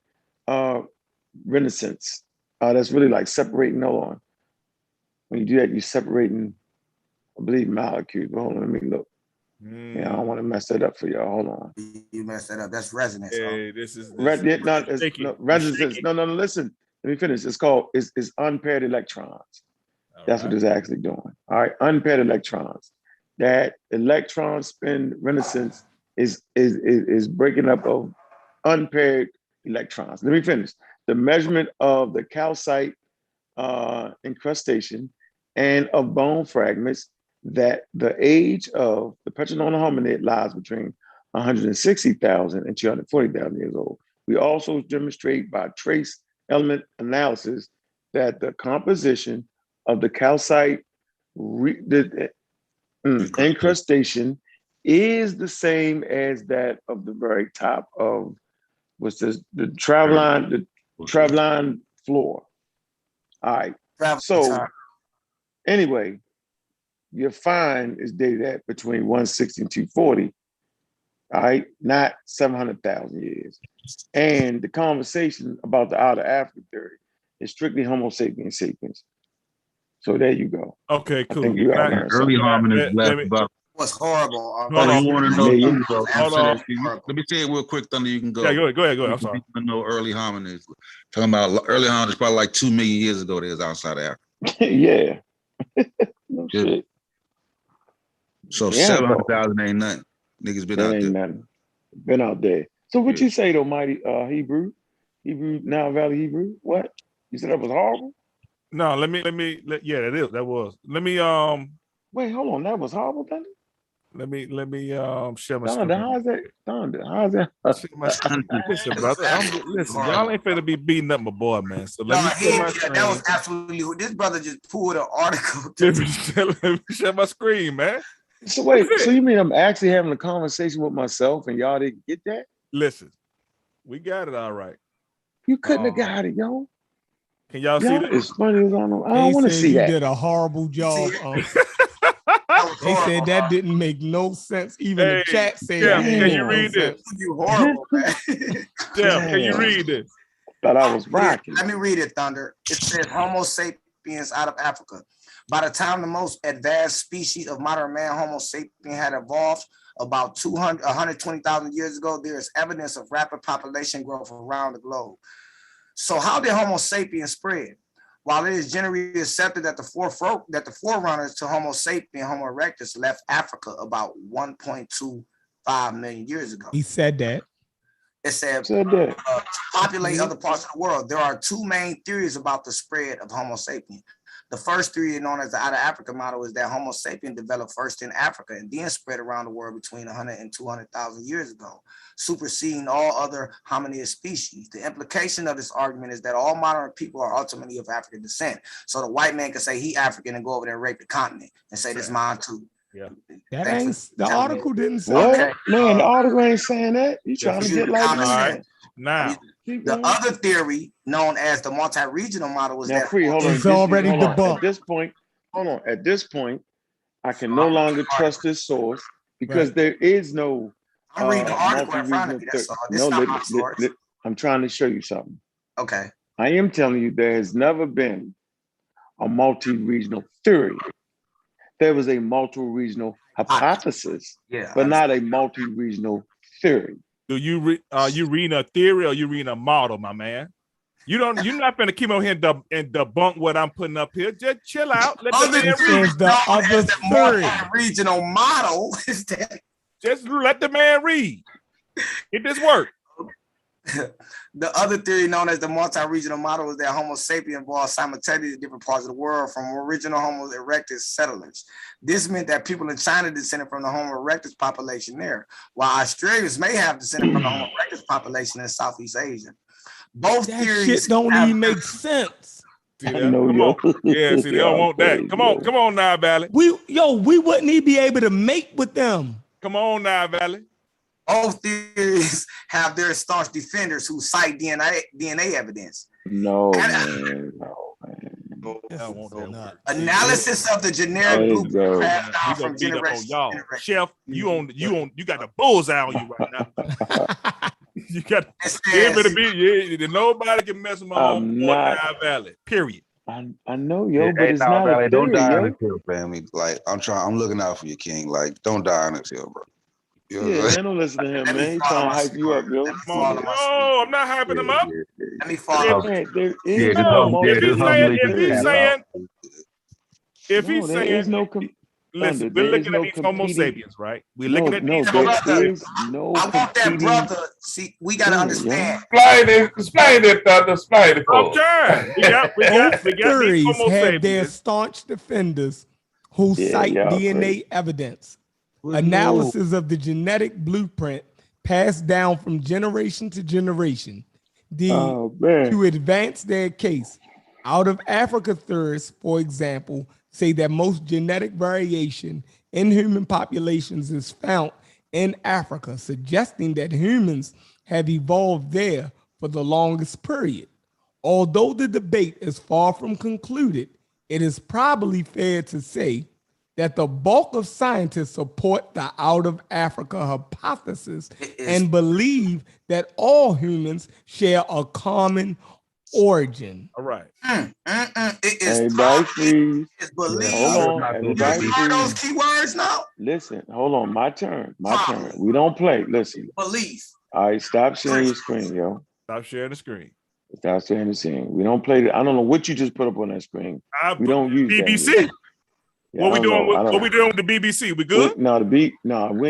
renaissance. That's really like separating. Hold on. When you do that, you're separating, I believe, molecules. But hold on, let me look. Yeah, I don't want to mess that up for y'all. Hold on. You messed that up. That's resonance. Hey, this is resonance. No, listen. Let me finish. It's called it's unpaired electrons. That's what it's actually doing. All right, unpaired electrons. That electron spin renaissance is breaking up of unpaired electrons. Let me finish. The measurement of the calcite incrustation and of bone fragments that the age of the Petronormal hominid lies between 160,000 and 240,000 years old. We also demonstrate by trace element analysis that the composition of the calcite incrustation is the same as that of the very top of the traveline floor. All right. So anyway, your find is dated at between 160 and 240. All right, not 700,000 years. And the conversation about the outer Africa theory is strictly Homo sapiens sapiens. So there you go. Okay, cool. I think you early hominids left about. Was horrible. You want to know? Hold on. Let me say it real quick, Thunder. You can go. Yeah, go ahead. I'm sorry. I know early hominids. Talking about early hominids, probably like 2 million years ago. They was outside of Africa. Yeah. No shit. So 700,000 ain't nothing. Niggas been out there. Nothing. Been out there. So what you say though, mighty Hebrew, Nile Valley Hebrew? What? You said that was horrible? No, yeah, that was. Let me wait, hold on. That was horrible, Thunder? Let me share my screen. How's that? How's that? Listen, brother. Listen, y'all ain't finna be beating up my boy, man. So let me share my screen. That was absolutely. This brother just pulled an article. Let me share my screen, man. So wait, so you mean I'm actually having a conversation with myself and y'all didn't get that? Listen, we got it all right. You couldn't have got it, yo. Can y'all see that? As funny as I know. I don't want to see that. You did a horrible job. They said that didn't make no sense. Even the chat said, can you read this? You horrible, man. Can you read this? Thought I was rocking. Let me read it, Thunder. It says Homo sapiens out of Africa. By the time the most advanced species of modern man, Homo sapien, had evolved about 120,000 years ago, there is evidence of rapid population growth around the globe. So how did Homo sapiens spread? While it is generally accepted that the forerunners to Homo sapien, Homo erectus, left Africa about 1.25 million years ago. He said that. It said to populate other parts of the world. There are two main theories about the spread of Homo sapien. The first theory, known as the Out of Africa model, is that Homo sapien developed first in Africa and then spread around the world between 100 and 200,000 years ago, superseding all other hominid species. The implication of this argument is that all modern people are ultimately of African descent. So the white man can say he African and go over there and rape the continent and say this mine too. Yeah. That ain't the article didn't say what? that. Man, the article ain't saying that. You trying to get like right. Now. The other theory, known as the multi-regional model, is that it's already debunked. At this point, At this point, I can no longer trust this source because there is no. I'm reading the article in front of you. That's all. This is not my source. I'm trying to show you something. Okay. I am telling you, there has never been a multi-regional theory. There was a multi-regional hypothesis, but not a multi-regional theory. Do you are you reading a theory or you reading a model, my man? You're not gonna keep on here and debunk what I'm putting up here. Just chill out. Let the other theory. Regional model is that. Just let the man read. Get this work. The other theory, known as the multi-regional model, is that Homo sapien evolved simultaneously in different parts of the world from original Homo erectus settlers. This meant that people in China descended from the Homo erectus population there, while Australians may have descended from the Homo erectus population in Southeast Asia. Both theories shit don't even make sense. See that? Come on. Yeah, see, they don't want that. Come on now, Valley. We wouldn't even be able to mate with them. Come on now, Valley. Both theories have their staunch defenders who cite DNA evidence. No, man. Analysis of the generic blueprint passed down from generation to generation. Chef, you got the bullseye on you right now. You got nobody can mess with my own Nile Valley. Period. I know, yo, but it's not a theory, don't die yo. on the hill, family. Like I'm looking out for you, King. Like, don't die on this hill, bro. Yeah, man, don't listen to him, man. He's trying to hype you up, yo. No, I'm not hyping him up. Let me follow. If he's saying, listen, we're looking at these Homo sapiens, right? We're looking at these Homo sapiens. I want that brother. See, we gotta understand. Explain it, Thunder. Okay. We got theories Homo have sapiens. their staunch defenders who Yeah, cite y'all DNA crazy. evidence, analysis of the genetic blueprint passed down from generation to generation, Oh man. to advance their case. Out of Africa theorists, for example, say that most genetic variation in human populations is found in Africa, suggesting that humans have evolved there for the longest period. Although the debate is far from concluded, it is probably fair to say that the bulk of scientists support the out of Africa hypothesis and believe that all humans share a common origin. All right. It is Everybody probably, freeze. it's believed. Hold on. You Everybody heard those freeze. keywords now? Listen, hold on. My turn. My Probably. turn. We don't play. Listen. Belief. All right, stop sharing your screen, yo. Stop sharing the screen. Stop sharing the screen. We don't play I don't know what you just put up on that screen. We don't use BBC. that. Yeah, What we doing with the BBC? We good? We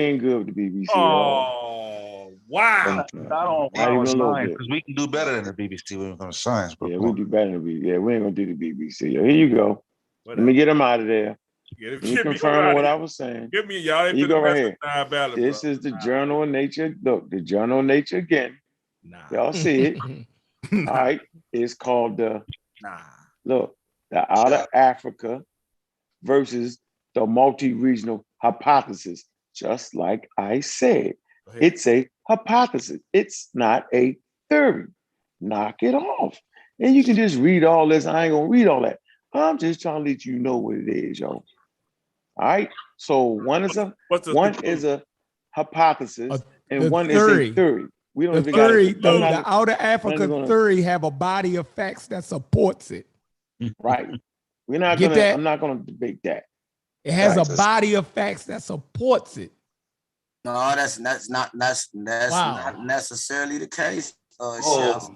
ain't good with the BBC at all. Oh, wow. I don't Not even a little bit. because we can do better than the BBC when it comes to science. Bro. Yeah, we do better than the BBC. Yeah, we ain't gonna do the BBC. Yo, here you go. Whatever. Let me get him out of there. Get me confirm what I was saying. Give me y'all. You go right here. Ballot, this bro. is the Journal of Nature. Look, the Journal of Nature again. Nah. Y'all see it. All right. It's called the Out of Africa versus the multi-regional hypothesis. Just like I said, it's a hypothesis. It's not a theory. Knock it off. And you can just read all this. I ain't gonna read all that. I'm just trying to let you know what it is, yo. All right. So one is a hypothesis and one is a theory. We don't even the out of Africa theory have a body of facts that supports it. Right. We're not gonna. I'm not gonna debate that. It has a body of facts that supports it. No, that's not necessarily the case, Chef.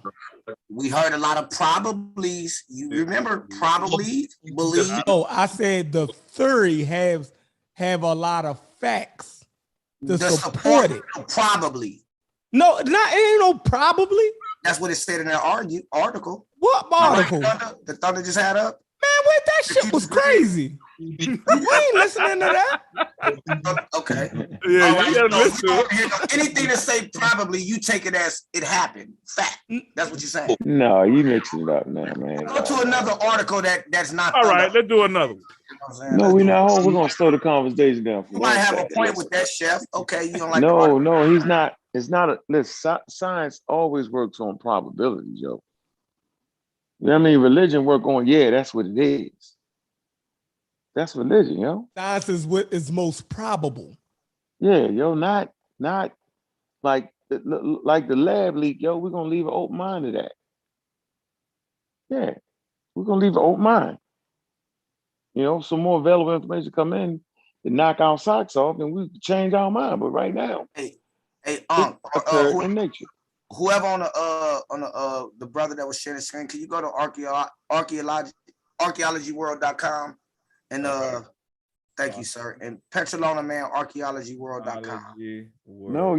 We heard a lot of probablys. You remember probably believe? No, I said the theory have a lot of facts to support it. Probably. No, it ain't no probably. That's what it said in that article. What article? The Thunder just had up. Man, wait, that shit was crazy. We ain't listening to that. Okay. Yeah, right, you gotta listen to it. Anything that say probably, you take it as it happened. Fact. That's what you're saying. No, you mixing it up now, man. Go to another article that's not. All right, let's do another one. No, we're not. We're gonna slow the conversation down. You might have a point with that, Chef. Okay, you don't like. No, he's not. It's not a. Listen, science always works on probabilities, yo. You know what I mean? Religion work on, that's what it is. That's religion, yo. Science is what is most probable. Yeah, yo, not like the lab leak, yo. We're gonna leave an open mind to that. Yeah, we're gonna leave an open mind. You know, some more available information come in to knock our socks off, and we change our mind. But right now, in nature. Whoever on the brother that was sharing the screen, can you go to archaeologyworld.com and thank you, sir, and Petrolona Man archaeologyworld.com. No,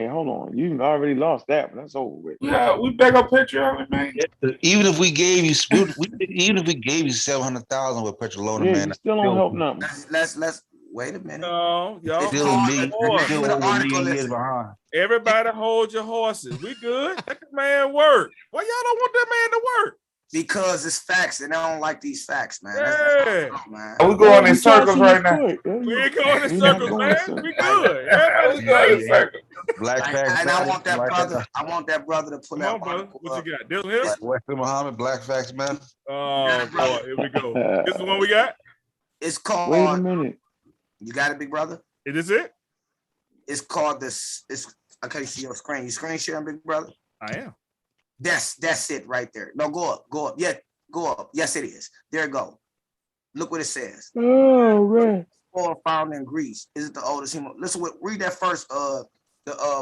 hold on, you already lost that one. That's over with. Yeah, we back up Petrolona Man. Even if we gave you 700,000 with Petrolona Man, you still don't help nothing. Let's wait a minute. No, y'all. Everybody hold your horses. We good. Let the man work. Why y'all don't want that man to work? Because it's facts, and I don't like these facts, man. Yeah. We going in circles right now. We ain't going in circles, man. We good. Everybody's good. Black facts. And I want that brother. I want that brother to pull out. What you got? This one here? Wesley Muhammad, Black Facts, man. Oh boy, here we go. This is the one we got. It's called. Wait a minute. You got it, big brother? Is this it? It's called this. I can't see your screen. You screen sharing, big brother? I am. That's it right there. No, go up. Yeah, go up. Yes, it is. There you go. Look what it says. Oh, man. Found in Greece. Is it the oldest human? Listen, read that first. The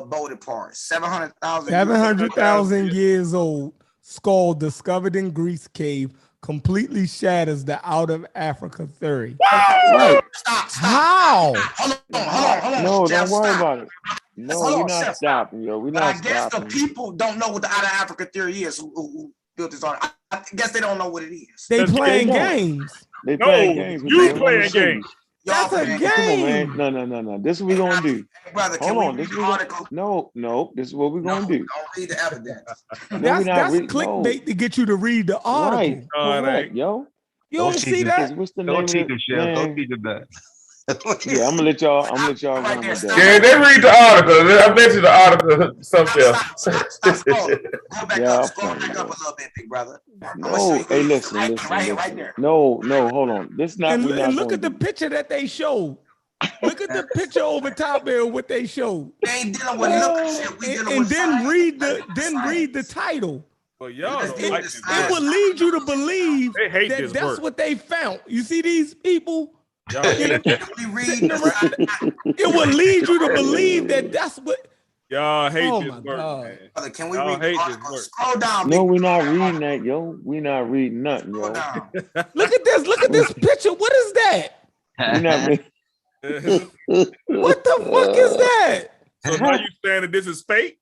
bolded part. 700,000. 700,000 years old. Skull discovered in Greece cave completely shatters the out of Africa theory. Right. Stop. How? Hold on. No, Jeff, don't worry stop. about it. No, we're not stopping, yo. We're not stopping. I guess the people don't know what the out of Africa theory is who built this article. I guess they don't know what it is. They playing games. They No, playing games with you I'm playing gonna show you. games. That's a man. game. Come on, man. No. This is what we're gonna do. Hey, brother, can Hold we on. read This is the what article? no. This is what we're No, gonna do. don't read the evidence. No, we're not That's reading. clickbait to get you to read the article. Right. No, it Correct, ain't. yo. You don't see that? What's the Don't name teach of it, it? Chef. Don't Man. teach it that. Yeah, I'm gonna let y'all Right run there, with stop. that. Yeah, they read the article. I bet you the article something else. Stop scrolling. Go back Yeah, up. I'm Scroll playing, back up bro. a little bit, big brother. No, hey, listen. Right here, right there. No, hold on. This not And, we're not and look gonna at the do. picture that they showed. Look at the picture over top there, what they showed. We ain't dealing with look shit. We dealing And with then science. read the title. But y'all Let's don't deal like with this the It work. will lead you to believe They hate that this that's work. what they found. You see these people? Y'all hate this. We read the It will lead you to believe that that's what. Y'all hate Oh this my work, God. man. brother. Can we Y'all read the hate this article? work. Scroll down. No, big we're not brother. reading that, yo. We're not reading nothing, Scroll yo. down. Look at this. Look at this picture. What is that? We're not reading. What the fuck is that? So now you saying that this is fake?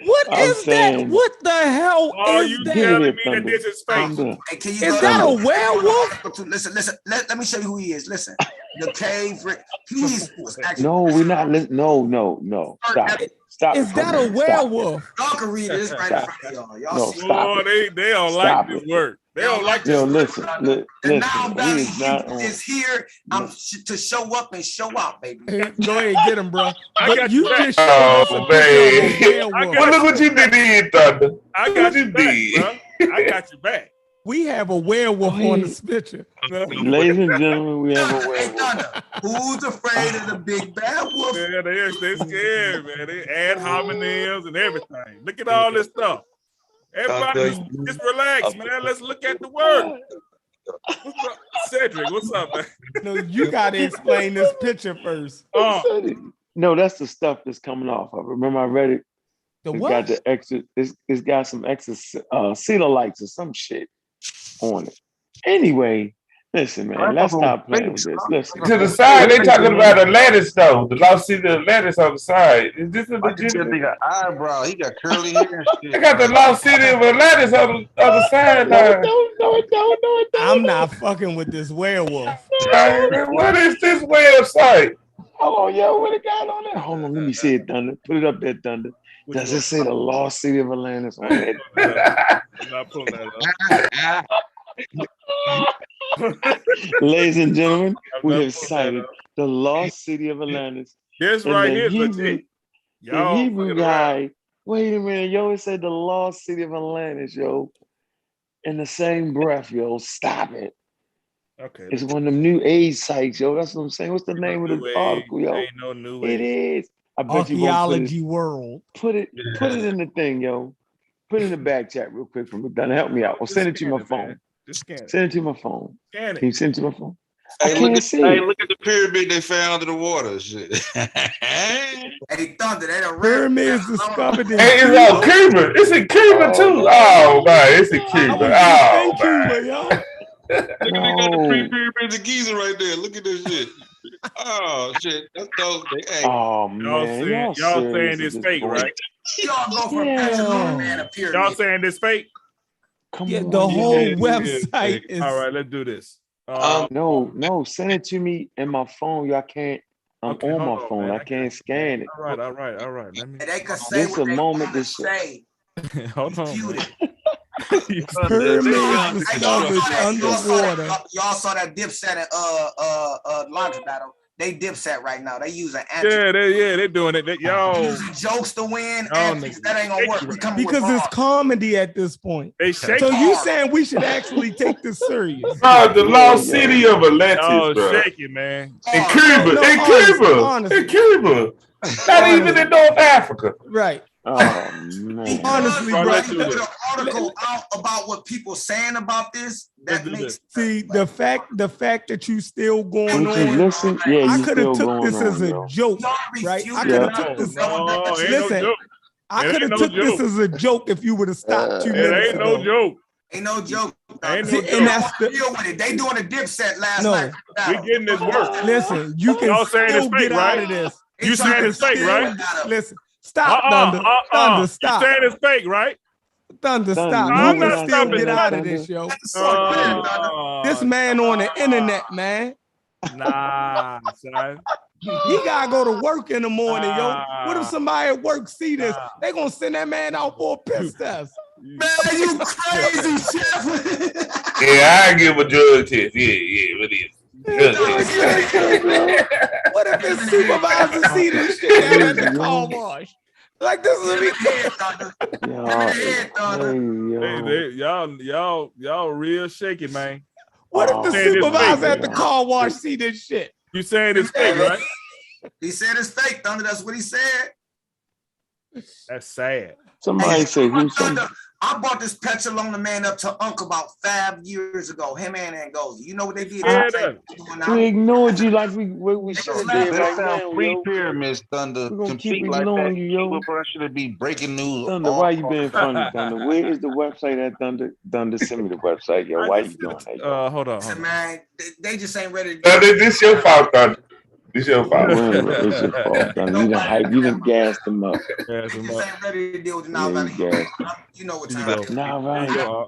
What I'm is that? saying- What the hell Are is you that? telling me that Thunder. this is fake? Thunder. Hey, can you Is go that down? a werewolf? Listen. Let me show you who he is. Listen, the cave. He's was actually. No, we're not listening. No. Stop it. Stop Is it. that a werewolf? Y'all can read this right in front of y'all. Y'all No, see. stop Boy, it. they don't Stop like this it. work. They don't like Yo, this listen. work. And now, Listen. Daddy, We is not he on. is here. I'm to show up and show out, baby. Go ahead, get him, bro. I But got you you back. just showed us a Oh, picture of a man. werewolf. Well, look what you did, Thunder. I Look got what you you back, did. bro. I got you back. We have a werewolf Go on ahead. this picture. Ladies and gentlemen, we have a Hey, werewolf. Thunder, who's afraid of the big bad wolf? Yeah, they scared, man. They add homonym and everything. Look at all this stuff. Everybody, just relax, man. Let's look at the work. What's up, Cedric? What's up, man? No, you got to explain this picture first. No, that's the stuff that's coming off of it. Remember, I read it. The It's what? got the extra. It's got some extra lights or some shit on it. Anyway, listen, man. Let's stop playing with this. Listen. To the side, they talking about Atlantis, though. The Lost City of Atlantis on the side. Is this a I can tell legitimate? they got eyebrow. He got curly hair and shit. They got the Lost City of Atlantis on the side. No, I'm not fucking with this werewolf. What is this website? Hold on, yo, what it got on there? Hold on, let me see it, Thunder. Put it up there, Thunder. Does it say the Lost City of Atlantis on it? I'm not pulling that up. Ladies and gentlemen, I'm we not have pulling that cited up. the Lost City of Atlantis. This And right the here is Hebrew- legit. The Y'all Hebrew fucking around. guy, wait a minute, yo, it said the Lost City of Atlantis, yo. In the same breath, yo, stop it. Okay. It's one of them new age sites, yo. That's what I'm saying. What's the name of New the age. article, yo? Ain't no new It age. is. I bet you won't Archaeology world. put it in the thing, yo. Put it in the back chat real quick for me. Donna, help me out. Or Just send it to scan my man. phone. Just scan it. Send it to my phone. Scan Can you it. send it to my phone? Hey, I can't see it. look at the pyramid they found under the water. Shit. Hey, Thunder, they done Pyramids discovered in Hey, it's on Cuba. It's in Cuba, too. Oh, man, it's in I Cuba. was just in Oh, man. Cuba, yo. Look at they got the No. pyramids of Giza right there. Look at this shit. Oh shit, that's dope. Hey, Oh Y'all man, saying serious this at fake, point. right? Y'all go from Yeah. petrol man to Y'all pyramid. saying this fake? Come Yeah, on, the yo. whole yeah, website is. All right, let's do this. No, send it to me in my phone. Y'all can't. I'm Okay, on hold my on, phone. man. I I got can't you. scan it. All right. Let me And they can say This what a they moment want to to show. say. hold on, Cute man. it. Pyramids Hey, discovered underwater. Y'all saw that Dipset and launch battle. They Dipset right now. They using Yeah, they're doing it. Y'all, using jokes to win. Y'all Antics, that ain't gonna work. We coming Because with it's bars. comedy at this point. they shake. So you saying we should actually take this serious? Bro, the Lost City of Atlantis, Y'all bro. shaking, man. In Bars. Cuba. No, In honestly, Cuba. honestly. In Cuba. Not even in North Africa. Right. Oh man. Honestly, Bro, bro. let's do Put this. an article out about what people saying about this. Let's That do makes See, the fact that you still going Would you on. listen? Yeah, I you could have still took going this on, as a yo. joke, y'all right? I refuted could have it. took this. No, ain't Listen, no joke. I It could ain't have no took this joke. as a joke if you would have stopped 2 It minutes ain't ago. no joke. Ain't no joke. Ain't no See, joke. and that's that's the- deal with it. They doing a Dipset last No. night. We getting this work. Listen, you can Y'all saying still it's fake, get out right? of this. You saying it's fake, right? Listen, stop, Thunder. Thunder, You stop. saying it's fake, right? Thunder, stop. I'm You not can still stopping get that, out of this, yo. This man on the internet, man. Nah, son. He gotta go to work in the morning, yo. What if somebody at work see this? They gonna send that man out for a piss test. Man, you crazy, Chef. Yeah, I give a drug test. Yeah, what is drug test? What if his supervisor see this shit down at the car wash? Like, this is y'all real shaky, man. What if the supervisor at the car wash see this shit? You saying it's fake, right? He said it's fake, Thunder. That's what he said. That's sad. Somebody say who's Thunder. I brought this Petrolona man up to Unc about 5 years ago. Him and Angola. You know what they did? We ignored you like we should have did right now, free yo. pyramids, Thunder. We're gonna keep Compete like ignoring that. you, yo. Should be breaking news. Thunder, why you being funny, Thunder? Where is the website at, Thunder? Thunder, send me the website, yo. Why you doing that? Hold on. Listen, man, they just ain't ready to Thunder, this your fault, Thunder. This your fault. It's your fault, Thunder. You done hype, you done gassed them up. They just ain't ready to deal with the Yeah, Nile you gassed. You know what time it is. Nah, right.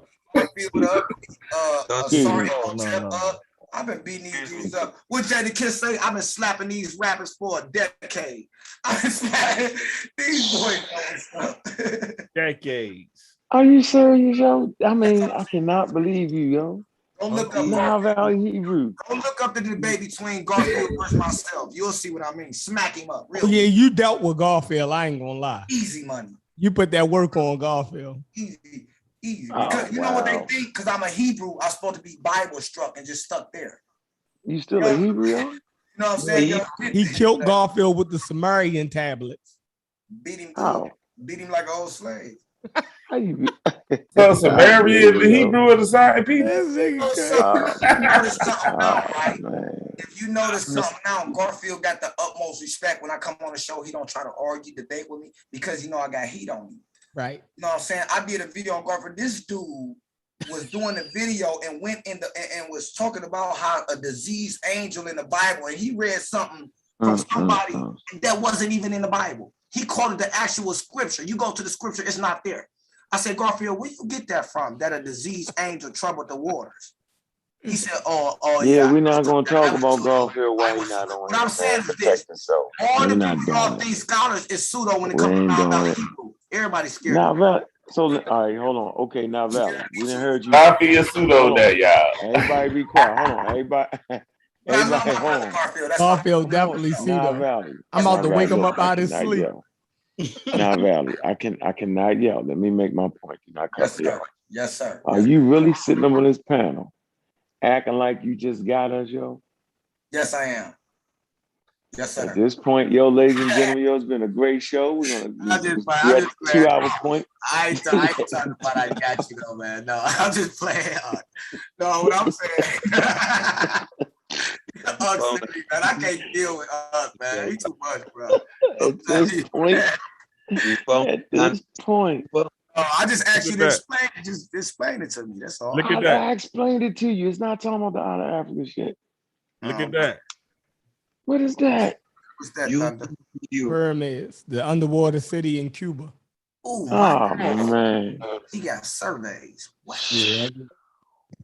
I've been beating these dudes up. What Jada Kiss say? I've been slapping these rappers for a decade. I've been slapping these boys. Decades. Are you serious, yo? I mean, I cannot believe you, yo. Don't look up Nile Valley Hebrew. Don't look up the debate between Garfield versus myself. You'll see what I mean. Smack him up. Oh, yeah, you dealt with Garfield. I ain't gonna lie. Easy money. You put that work on Garfield. Easy. Because you know what they think? Because I'm a Hebrew, I'm supposed to be Bible struck and just stuck there. You still a Hebrew, yo? You know what I'm saying? He killed Garfield with the Sumerian tablets. Beat him like an old slave. How you So Sumerian, the Hebrew, are the same people. If you notice something now, Garfield got the utmost respect when I come on the show. He don't try to argue, debate with me because I got heat on me. Right. You know what I'm saying? I did a video on Garfield. This dude was doing a video and went in and was talking about how a diseased angel in the Bible, and he read something from somebody that wasn't even in the Bible. He called it the actual scripture. You go to the scripture, it's not there. I said, Garfield, where you get that from? That a diseased angel troubled the waters. He said, yeah, we're not going to talk about Garfield while he's not on. What I'm saying is this. All the people off these scholars is pseudo when it comes to Hebrew. Everybody's scared. Now, Val, so, all right, hold on. Okay, now, Val, we done heard you. Garfield pseudo there, y'all. Everybody be quiet. Hold on. Everybody, hold on. Garfield definitely pseudo. I'm about to wake him up out of his sleep. Now, Valley, I cannot yell. Let me make my point. You're not cut yell. Yes, sir. Are you really sitting up on this panel acting like you just got us, yo? Yes, I am. Yes, sir. At this point, yo, ladies and gentlemen, yo, it's been a great show. We're gonna be at 2 hour point. I ain't talking about I got you though, man. No, I'm just playing. No, what I'm saying. Man, I can't deal with us, man. He too much, bro. At this point. I just asked you to explain it. Just explain it to me. That's all. Look at that. I explained it to you. It's not talking about the out of Africa shit. Look at that. What is that? What's that? Pyramids, the underwater city in Cuba. Oh man. He got surveys. Wow. Yeah.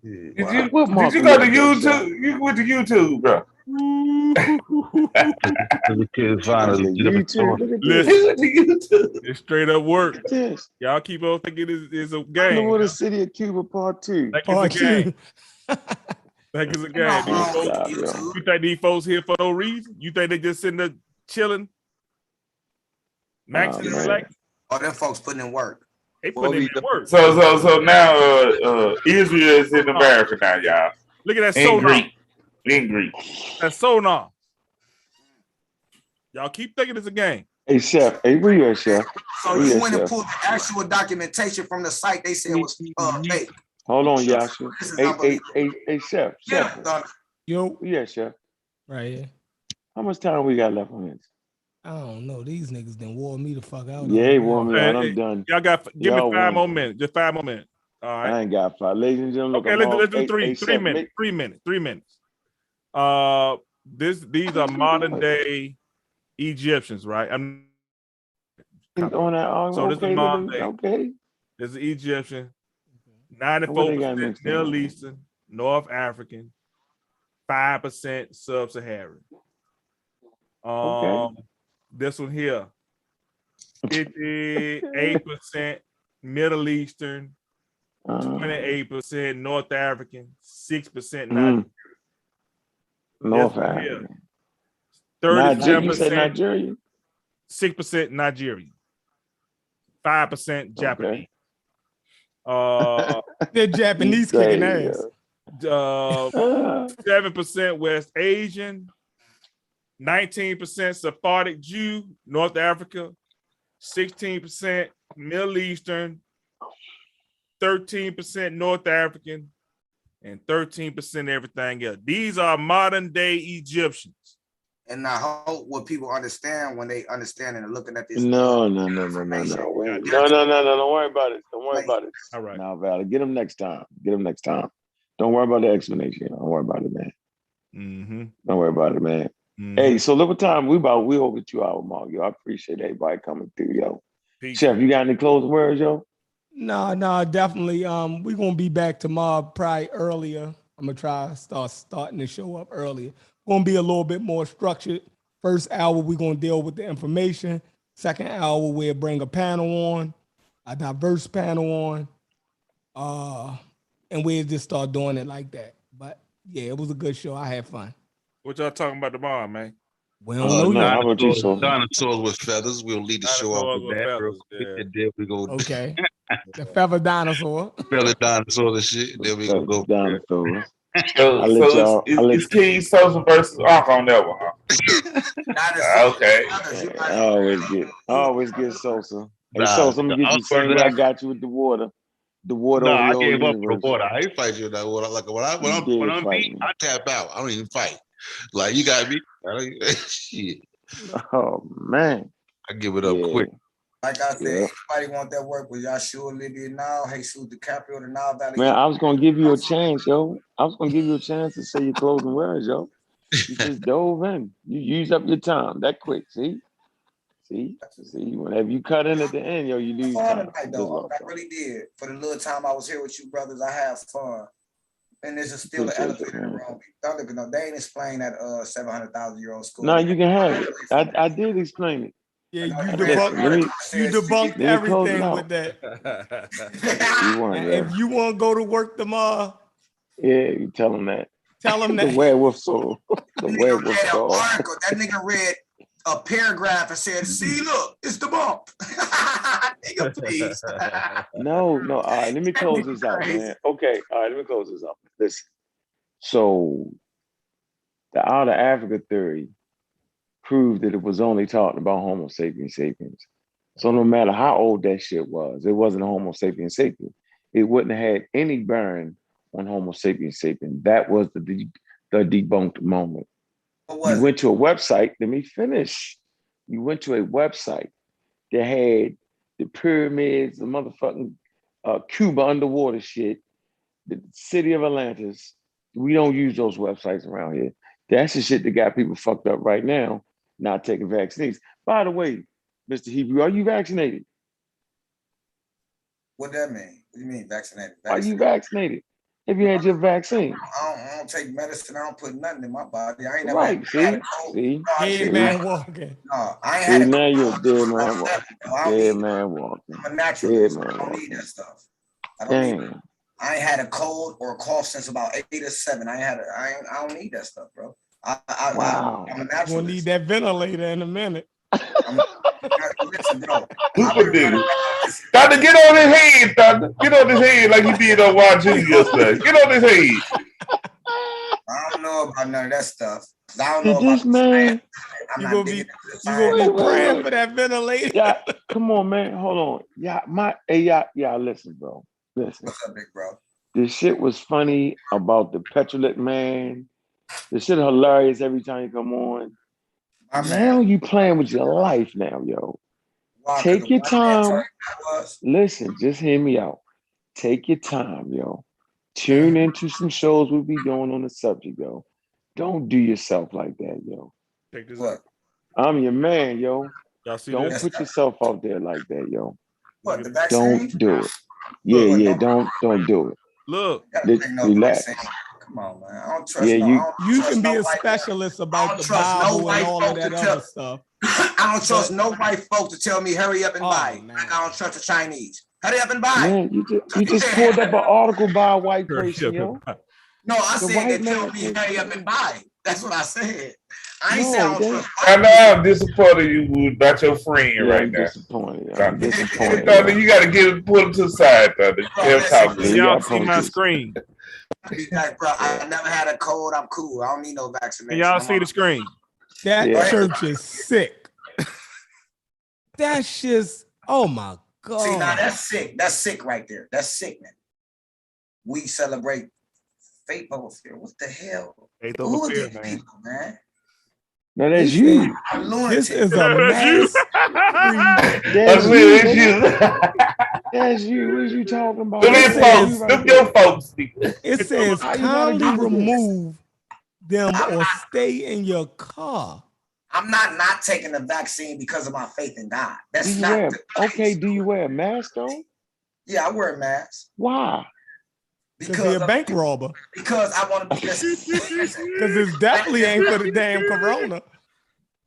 Did you go to YouTube? You went to YouTube, bro. The kids finally It's straight up work. Y'all keep on thinking it's a game. Underwater City of Cuba Part 2. Like it's a game. Like it's a game. You think these folks here for no reason? You think they just sitting there chilling, maxing and relaxing? Oh, them folks putting in work. They putting in work. So now Israel is in America now, y'all. Look at that sonar. In Greek. That's sonar. Y'all keep thinking it's a game. Hey, Chef. Hey, where you at, Chef? So you went and pulled the actual documentation from the site they said was fake. Hold on, Yasha. Hey, Chef. Yo. Yeah, Chef. Right here. How much time we got left on this? I don't know. These niggas done wore me the fuck out. Yeah, wore me out. I'm done. Y'all got give me 5 more minutes. Just 5 more minutes. All right. I ain't got 5. Ladies and gentlemen. Okay, let's do 3 minutes. 3 minutes. 3 minutes. These are modern day Egyptians, right? So this is modern day. Okay. There's an Egyptian, What they got 94% mixed in? Middle Eastern, North African, 5% Sub-Saharan. Okay. This one here, 58% Middle Eastern, 28% North African, 6% Nigerian. North This one Africa. here, You said 37%, Nigeria? 6% Nigerian, 5% Japanese. The Japanese kicking ass. 7% West Asian, 19% Sephardic Jew, North Africa, 16% Middle Eastern, 13% North African, and 13% everything else. These are modern day Egyptians. And I hope what people understand when they understand and are looking at this. No. Don't worry about it. Don't worry about it. All right. Now, Valley, get them next time. Don't worry about the explanation. Don't worry about it, man. Mm-hmm. Don't worry about it, man. Mm-hmm. Hey, so look what time we over 2 hour mark, yo. I appreciate everybody coming through, yo. Peace. Chef, you got any closing words, yo? No, definitely. We're gonna be back tomorrow, probably earlier. I'm gonna try starting the show up earlier. Gonna be a little bit more structured. First hour, we're gonna deal with the information. Second hour, we'll bring a panel on, a diverse panel on, and we'll just start doing it like that. But yeah, it was a good show. I had fun. What y'all talking about tomorrow, man? We don't know yet. How about you, Sosa? Dinosaurs with feathers. We'll lead the show off with that real quick. Yeah. And then we go Okay. The feather dinosaur. feather dinosaurs and shit. Then we gonna go dinosaurs. So it's King Sosa versus Ark on that one, huh? Okay. I always get Sosa. Hey, Sosa, I'm gonna get you the same way I got you with the water. The water. No, over I the gave up universe. for the water. I ain't fight you with that water. Like when I'm beat, I tap out. I don't even fight. Like you got me. Shit. Oh man. I give it up quick. Like I said, anybody want that work with Yahshua Libya now? Jesus DiCaprio, the Nile Valley. Man, I was gonna give you a chance, yo. I was gonna give you a chance to say your closing words, yo. You just dove in. You used up your time that quick. See. Whenever you cut in at the end, yo, you lose time. I really did. For the little time I was here with you brothers, I had fun. And there's still an elephant in the room. They ain't explain that 700,000-year-old school. No, you can have it. I did explain it. Yeah, you debunked everything with that. If you want to go to work tomorrow, you tell them that. Tell them that. The werewolf soul. The werewolf soul. That nigga read a paragraph and said, "See, look, it's the bump." Nigga, please. No. All right, let me close this out, man. Okay, all right, let me close this out. Listen. So, the out of Africa theory proved that it was only talking about Homo sapiens sapiens. So no matter how old that shit was, it wasn't Homo sapiens sapiens. It wouldn't have had any bearing on Homo sapiens sapiens. That was the debunked moment. You went to a website, let me finish. You went to a website that had the pyramids, the motherfucking Cuba underwater shit, the city of Atlantis. We don't use those websites around here. That's the shit that got people fucked up right now, not taking vaccines. By the way, Mr. Hebrew, are you vaccinated? What that mean? What do you mean vaccinated? Are you vaccinated? Have you had your vaccine? I don't take medicine. I don't put nothing in my body. I ain't never right. had a cold. See? Dead man walking. No, I ain't had a cold. Now you're a dead man walking. Dead man walking. I'm a naturalist. I don't need that stuff. I ain't had a cold or a cough since about 8 or 7. I don't need that stuff, bro. I'm a naturalist. We'll need that ventilator in a minute. Listen, bro. Doctor, get on his head, Doctor. Get on his head like you did on YG yesterday. Get on his head. I don't know about none of that stuff. I don't know this man. You gonna be praying for that ventilator. Yeah, come on, man. Hold on. Yeah, listen, bro. Listen. What's up, big bro? This shit was funny about the petulant man. This shit hilarious every time you come on. Now you playing with your life now, yo. Wow, take your time. Listen, just hear me out. Take your time, yo. Tune into some shows we'll be doing on the subject, yo. Don't do yourself like that, yo. Check this out. I'm your man, yo. Y'all see Don't this? put yourself out there like that, yo. What, the vaccine? Don't do it. Yeah. Don't do it. Look, Relax. Come on, man. I don't trust you can be a specialist about the Bible and all of that other stuff. I don't trust no white folk to tell me hurry up and buy. Like I don't trust the Chinese. Hurry up and buy. Man, you just pulled up an article by a white person, yo. No, I said they tell me hurry up and buy. That's what I said. I ain't saying I don't trust. I know I'm disappointed you about your friend right now. I'm disappointed. Thunder, you gotta pull him to the side, Thunder. Y'all see my screen. Like, bro, I never had a cold. I'm cool. I don't need no vaccination. Y'all see the screen? That church is sick. That's just, oh my God. See, now that's sick. That's sick right there. That's sick, man. We celebrate faith over fear. What the hell? Faith over fear, man. People, man. No, that's you. This is a mass. That's you. That's you. What are you talking about? It says kindly remove them or stay in your car. I'm not taking the vaccine because of my faith in God. That's not okay. Do you wear a mask though? Yeah, I wear a mask. Why? Because you're a bank robber. Because I want to be because it definitely ain't for the damn corona.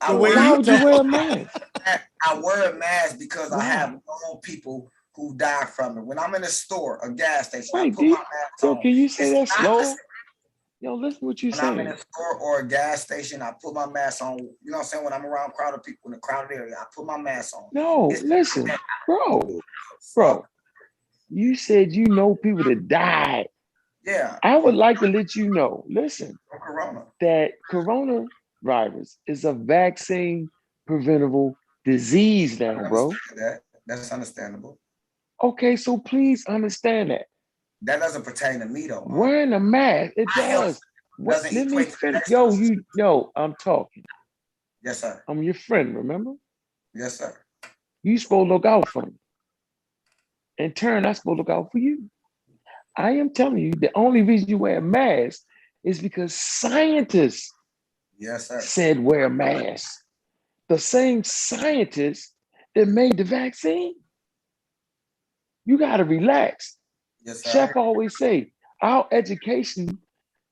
Why would you wear a mask? I wear a mask because I have known people who died from it. When I'm in a store, a gas station, I put my mask on. Can you say that slow? Yo, listen what you saying. When I'm in a store or a gas station, I put my mask on. You know what I'm saying? When I'm around crowded people in a crowded area, I put my mask on. No, listen, bro. You said you know people that died. Yeah. I would like to let you know, listen, that coronavirus is a vaccine preventable disease now, bro. That's understandable. Okay, so please understand that. That doesn't pertain to me though. Wearing a mask, it does. Let me finish. Yo, I'm talking. Yes, sir. I'm your friend, remember? Yes, sir. You supposed to look out for me. In turn, I'm supposed to look out for you. I am telling you, the only reason you wear a mask is because scientists said wear a mask. The same scientists that made the vaccine. You got to relax. Yes, sir. Chef always say, our education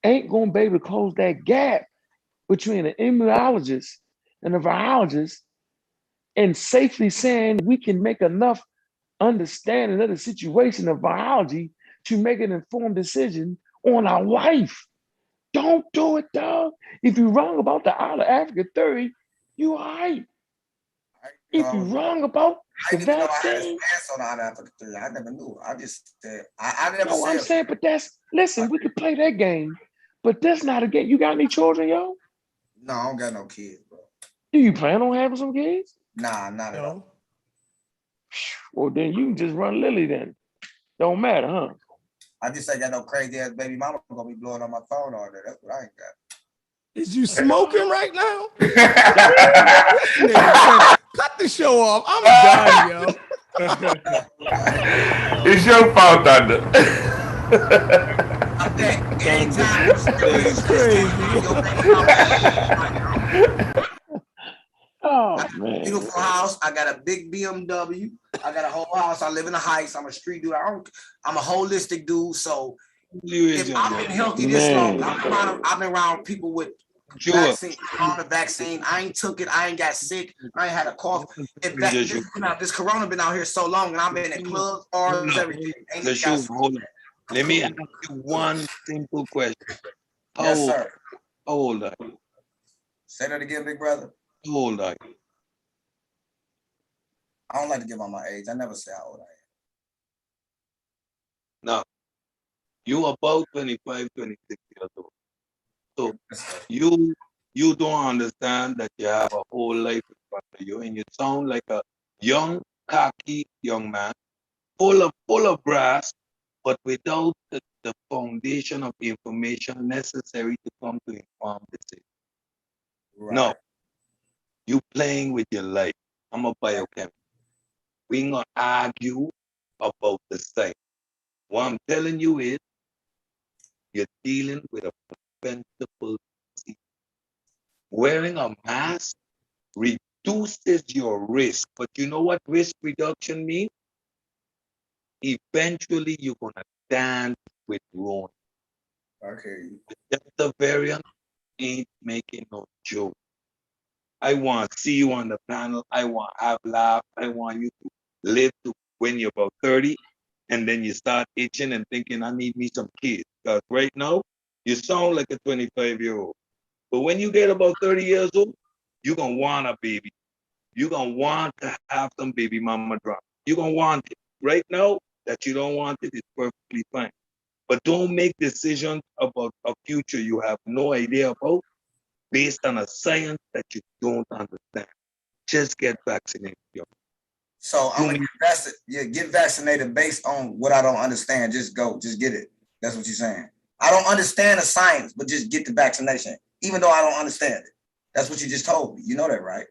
ain't going to be able to close that gap between an immunologist and a virologist and safely saying we can make enough understanding of the situation of biology to make an informed decision on our life. Don't do it, dog. If you're wrong about the out of Africa theory, you all right. If you're wrong about the vaccine, I never knew. I just said I never said. I'm saying, but listen, we could play that game, but that's not a game. You got any children, yo? No, I don't got no kids, bro. Do you plan on having some kids? Nah, not at all. Well, then you can just run Lily then. Don't matter, huh? I just ain't got no crazy ass baby mama gonna be blowing on my phone all day. That's what I ain't got. Is you smoking right now? Cut the show off. I'm done, yo. It's your fault, Thunder. It's crazy. Oh man! Beautiful house. I got a big BMW. I got a whole house. I live in the Heights. I'm a street dude. I'm a holistic dude. So if I've been healthy this long, I've been around people with vaccine, on the vaccine. I ain't took it. I ain't got sick. I ain't had a cough. This corona been out here so long, and I've been in clubs, bars, everything. Let me ask you one simple question. Yes, sir. How old are you? Say that again, big brother. How old are you? I don't like to give on my age. I never say how old I am. Now, you about 25, 26 years old. So you don't understand that you have a whole life in front of you, and you sound like a young, cocky young man, full of brass, but without the foundation of information necessary to come to informed decision. Right. No, you playing with your life. I'm a biochemist. We ain't gonna argue about the same. What I'm telling you is, you're dealing with a preventable disease. Wearing a mask reduces your risk, but you know what risk reduction means? eventually you're gonna dance with ruin. Okay. The Delta variant ain't making no joke. I want to see you on the panel. I want to have laugh. I want you to live to when you're about 30, and then you start itching and thinking, I need me some kids. Because right now, you sound like a 25-year-old. But when you get about 30 years old, you're going to want a baby. You're going to want to have some baby mama drop. You're going to want it. Right now, that you don't want it is perfectly fine. But don't make decisions about a future you have no idea about based on a science that you don't understand. Just get vaccinated, yo. So I'm gonna get vaccinated based on what I don't understand. Just go, just get it. That's what you're saying. I don't understand the science, but just get the vaccination, even though I don't understand it. That's what you just told me. You know that, right?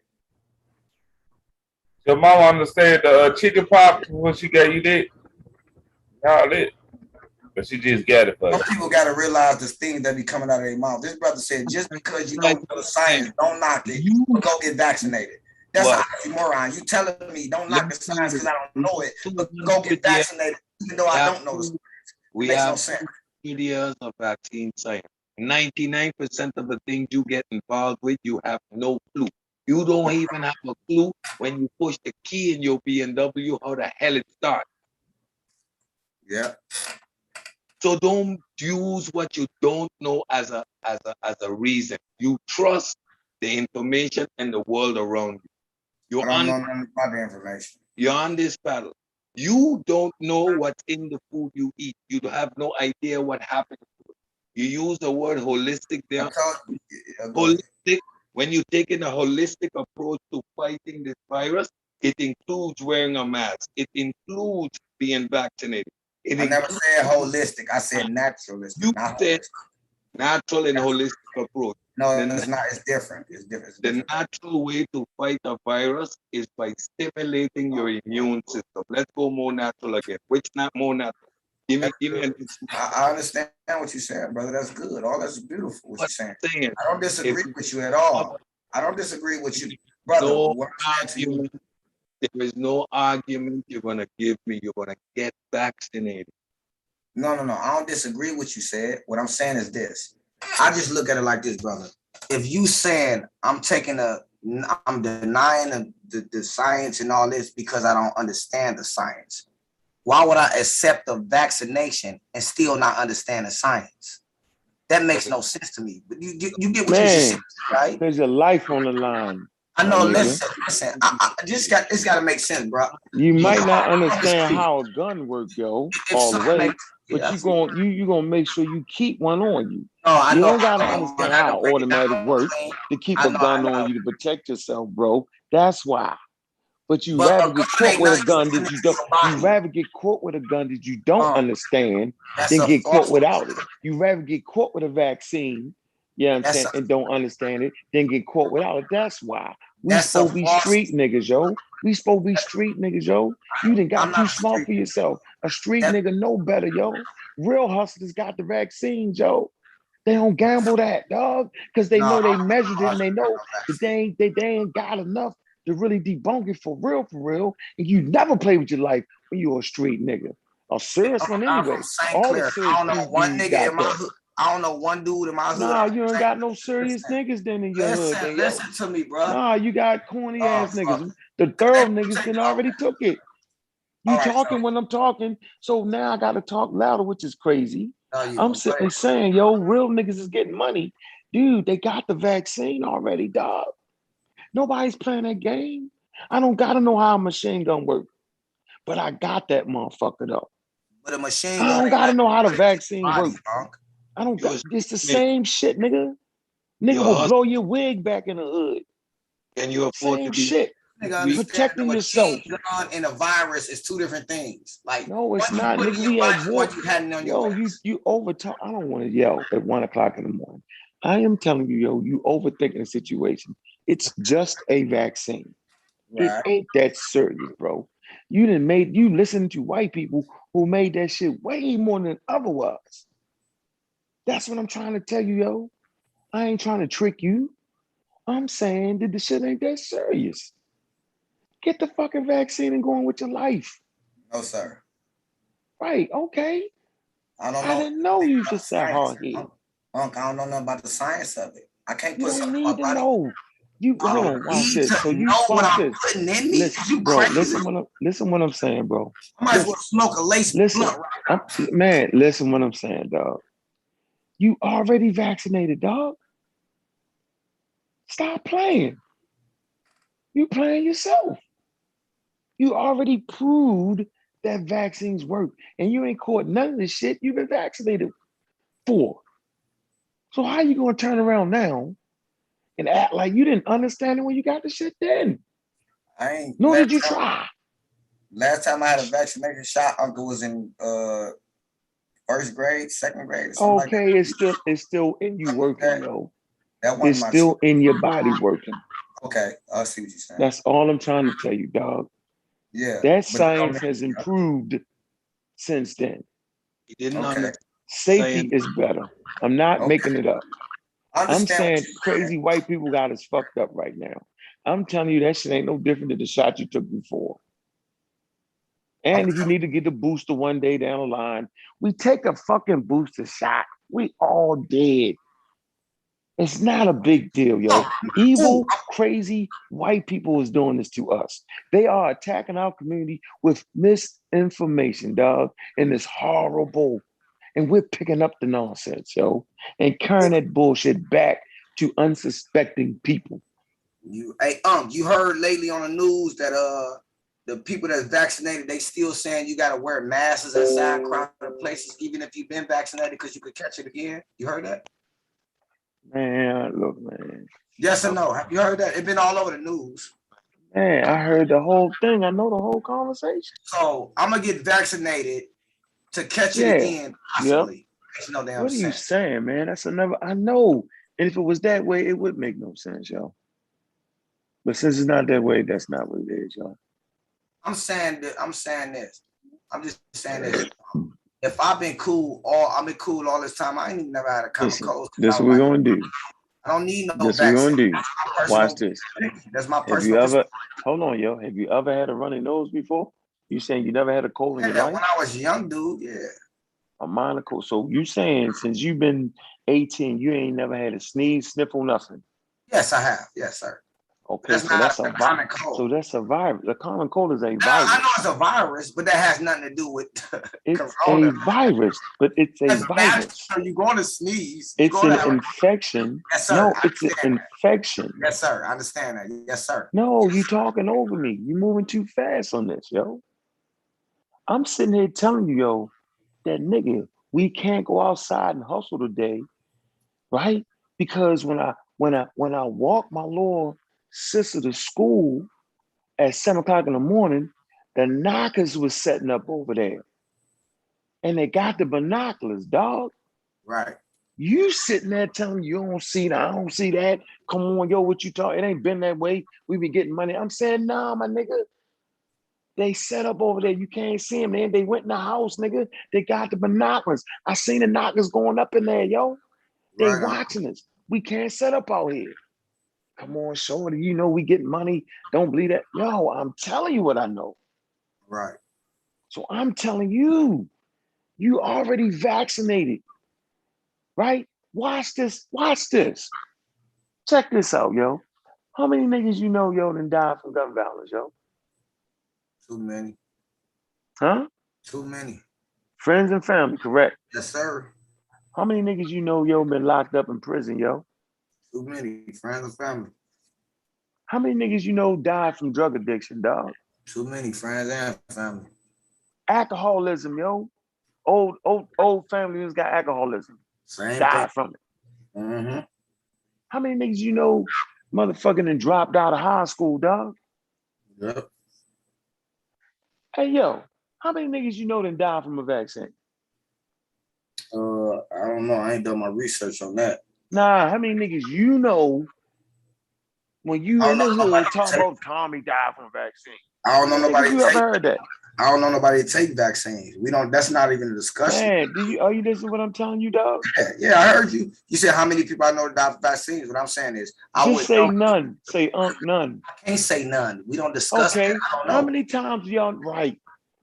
Your mama understand the chicken pop when she got you that? Y'all lit. But she just got it for you. Some people got to realize the things that be coming out of their mouth. This brother said, just because you don't know the science, don't knock it. But go get vaccinated. That's an oxymoron. You telling me don't knock the science because I don't know it, but go get vaccinated even though I don't know the science. We makes have no sense. years of vaccine science. 99% of the things you get involved with, you have no clue. You don't even have a clue when you push the key in your BMW how the hell it starts. Yeah. So don't use what you don't know as a reason. You trust the information and the world around you. I don't know nothing about the information. You're on this battle. You don't know what's in the food you eat. You have no idea what happened to it. You use the word holistic there. Holistic, when you're taking a holistic approach to fighting this virus, it includes wearing a mask. It includes being vaccinated. I never said holistic. I said naturalistic. You said natural and holistic approach. No, it's not. It's different. It's different. The natural way to fight a virus is by stimulating your immune system. Let's go more natural again. Which not more natural? Give me an I understand what you're saying, brother. That's good. All that's beautiful. What you're saying. I don't disagree with you at all. I don't disagree with you, brother. There is no argument you're gonna give me. You're gonna get vaccinated. No. I don't disagree with what you said. What I'm saying is this. I just look at it like this, brother. If you saying I'm denying the science and all this because I don't understand the science, why would I accept a vaccination and still not understand the science? That makes no sense to me. But you get what you just said, right? There's a life on the line. I know. Listen. It's got to make sense, bro. You might not understand how a gun works, yo, all the way, but you gonna make sure you keep one on you. You don't gotta understand how automatic works to keep a gun on you to protect yourself, bro. That's why. But you rather get caught with a gun that you don't. You rather get caught with a gun that you don't understand than get caught without it. You rather get caught with a vaccine, you know what I'm saying, and don't understand it, than get caught without it. That's why. We supposed to be street niggas, yo. We supposed to be street niggas, yo. You done got too smart for yourself. A street nigga know better, yo. Real hustlers got the vaccine, yo. They don't gamble that, dog, because they know they measured it and they know that they ain't got enough to really debunk it for real. And you never play with your life when you're a street nigga. A serious one anyway. All the serious I don't know one nigga in my hood. I don't know one dude in my hood. Nah, you ain't got no serious niggas then in your hood. Listen to me, bro. Nah, you got corny ass niggas. The thorough niggas then already took it. You talking when I'm talking, so now I gotta talk louder, which is crazy. I'm simply saying, yo, real niggas is getting money. Dude, they got the vaccine already, dog. Nobody's playing that game. I don't gotta know how a machine gun works, but I got that motherfucker though. But a machine I don't gotta know how the vaccine works. I don't got, it's the same shit, nigga. Nigga will blow your wig back in the hood. Can you afford same shit? Protecting yourself. And a virus is two different things. Like no, it's not. Nigga, we had war. Yo, you over talk. I don't want to yell at 1 o'clock in the morning. I am telling you, yo, you overthinking the situation. It's just a vaccine. It ain't that serious, bro. You listen to white people who made that shit way more than other was. That's what I'm trying to tell you, yo. I ain't trying to trick you. I'm saying that the shit ain't that serious. Get the fucking vaccine and go on with your life. No, sir. Right, okay. I don't know. I didn't know you just that hard head. Unc, I don't know nothing about the science of it. I can't You put don't something in need my to body. know. You hold on, watch this. So you know what watch I'm this. putting in me. Listen, bro. Listen what I'm saying, bro. I might as well smoke a lace blunt right now. Man, listen what I'm saying, dog. You already vaccinated, dog. Stop playing. You playing yourself. You already proved that vaccines work, and you ain't caught none of the shit you've been vaccinated for. So how you gonna turn around now and act like you didn't understand it when you got the shit then? Nor did you try. Last time I had a vaccination shot, Uncle was in first grade, second grade, or something like that. It's still in you working, yo. That It's still in your body working. Okay, I see what you're saying. That's all I'm trying to tell you, dog. Yeah. That science has improved since then. He didn't understand. Safety is better. I'm not making it up. I'm saying crazy white people got us fucked up right now. I'm telling you that shit ain't no different than the shot you took before. And if you need to get the booster one day down the line, we take a fucking booster shot. We all dead. It's not a big deal, yo. Evil, crazy white people is doing this to us. They are attacking our community with misinformation, dog, and it's horrible. And we're picking up the nonsense, yo, and carrying that bullshit back to unsuspecting people. You heard lately on the news that the people that's vaccinated, they still saying you gotta wear masks inside crowded places, even if you've been vaccinated, because you could catch it again. You heard that? Man, look, man. Yes or no? Have you heard that? It's been all over the news. Man, I heard the whole thing. I know the whole conversation. So I'm gonna get vaccinated to catch it again, possibly. Yep. No damn what are you saying, man? That's another. I know. And if it was that way, it would make no sense, yo. But since it's not that way, that's not what it is, yo. I'm saying this. I'm just saying this. If I've been cool all this time, I ain't even never had a common cold. This is what we're gonna do. I don't need no this vaccine. This we're gonna do. Watch this. That's my personal. Hold on, yo. Have you ever had a runny nose before? You saying you never had a cold in your life? When I was young, dude, yeah. A minor cold. So you saying since you've been 18, you ain't never had a sneeze, sniffle, nothing? Yes, I have. Yes, sir. Okay, so that's a common cold. So that's a virus. The common cold is a virus. I know it's a virus, but that has nothing to do with it's corona. A virus, but it's a virus. You're going to sneeze. It's an infection. Yes, sir. No, it's an infection. Yes, sir. I understand that. Yes, sir. No, you talking over me. You moving too fast on this, yo. I'm sitting here telling you, yo, that nigga, we can't go outside and hustle today, right? Because when I walk my little sister to school at 7:00 in the morning, the knockers was setting up over there. And they got the binoculars, dog. Right. You sitting there telling me you don't see that, I don't see that. Come on, yo, what you talking? It ain't been that way. We be getting money. I'm saying, nah, my nigga. They set up over there. You can't see them. They went in the house, nigga. They got the binoculars. I seen the knockers going up in there, yo. They watching us. We can't set up out here. Come on, shorty. You know we get money. Don't believe that. Yo, I'm telling you what I know. Right. So I'm telling you, you already vaccinated. Right? Watch this. Watch this. Check this out, yo. How many niggas you know, yo, done died from gun violence, yo? Too many. Huh? Too many. Friends and family, correct? Yes, sir. How many niggas you know, yo, been locked up in prison, yo? Too many. Friends and family. How many niggas you know died from drug addiction, dog? Too many. Friends and family. Alcoholism, yo. Old families got alcoholism. Same died thing. From it. Mm-hmm. How many niggas you know motherfucking and dropped out of high school, dog? Yep. Hey, yo, how many niggas you know done died from a vaccine? I don't know. I ain't done my research on that. Nah, how many niggas you know when you in the hood talk about Tommy died from a vaccine? I don't know nobody. You ever heard that? I don't know nobody take vaccines. We don't. That's not even a discussion. Man, are you listening to what I'm telling you, dog? Yeah, I heard you. You said how many people I know die from vaccines. What I'm saying is, just say none. Say none. I can't say none. We don't discuss. Okay. That. I don't know. How many times y'all right?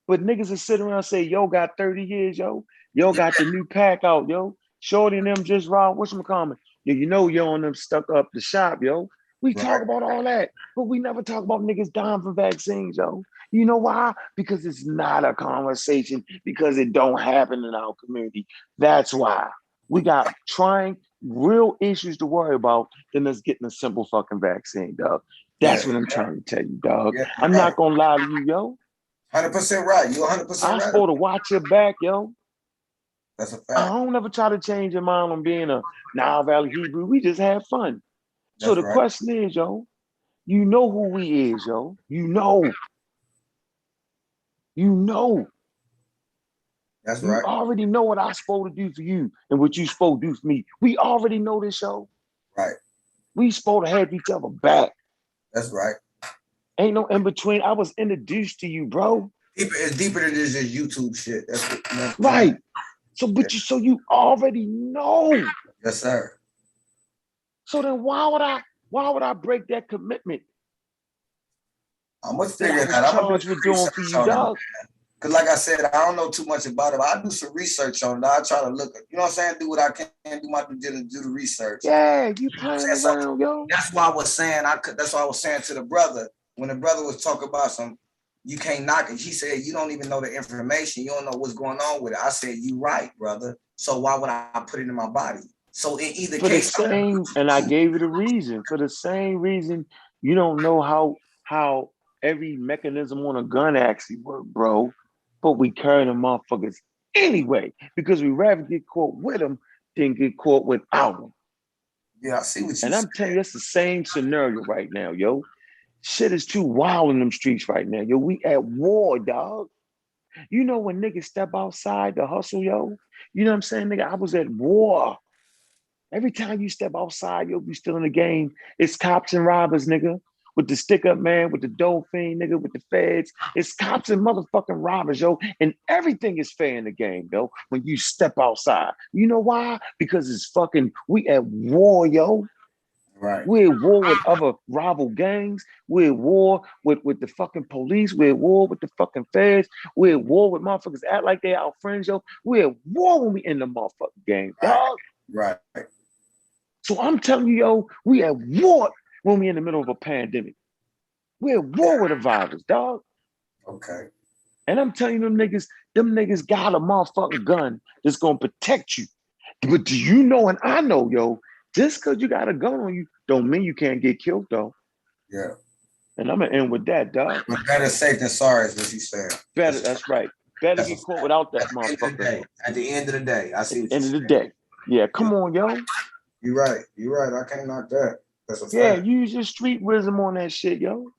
But niggas are sitting around and say, yo, got 30 years, yo. Yo, got the new pack out, yo. Shorty and them just robbed, whatchamacallit. Yo, you know, yo, and them stuck up the shop, yo. We talk about all that, but we never talk about niggas dying from vaccines, yo. You know why? Because it's not a conversation, because it don't happen in our community. That's why. We got trying real issues to worry about than us getting a simple fucking vaccine, dog. That's what I'm trying to tell you, dog. I'm not gonna lie to you, yo. 100% right. You 100% right. I'm supposed to watch your back, yo. That's a fact. I don't ever try to change your mind on being a Nile Valley Hebrew. We just have fun. So the question is, yo, you know who we is, yo. You know. That's right. You already know what I'm supposed to do for you and what you supposed to do for me. We already know this, yo. Right. We supposed to have each other back. That's right. Ain't no in between. I was introduced to you, bro. It's deeper than this just YouTube shit. That's what, you know, right. So, but you already know. Yes, sir. So then why would I break that commitment? I'm gonna figure it out. I'm gonna do doing for you, dog. Because like I said, I don't know too much about it, but I do some research on it. I try to look, you know what I'm saying? Do what I can, do my due diligence, do the research. Yeah, you playing around, yo. That's why I was saying, that's why I was saying to the brother, when the brother was talking about you can't knock it. He said, you don't even know the information. You don't know what's going on with it. I said, you right, brother. So why would I put it in my body? So in either case, and I gave you the reason. For the same reason, you don't know how every mechanism on a gun actually work, bro. But we carry them motherfuckers anyway, because we rather get caught with them than get caught without them. Yeah, I see what you're saying. And I'm telling you, it's the same scenario right now, yo. Shit is too wild in them streets right now, yo. We at war, dog. You know when niggas step outside to hustle, yo? You know what I'm saying, nigga? I was at war. Every time you step outside, you'll be still in the game. It's cops and robbers, nigga. With the stick-up man, with the dope fiend, nigga, with the feds. It's cops and motherfucking robbers, yo. And everything is fair in the game, yo, when you step outside. You know why? Because it's we at war, yo. Right. We're at war with other rival gangs. We're at war with the fucking police. We're at war with the fucking feds. We're at war with motherfuckers act like they our friends, yo. We're at war when we in the motherfucking game, dog. Right. So I'm telling you, yo, we at war when we in the middle of a pandemic. We're at war with the virus, dog. Okay. And I'm telling you, them niggas got a motherfucking gun that's gonna protect you. But do you know, and I know, yo, just because you got a gun on you don't mean you can't get killed, though. Yeah. And I'm gonna end with that, dog. But better safe than sorry is what you said. Better, that's right. Better get caught without that motherfucker. At the end of the day, I see what end of the day. Yeah, come on, yo. You're right. I can't knock that. That's a fact. Yeah, use your street wisdom on that shit, yo.